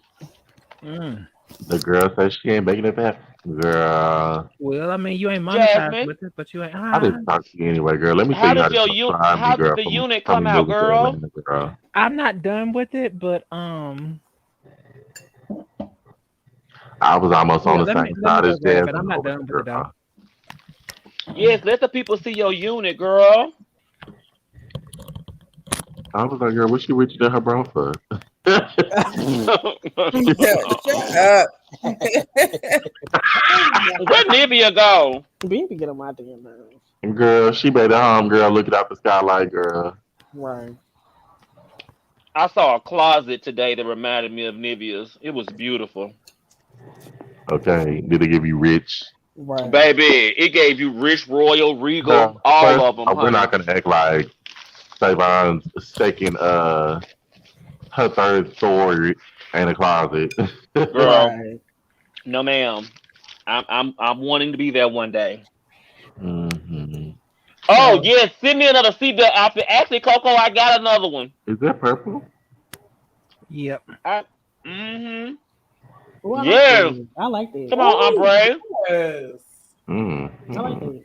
Mm.
The girl says she ain't making it back. Girl,
Well, I mean, you ain't monetized
Jasmine,
with it, but you ain't
I
high.
didn't talk to you anyway, girl. Let me tell you how this gonna slime me,
how did
girl,
the
from
unit
from
come
me
out,
moving to
girl?
Atlanta, girl.
I'm not done with it, but
I was almost on
yeah.
the
Let me
same
let me
side
go
as
grab it. I'm
Jasmine
not
over
done with
there,
it though.
girl.
Yes, let the people see your unit, girl.
I was like, girl, what she reaching to her bro for?
Shut up.
Where Nivea go?
Baby, get on my damn nerves.
Girl, she made it home, girl, looking out the skylight, girl.
Right.
I saw a closet today that reminded me of Nivea's. It was beautiful.
Okay, did they give you rich?
Right.
Baby, it gave you rich, royal, regal,
Girl,
all
first,
of them,
we're
honey.
not gonna act like Savon's second, her third story ain't a closet.
Girl,
Right.
no ma'am. I'm wanting to be there one day.
hmm
Oh
So,
yes, send me another seatbelt outfit. Actually, Coco, I got another one.
Is that purple?
Yep.
I mm-hmm.
oh, I like
Yes.
that. I like that.
Come on,
Oh
Umbre.
yes.
I like
Mm-hmm.
that.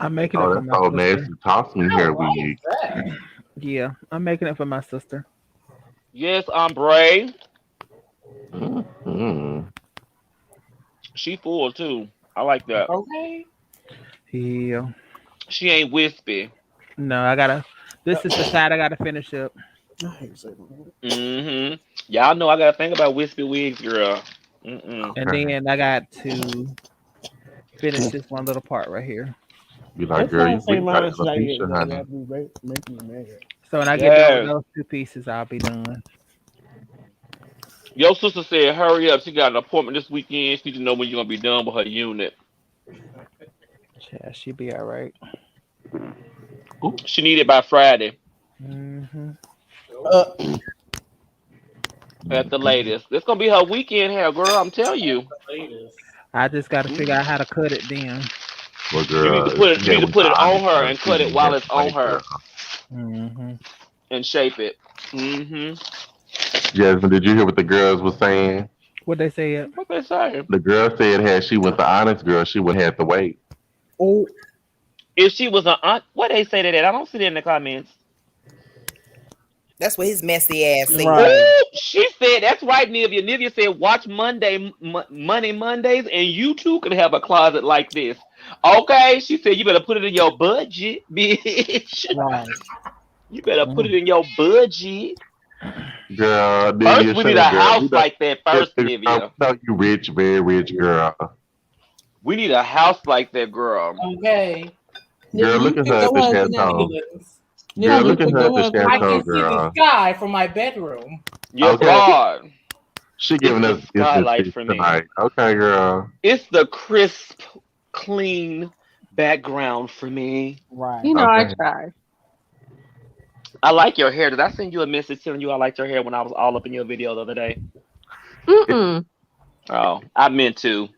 I'm making it
Oh,
for
that's
my
so
sister.
nasty. Toss me
I
hair
like
wig.
that.
Yeah, I'm making it for my sister.
Yes, Umbre.
Mm-hmm.
She full too. I like that.
Okay.
Yeah.
She ain't wispy.
No, I gotta.
Uh,
This is the side I gotta finish up,
I hate saying
Mm-hmm. Y'all know I gotta think about wispy wigs, girl. Mm-mm.
and
Okay.
then I got to finish this one little part right here.
Be like,
that's
girl,
why I
you
say
we got
mine is like
alopecia,
that.
honey.
That be making me mad.
So when I get done with
Yes.
those two pieces, I'll be done.
Your sister said, hurry up. She got an appointment this weekend. She need to know when you're gonna be done with her unit.
Yeah, she'll be all right.
Ooh.
She need it by Friday
Mm-hmm.
oh,
Uh,
at the
Mhm.
latest. It's gonna be her weekend hair, girl. I'm telling
at
you.
the latest.
I just got to figure
Mhm.
out how to cut it then.
Well,
You need to
girl, if
put it.
she
You need
had
to
went to
put it on
Onyx,
her
girl,
and
she
cut it
wouldn't
while
have
it's
to
on
wait,
her
girl.
Mm-hmm.
and shape it. Hmm.
Jasmine, did you hear what the girls was saying?
What they said?
What they say?
The girl said had she went to Onyx, girl, she would have to wait.
oh,
If she was an aunt, what they say to that? I don't see that in the comments.
That's what his messy ass said.
right.
Ooh, she said that's right, Nivea. Nivea said watch Money Mondays, and you too can have a closet like this. Okay, she said you better put it in your budget, bitch.
Right.
You better put it
Mm.
in your budget.
Girl,
First,
Divya,
we
shut
need a
up, girl.
house like that. First,
I'm
Nivea,
telling you, rich, very rich, girl.
we need a house like that, girl.
Okay.
Nigga,
Girl,
you
look at
pick
her at
your
the
husband out.
chateau.
Feelings.
Girl,
Nigga, you
look at
pick
her
your
at the
husband
I
out.
chateau,
can see the
girl.
sky from my bedroom.
Yes,
Okay,
God,
she
it's
giving
the
us business
skylight
tips
for me.
tonight. Okay, girl.
It's the crisp, clean background for me.
Right.
You know I
Okay.
try.
I like your hair. Did I send you a message telling you I liked your hair when I was all up in your video the other day?
Mm-mm.
Oh, I meant to.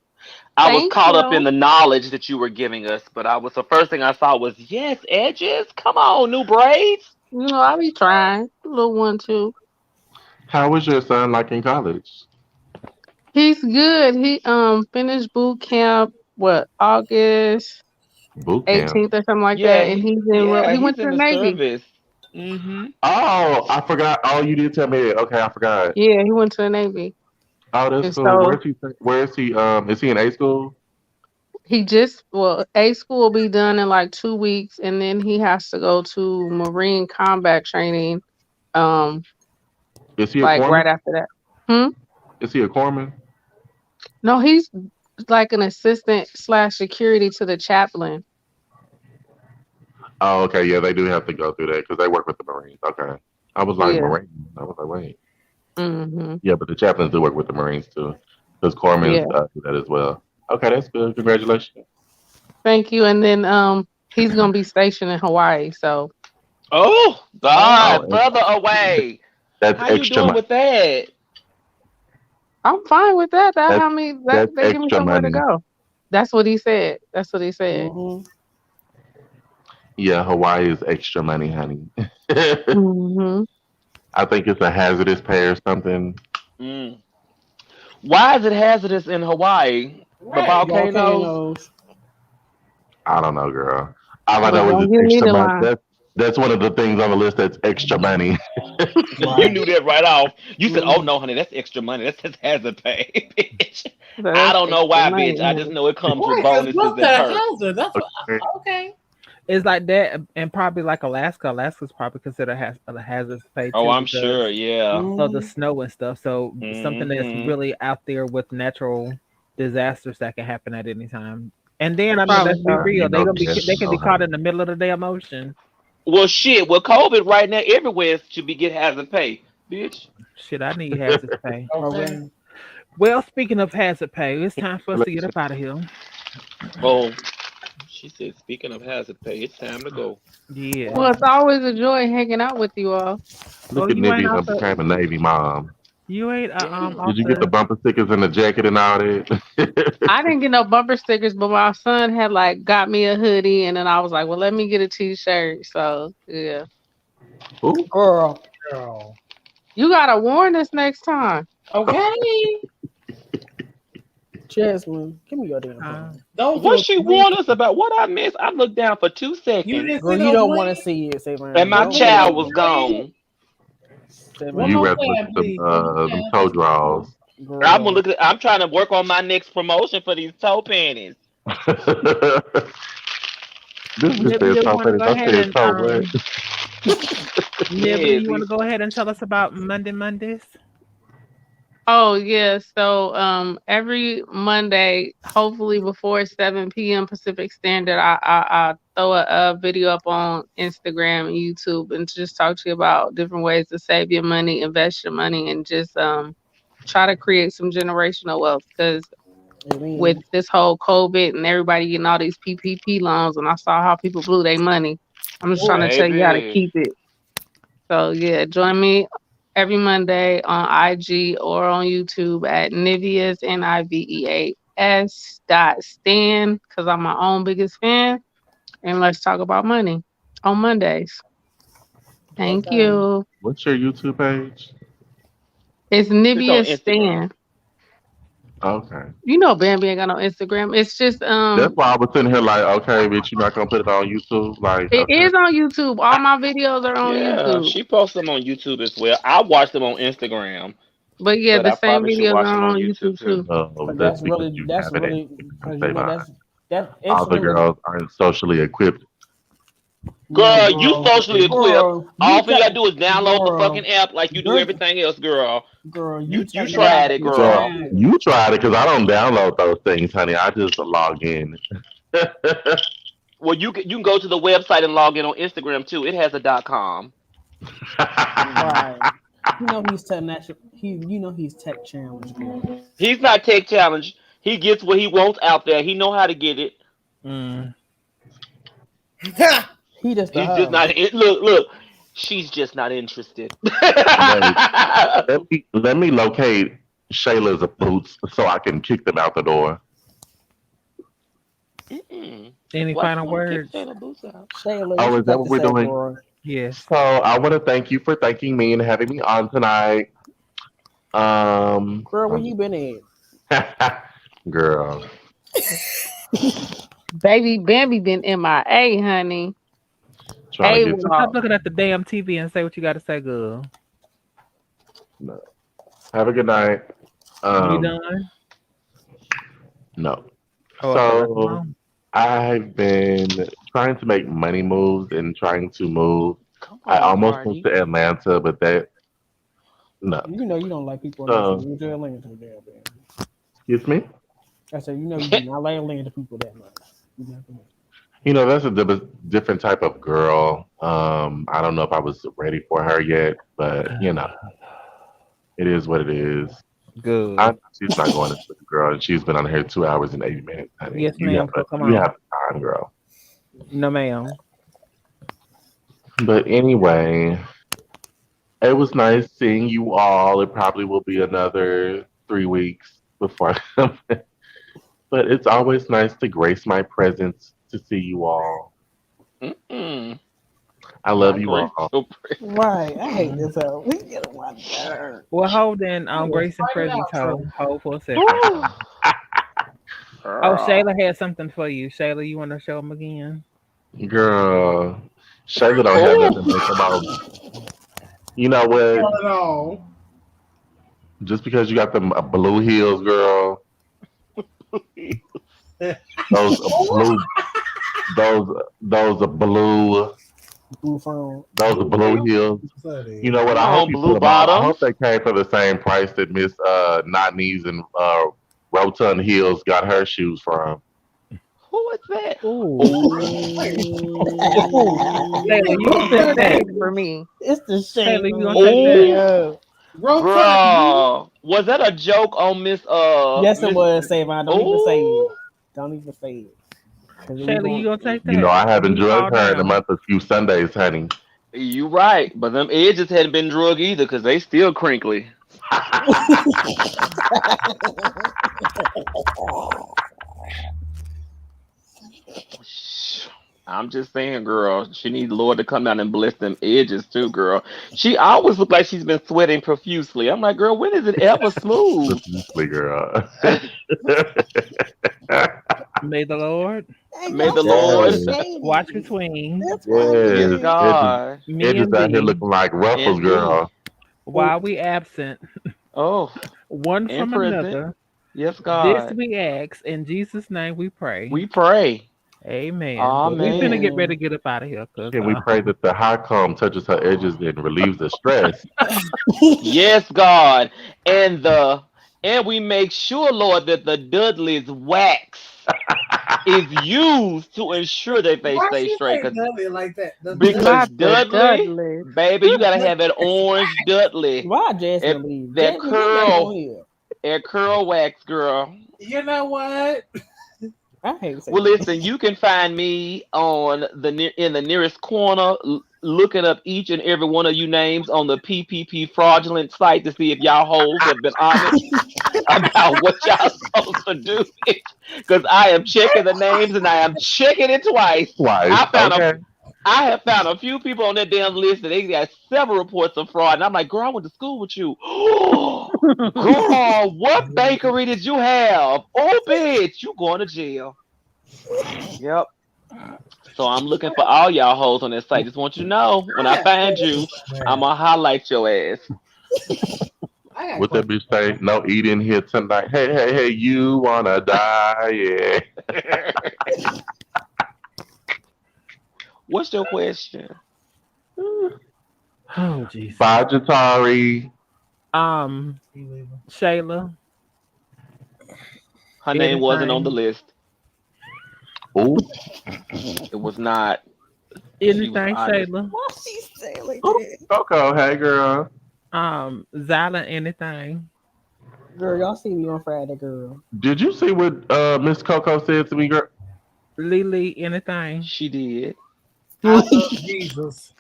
I was
Thank
caught up in
you.
the knowledge that you were giving us, but I was the first thing I saw was yes, edges. Come on, new braids.
You know I be trying. Little one too.
How was your son like in college?
He's good. He finished boot camp what August
Boot camp.
18th or something like that,
Yeah,
and
yeah,
he
he's
went to
in
the
the
Navy.
service. Mm-hmm.
Oh, I forgot. Oh, you did tell me that. Okay, I forgot.
Yeah, he went to the Navy,
Oh, that's
and
cool.
so
Where is he? Is he in A school?
he just A school will be done in like 2 weeks, and then he has to go to Marine combat training. Um,
Is he a
like right
corpsman?
after that. Hmm.
Is he a corpsman?
No, he's like an assistant slash security to the chaplain.
Oh, okay. Yeah, they do have to go through that because they work with the Marines. Okay. I was like,
Yeah.
Marine. I was like, wait.
Hmm.
Yeah, but the chaplains do work with the Marines too. Because corpsmen
Yeah.
do that as well. Okay, that's good. Congratulations.
Thank you. And then he's gonna be stationed in Hawaii. So
Oh
Oh,
Oh,
God,
and
further away.
that's
How you
extra
doing
money.
with that?
I'm fine with that. That
That's
how me that
that's
they give me
extra
somewhere to
money.
go. That's what he said. That's what he said.
Mm-hmm.
Yeah, Hawaii is extra money, honey.
Hmm.
I think it's a hazardous pay or something.
Mm. Why is it hazardous in Hawaii? The
Right.
volcanoes?
Volcanoes.
I don't know, girl. All I
Look,
know is
don't
it's
give me
extra
the
money.
line.
That's one of the things on the list that's extra money.
You
Right.
knew that right off. You said, "Oh
Mm.
no, honey, that's extra money. That's just hazard pay, bitch."
So
I
that's
don't know
extra
why,
money,
bitch. I just
honey.
know it comes with
Right, because
bonuses
what's
and
the
perks.
hazard? That's what.
Okay.
Okay.
It's like that, and probably like Alaska. Alaska's probably considered a hazardous pay
Oh,
too
I'm
because
sure. Yeah.
of the
Mm.
snow and stuff. So something that's
Hmm.
really out there with natural disasters that can happen at any time. And then I mean,
Probably
let's be
so.
real,
You know, yes,
they can
no,
be caught
honey.
in the middle of the damn ocean.
Well, shit. Well, COVID right now everywhere should be get hazard pay, bitch.
Shit, I need hazard pay.
Okay.
Okay.
Well, speaking of hazard pay, it's time for us to get up
Congratulations.
out of here.
Oh, she said, speaking of hazard pay, it's time to go.
Yeah.
Well,
Right.
it's always a joy hanging out with you all.
Oh,
Look at Nivea and became a Navy mom.
you ain't
Yeah.
off
Did you get the
the.
bumper stickers and the jacket and all that?
I didn't get no bumper stickers, but my son had like got me a hoodie, and then I was like, "Well, let me get a T-shirt." So yeah,
Ooh.
Girl.
Girl.
you gotta warn us next time.
Okay.
Jasmine, give me your damn
Uh,
phone.
Those
What
little
she
green.
warned us about? What I missed? I looked down for two
You
seconds,
didn't see
Girl, you
those
don't want to
wings?
see it,
and
Savannah.
my
Those
Don't worry.
child
wings
was
were green.
gone.
One
You
Savannah.
more
rather look
time,
at
please. One more
them
time.
toe
Just one more.
draws.
I'm gonna
Girl.
look at. I'm trying to work on my next promotion for these toe panties.
This just says
Nebula, you
so
want to
funny.
go
I
ahead
said
and
so what?
Nebula,
Yes,
you want to go ahead and tell us about Mondays?
Oh yeah, so every Monday, hopefully before 7 p.m. Pacific Standard, I throw a video up on Instagram and YouTube and just talk to you about different ways to save your money, invest your money, and just try to create some generational wealth. Because with
Amen.
this whole COVID and everybody getting all these PPP loans, and I saw how people blew their money, I'm just trying to tell you how to
baby.
keep it. So yeah, join me every Monday on IG or on YouTube at Nivea's NIVEAS because I'm my own biggest fan. And let's talk about money on Mondays. Thank
Okay.
you.
What's your YouTube page?
It's
It's on
Nivea
Instagram.
Stan.
Okay.
You know Bambi ain't got no Instagram. It's just
That's why I was sitting here like, okay, bitch, you're not gonna put it on YouTube? Like,
it
okay.
is on YouTube. All my videos are on
Yeah,
YouTube.
she posts them on YouTube as well. I watch them on Instagram,
But yeah,
but
the
I
same
probably should
videos
watch them
are
on
on
YouTube
YouTube
too.
too.
No,
But
that's because you
that's
have it
really
in
because you know
Savon.
that it's
All the
really
girls aren't socially equipped.
no
Girl, you
girl.
socially equipped.
Girl,
All
you
thing you gotta
tech
do is download the fucking
girl.
app like you do
Girl,
everything else, girl.
girl, you
You tried it,
technologically
Girl,
girl.
savvy.
you tried it because I don't download those things, honey. I just log in.
Well, you can go to the website and log in on Instagram too. It has a .com.
Right. You know he's tech natural he's tech challenged, girl.
He's not tech challenged. He gets what he wants out there. He know how to get it.
Mm.
He just a
He's just
hoe.
not. Look. She's just not interested.
Wait, let me locate Shayla's boots so I can kick them out the door.
Mm-mm.
Any
Why you
final
want to kick
words?
Shayla Boots out?
Shayla, what
Oh,
you
is that
got
what
to
we're
say,
doing?
girl?
Yes.
So I want to thank you for thanking me and having me on tonight.
Girl, where
I'm
you been at?
girl.
Baby Bambi been MIA, honey.
Trying to
A
get
So stop
Wall.
looking at the damn TV and say what you got to say, girl.
no. Have a good night.
You
Um,
done?
no.
Oh, I thought that's
So
wrong.
I've been trying to make money moves and trying to move.
Come
I
on,
almost went
Marty.
to Atlanta, but that no.
You know you don't like people enough to
So
move to Atlanta, damn man.
excuse me.
I said, you know you do not like Atlanta people that much. You not gonna-
That's a different type of girl. I don't know if I was ready for her yet, but it is what it is. I
Good.
know she's not going to sleep, girl, and she's been on here 2 hours and 80 minutes, honey.
Yes, ma'am. So come
You
on.
have time, girl.
No, ma'am.
But anyway, it was nice seeing you all. It probably will be another 3 weeks before I come. But it's always nice to grace my presence to see you all.
Mm-mm.
I love
My
you all.
grateful.
Right. I hate this hoe. We get on my nerve.
Well, hold in
I will
Grace and
fight it
Presence,
out, Trey.
hold for a second.
Whew.
Oh,
Girl.
Shayla had something for you. Shayla, you want to show them again?
Girl, Shayla don't have
Oh,
nothing to come on. You know what?
Not at all.
Just because you got them blue heels, girl, those blue, those blue,
Blue phone.
those blue heels. You know what?
come
I hope
on,
you put
blue
them on. I
bottoms.
hope they came for the same price that Miss Not and Rotund Heels got her shoes from.
Who is that?
Ooh. Shayla, you
It's
gonna
the
take
That
that?
ain't for me.
it's the
Shayla, you
shame.
gonna take that?
Oh,
Rotund you.
girl, was that a joke on
Yes, it
Miss?
was, Savon. Don't even say it.
Oh,
Don't even say it. Cause we
Shayla, you
going
gonna take
You know,
that?
I
Or
haven't
you fall
drugged her in a
down?
month, a few Sundays, honey.
you right, but them edges hadn't been drug either because they still crinkly. Shh. I'm just saying, girl. She needs the Lord to come down and bless them edges too, girl. She always look like she's been sweating profusely. I'm like, girl, when is it ever smooth?
Profusely, girl.
May the Lord
Hey,
May
don't
the
say
Yes,
it
Lord,
watch
shady.
between
That's why
yes,
yes.
we
God,
me
Edges
and
out here
thee
looking like ruffles,
and thee.
girl.
while we absent
Oh,
one
and
from
present.
another.
Yes,
This
God.
we ask in Jesus' name. We pray.
We pray.
Amen. But we finna get ready
Amen.
to get up out of here, cause
Can we pray that the high comb touches her edges and relieves the stress?
Yes, God. And we make sure, Lord, that the Dudley's wax is used to ensure that they
Why
stay
she
straight.
say Dudley like that? The
Because
Not the
Dudley,
Dudley.
baby, you gotta have that orange Dudley.
why
That
Jasmine leave?
that
Jasmine, get back on
curl,
here.
that curl wax, girl.
you know what?
I hate to say
Well,
that.
listen, you can find me on in the nearest corner, looking up each and every one of you names on the PPP fraudulent site to see if y'all hoes have been honest about what y'all supposed to do. Because I am checking the names and I am checking it twice.
Twice,
I found a
okay.
I have found a few people on that damn list that they got several reports of fraud. And I'm like, girl, I went to school with you. Girl, what bakery did you have? Oh, bitch, you going to jail. Yep. So I'm looking for all y'all hoes on that site. Just want you to know when I
I got
find you,
questions,
I'm
man.
gonna highlight your ass.
I got
What that
questions.
bitch say? No eating here tonight. Hey, hey, hey, you wanna die? Yeah.
What's your question?
oh Jesus.
Bye, Jatari.
Shayla,
Her name wasn't on the
anything,
list.
Ooh,
It was not. She was
anything,
honest.
Shayla.
Why she say like
ooh,
that?
Coco. Hey, girl.
Zyla, anything.
Girl, y'all see me on Friday, girl.
Did you see what Miss Coco said to me, girl?
Lily, anything.
She did.
I love Jesus.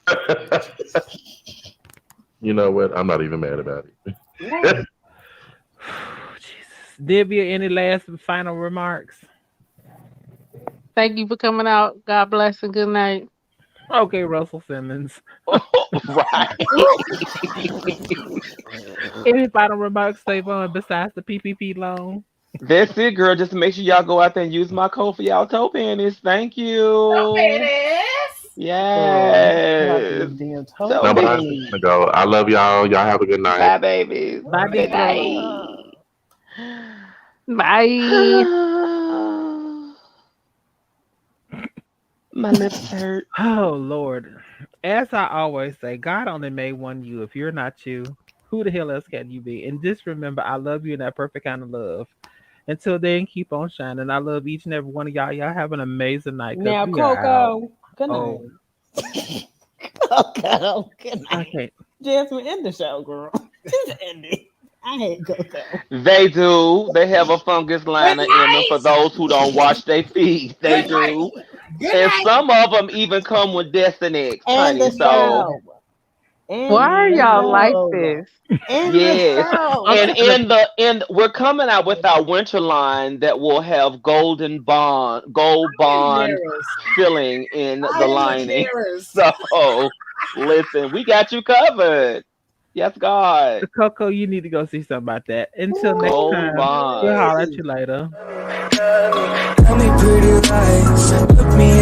You know what? I'm not even mad about it.
Right.
Jesus. Divya, any last final remarks?
Thank you for coming out. God bless and good night.
Okay, Russell Simmons.
Right.
Any final remarks, Savon, besides the PPP loan?
That's it, girl. Just make sure y'all go out there and use my code for y'all toe panties. Thank you.
Girl, I got these
Yes.
damn toe
Toe
No, but I'm
panties.
just
panties.
gonna go. I love y'all. Y'all have a good night.
Bye, babies.
Bye,
Good
Deidre.
night.
Bye.
My lips hurt.
Oh, Lord. As I always say, God only made one you. If you're not you, who the hell else can you be? And just remember, I love you in that perfect kind of love. Until then, keep on shining. I love each and every one of y'all. Y'all have an amazing night because
Now,
we are out.
Coco, good
Oh,
night. Coco, good
I
night.
can't.
Jasmine, end the show, girl. Just end it. I hate Coco.
They do. They have a fungus
Good
liner in them for
night.
those who don't wash their feet. They
Good night.
do.
Good
And
night.
some of them even come with Destinex,
And
honey.
the
So
show. In
Why are
the
y'all like
South.
this?
In the
Yes,
South.
and
Okay, look,
we're coming out with our winter line that will have gold bond
Embarrassed.
filling in
I
the
am
lining.
embarrassed.
So listen, we got you covered. Yes, God,
Coco, you need to go see something about that. Until next
gold
time, we'll
bond.
holler at you later.
Tell me pretty lies, look me